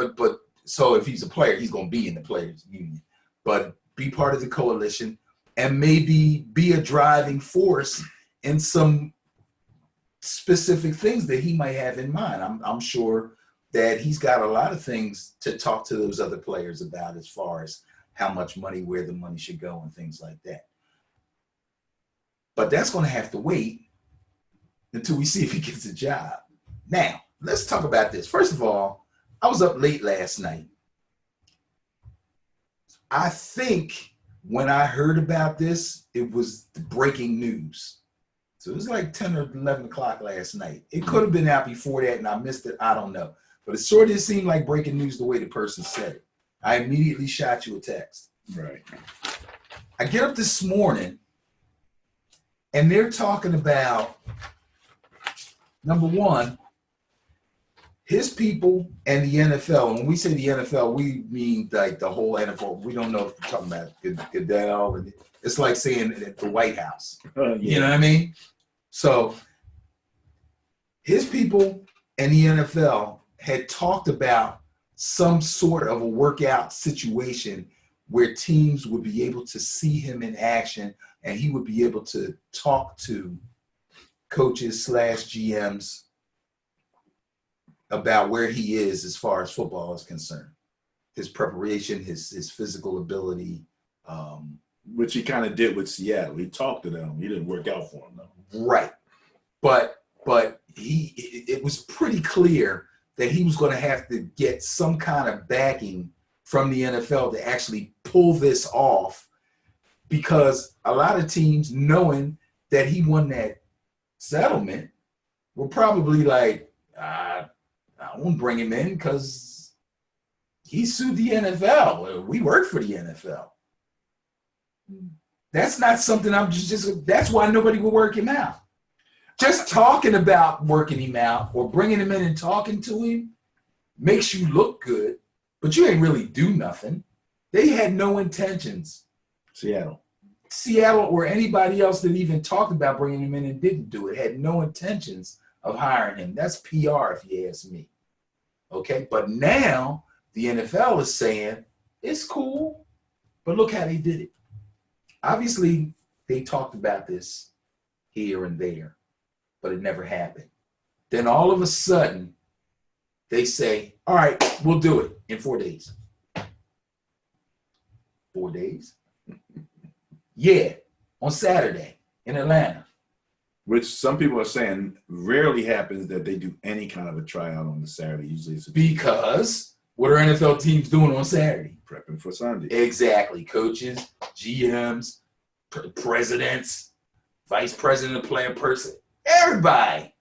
so if he's a player, he's going to be in the Players Union, but be part of the coalition and maybe be a driving force in some specific things that he might have in mind. I'm sure that he's got a lot of things to talk to those other players about as far as how much money, where the money should go and things like that. But that's going to have to wait until we see if he gets a job. Now, let's talk about this. First of all, I was up late last night. I think when I heard about this, it was the breaking news. So it was like 10 or 11 o'clock last night. It could have been out before that and I missed it. I don't know. But it sure did seem like breaking news the way the person said it. I immediately shot you a text. Right. I get up this morning and they're talking about, number one, his people and the NFL. And when we say the NFL, we mean like the whole NFL. We don't know if we're talking about Goodell. It's like saying the White House. You know what I mean? So his people and the NFL had talked about some sort of a workout situation where teams would be able to see him in action and he would be able to talk to coaches / GMs about where he is as far as football is concerned. His preparation, his physical ability. Which he kind of did with Seattle. He talked to them. He didn't work out for them, though. Right. But it was pretty clear that he was going to have to get some kind of backing from the NFL to actually pull this off, because a lot of teams, knowing that he won that settlement, were probably like, I won't bring him in because he sued the NFL. We work for the NFL. That's not something that's why nobody will work him out. Just talking about working him out or bringing him in and talking to him makes you look good, but you ain't really do nothing. They had no intentions. Seattle Or anybody else that even talked about bringing him in and didn't do it had no intentions of hiring him. That's PR if you ask me. Okay, but now the NFL is saying it's cool, but look how they did it. Obviously, they talked about this here and there, but it never happened. Then all of a sudden, they say, all right, we'll do it in 4 days. 4 days? Yeah, on Saturday in Atlanta. Which some people are saying rarely happens that they do any kind of a tryout on the Saturday. Usually it's Because what are NFL teams doing on Saturday? prepping for Sunday. Exactly. Coaches, GMs, presidents, vice president, player person, everybody.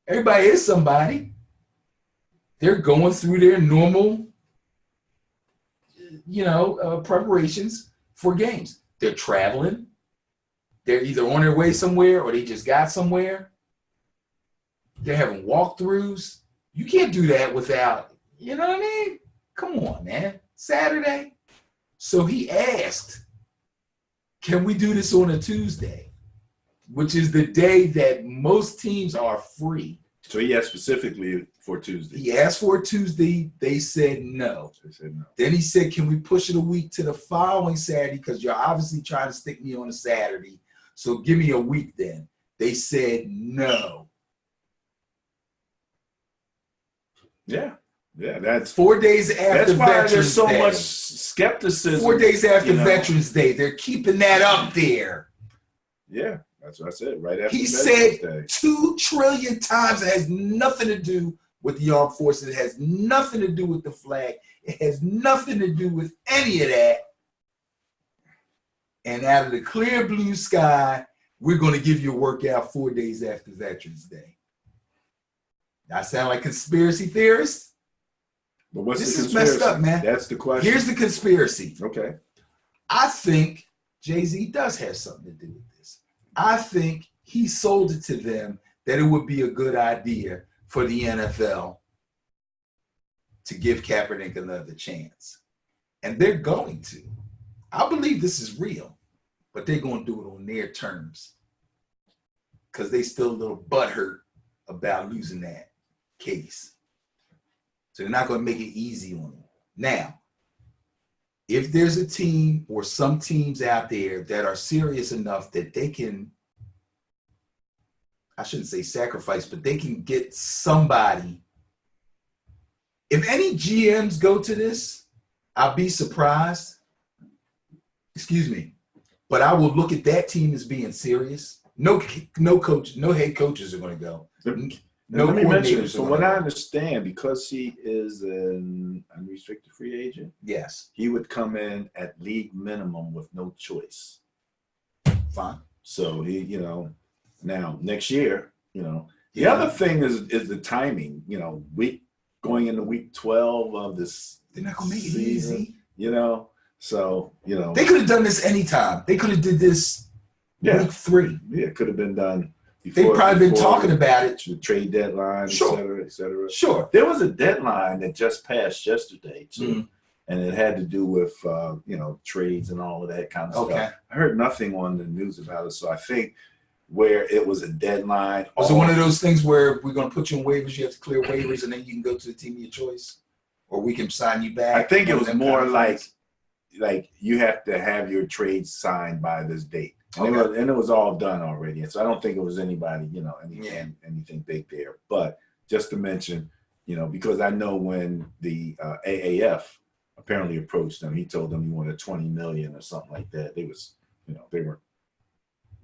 Everybody is somebody. They're going through their normal, preparations for games. They're traveling. They're either on their way somewhere or they just got somewhere. They're having walkthroughs. You can't do that without, you know what I mean? Come on, man. Saturday. So he asked, can we do this on a Tuesday? Which is the day that most teams are free. So he asked specifically for Tuesday. He asked for a Tuesday. They said no. They said no. Then he said, can we push it a week to the following Saturday? Because you're obviously trying to stick me on a Saturday. So give me a week then. They said no. Yeah. Yeah, that's 4 days after why Veterans there's so Day. much skepticism. 4 days after you know. Veterans Day. They're keeping that up there. Yeah, that's what I said. Right after He Veterans said Day. 2 trillion times. It has nothing to do with the armed forces. It has nothing to do with the flag. It has nothing to do with any of that. And out of the clear blue sky, we're going to give you a workout 4 days after Veterans Day. I sound like conspiracy theorist? But what's This the is messed conspiracy? up, man. That's the question. Here's the conspiracy. Okay. I think Jay-Z does have something to do with this. I think he sold it to them that it would be a good idea for the NFL to give Kaepernick another chance. And they're going to. I believe this is real, but they're going to do it on their terms because they still a little butthurt about losing that case. So they're not going to make it easy on them. Now, if there's a team or some teams out there that are serious enough that they can, I shouldn't say sacrifice, but they can get somebody. If any GMs go to this, I'll be surprised. Excuse me. But I will look at that team as being serious. No coach, no head coaches are going to go. No, let me mention, coordinators are from what gonna I go. understand, because he is an unrestricted free agent, Yes, he would come in at league minimum with no choice. fine. So he, now next year, the Yeah. other thing is the timing. Going into week 12 of this They're not going to make it season, easy. So They could have done this anytime. They could have did this yeah, week 3. it could have been done. They've probably been before talking about it. the trade deadline, Sure. et cetera, et cetera. Sure. There was a deadline that just passed yesterday too, Mhm. and it had to do with trades and all of that kind of Okay. stuff. I heard nothing on the news about it, so I think where it was a deadline. Was it one of those things where we're going to put you on waivers, you have to clear waivers, and then you can go to the team of your choice? Or we can sign you back? I think it One of was them more kind of like things? you have to have your trade signed by this date, and, Okay. it was all done already. And so I don't think it was anybody, Yeah. anything big there. But just to mention, because I know when the AAF apparently approached them, he told them he wanted 20 million or something like that. They were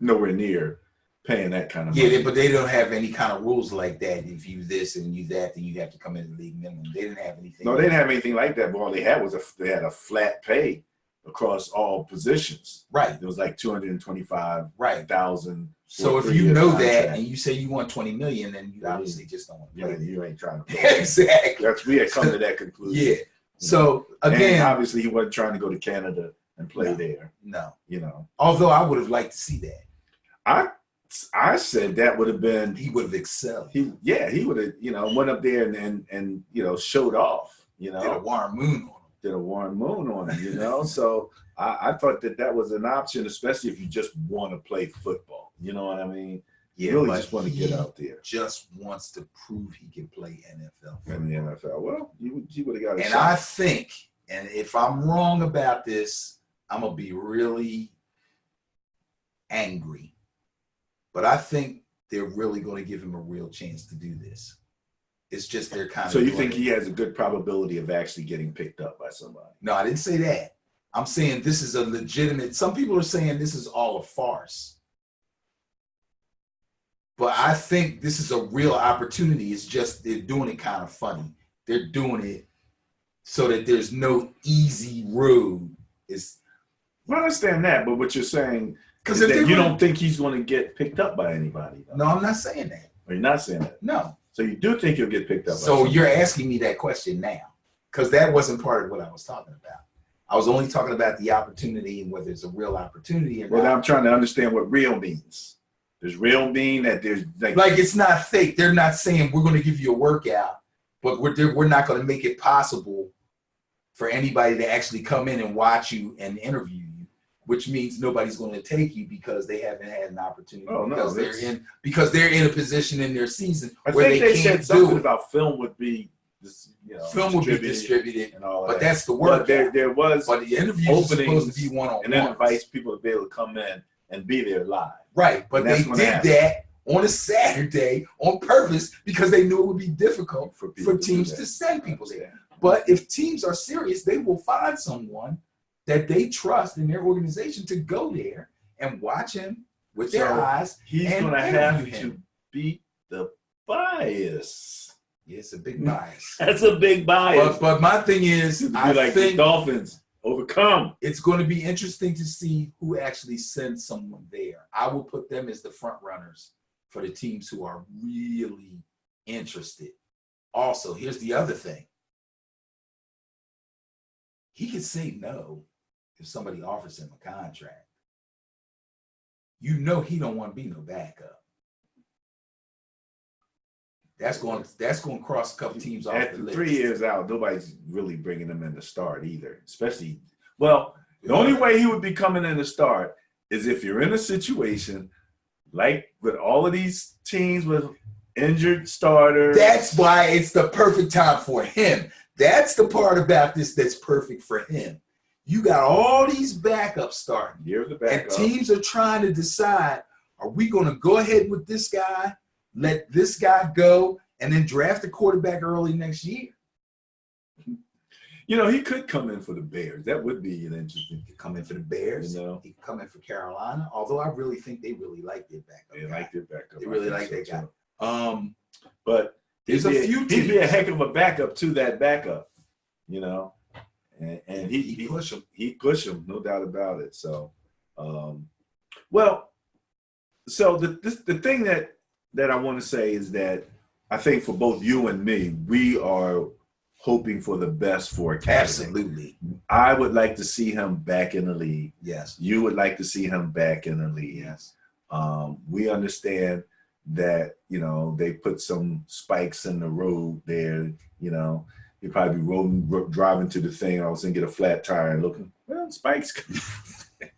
nowhere near paying that kind of money. But they don't have any kind of rules like that. If you this and you that, then you have to come in the league minimum. They didn't have anything. No, they didn't have anything like that. But all they had was they had a flat pay across all positions. Right. It was like 225,000. Right. So if you know that and you say you want 20 million, then you obviously just don't want to play. you ain't trying to play. Exactly. We had come to that conclusion. Yeah. So And again, obviously he wasn't trying to go to Canada and play No. there. no. Although I would have liked to see that. I said that would have been He would have excelled. he would have went up there and showed off. Did a Warren Moon on him. Did a Warren Moon on him. So I thought that was an option, especially if you just want to play football. You know what I mean? Yeah, You really but just want to he get out there just wants to prove he can play NFL in the NFL. Well, you would have got a And shot. I think, and if I'm wrong about this, I'm going to be really angry. but I think they're really going to give him a real chance to do this. It's just they're kind of. So you think he has a good probability of actually getting picked up by somebody? No, I didn't say that. I'm saying this is a legitimate. Some people are saying this is all a farce. But I think this is a real opportunity. It's just they're doing it kind of funny. They're doing it so that there's no easy road. It's I understand that, but what you're saying because is that you don't think he's going to get picked up by anybody. Though. No, I'm not saying that. Or you're not saying that. No. So you do think he'll get picked up. So you're asking me that question now because that wasn't part of what I was talking about. I was only talking about the opportunity and whether it's a real opportunity. Well, I'm trying to understand what real means. Does real mean that there's like it's not fake? They're not saying we're going to give you a workout, but we're not going to make it possible for anybody to actually come in and watch you and interview you, which means nobody's going to take you because they haven't had an opportunity. Oh, no, because they're in a position in their season where they can't said something do it. about film would be, Film would be distributed and all but that. that's the work. There was, but the interviews are supposed to be one-on-one, and then invites people to be able to come in and be there live. Right, but they did that on a Saturday on purpose because they knew it would be difficult for teams to send people there. But if teams are serious, they will find someone that they trust in their organization to go there and watch him with their eyes. He's going to have to beat the bias. Yeah, it's a big bias. That's a big bias. But my thing is, I like think the Dolphins overcome. It's going to be interesting to see who actually sends someone there. I will put them as the front runners for the teams who are really interested. Also, here's the other thing. He could say no if somebody offers him a contract. You know he don't want to be no backup. That's going to cross a couple teams off the list. 3 years out, nobody's really bringing him in to start either. Especially, well, the only way he would be coming in to start is if you're in a situation like with all of these teams with injured starters. That's why it's the perfect time for him. That's the part about this that's perfect for him. You got all these backups starting. You're the backup. And teams are trying to decide, are we going to go ahead with this guy, let this guy go, and then draft a quarterback early next year? You know, he could come in for the Bears. That would be an interesting. He could come in for the Bears. You know? He could come in for Carolina, although I really think they really like their backup. They like their backup. They really like that guy. But there's a few teams. He'd be a heck of a backup to that backup, you know. And he push him. He'd push him, no doubt about it. So, well, so the thing that I want to say is that I think for both you and me, we are hoping for the best for Kaepernick. Absolutely. I would like to see him back in the league. Yes. You would like to see him back in the league. Yes. We understand that, you know, they put some spikes in the road there, you know. You'd probably be driving to the thing, and I was going to get a flat tire and looking, well, spikes.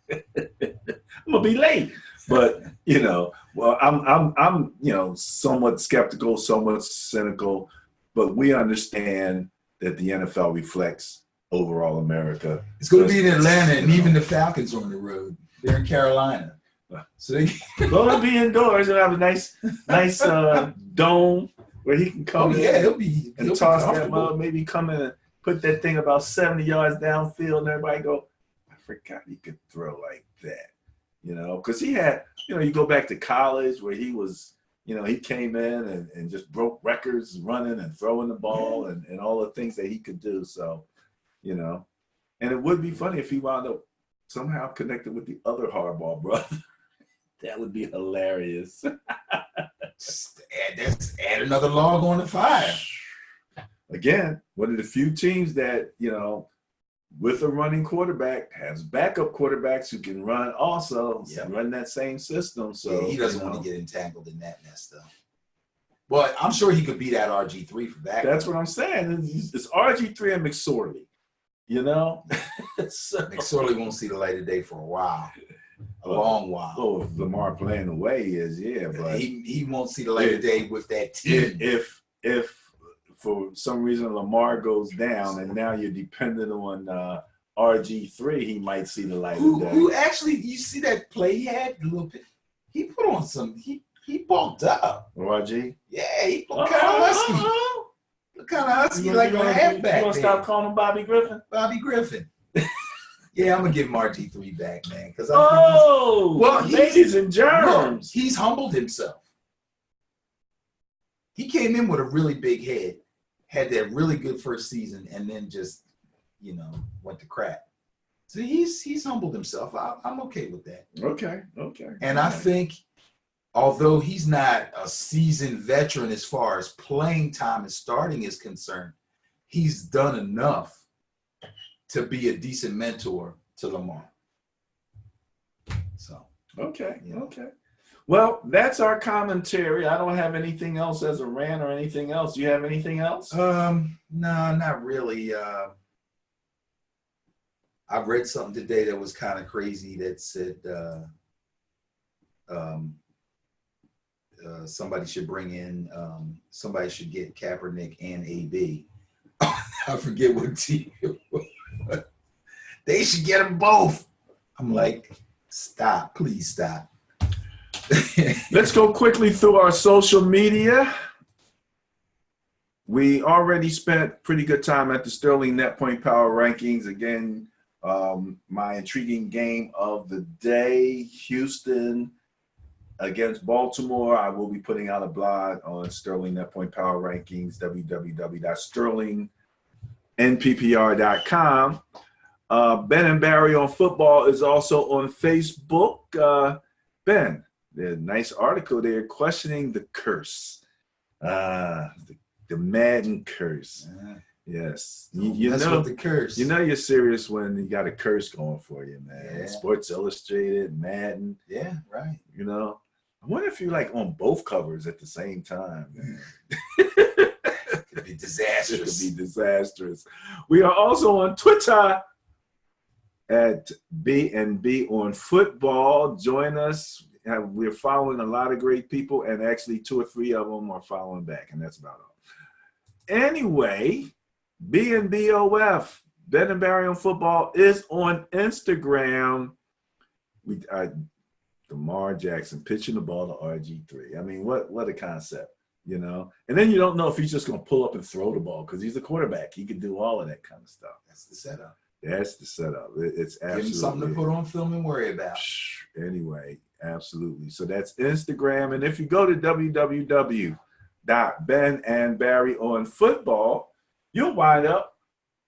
I'm going to be late. But, you know, well, I'm you know, somewhat skeptical, somewhat cynical, but we understand that the NFL reflects overall America. It's going to be in Atlanta, and even the Falcons are on the road. They're in Carolina. So they're going to be indoors and have a nice dome where he can come he'll toss that ball, maybe come in and put that thing about 70 yards downfield, and everybody go, I forgot he could throw like that. You know, because he had, you know, you go back to college where he was, you know, he came in and just broke records running and throwing the ball and all the things that he could do. So, you know, and it would be funny if he wound up somehow connected with the other Harbaugh brother. That would be hilarious. add another log on the fire. Again, one of the few teams that, you know, with a running quarterback has backup quarterbacks who can run also, run that same system. So yeah, he doesn't want to get entangled in that mess, though. But I'm sure he could beat out RG3 for backup. That's what I'm saying. It's RG3 and McSorley, you know? So, McSorley won't see the light of day for a while. A long while. Oh, if Lamar playing the way he is, but he won't see the light of day with that team. If for some reason Lamar goes down and now you're dependent on RG3, he might see the light of day. Who actually, you see that play he had? he put on some. He bulked up. ORG. Yeah, he looked kind of husky. Look kind of husky, like a halfback. You gonna stop calling him Bobby Griffin? Bobby Griffin. Yeah, I'm gonna give him RG3 back, man. Because ladies and germs. he's humbled himself. He came in with a really big head, had that really good first season, and then just, went to crap. So he's humbled himself. I'm okay with that. Okay. And I think, although he's not a seasoned veteran as far as playing time and starting is concerned, he's done enough to be a decent mentor to Lamar. So Okay. Yeah. Okay. Well, that's our commentary. I don't have anything else as a rant or anything else. Do you have anything else? no, not really. I read something today that was kind of crazy that said somebody should bring in somebody should get Kaepernick and AB. I forget what team it was. They should get them both. I'm like, stop, please stop. Let's go quickly through our social media. We already spent pretty good time at the Sterling Net Point Power Rankings. Again, my intriguing game of the day, Houston against Baltimore. I will be putting out a blog on Sterling Net Point Power Rankings, www.sterlingnppr.com. Ben and Barry on Football is also on Facebook. Ben, there's a nice article there questioning the curse. The Madden curse. Yes. You That's know what the curse. You know you're serious when you got a curse going for you, man. Yeah. Sports Illustrated, Madden. Yeah, right. I wonder if you're like on both covers at the same time, man. Could be disastrous. It could be disastrous. We are also on Twitter at B&B on Football. Join us. We're following a lot of great people, and actually 2 or 3 of them are following back, and that's about all. Anyway, B&BOF, Ben and Barry on Football, is on Instagram. Lamar Jackson pitching the ball to RG3. I mean, what a concept, And then you don't know if he's just going to pull up and throw the ball because he's a quarterback. He can do all of that kind of stuff. That's the setup. That's the setup. It's absolutely. Give him something to put on film and worry about. Anyway, absolutely. So that's Instagram. And if you go to www.benandbarryonfootball, you'll wind up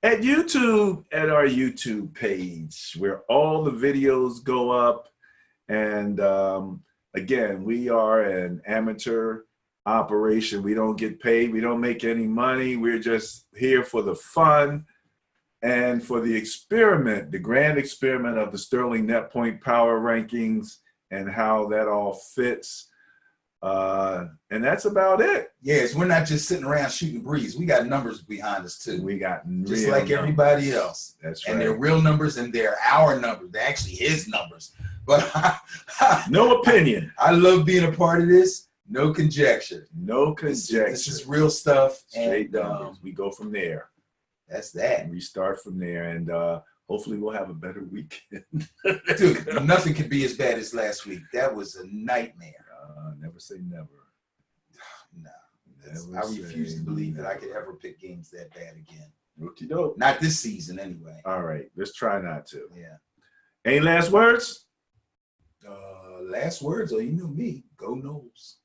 at YouTube, at our YouTube page where all the videos go up. And again, we are an amateur operation. We don't get paid. We don't make any money. We're just here for the fun and for the experiment, the grand experiment of the Sterling Net Point Power Rankings and how that all fits. And that's about it. Yes, we're not just sitting around shooting breeze. We got numbers behind us too. We got just real like numbers. everybody else. That's and right. they're real numbers and they're our numbers. They're actually his numbers. But no opinion. I love being a part of this. No conjecture. No conjecture. This is real stuff. Straight and numbers. We go from there. That's that. We start from there, and hopefully we'll have a better weekend. Dude, nothing could be as bad as last week. That was a nightmare. Never say never. No. Never I refuse say to believe that I never. could ever pick games that bad again. Okie doke. Not this season, anyway. All right, let's try not to. Yeah. Any last words? Last words, or you know me. Go Knowles.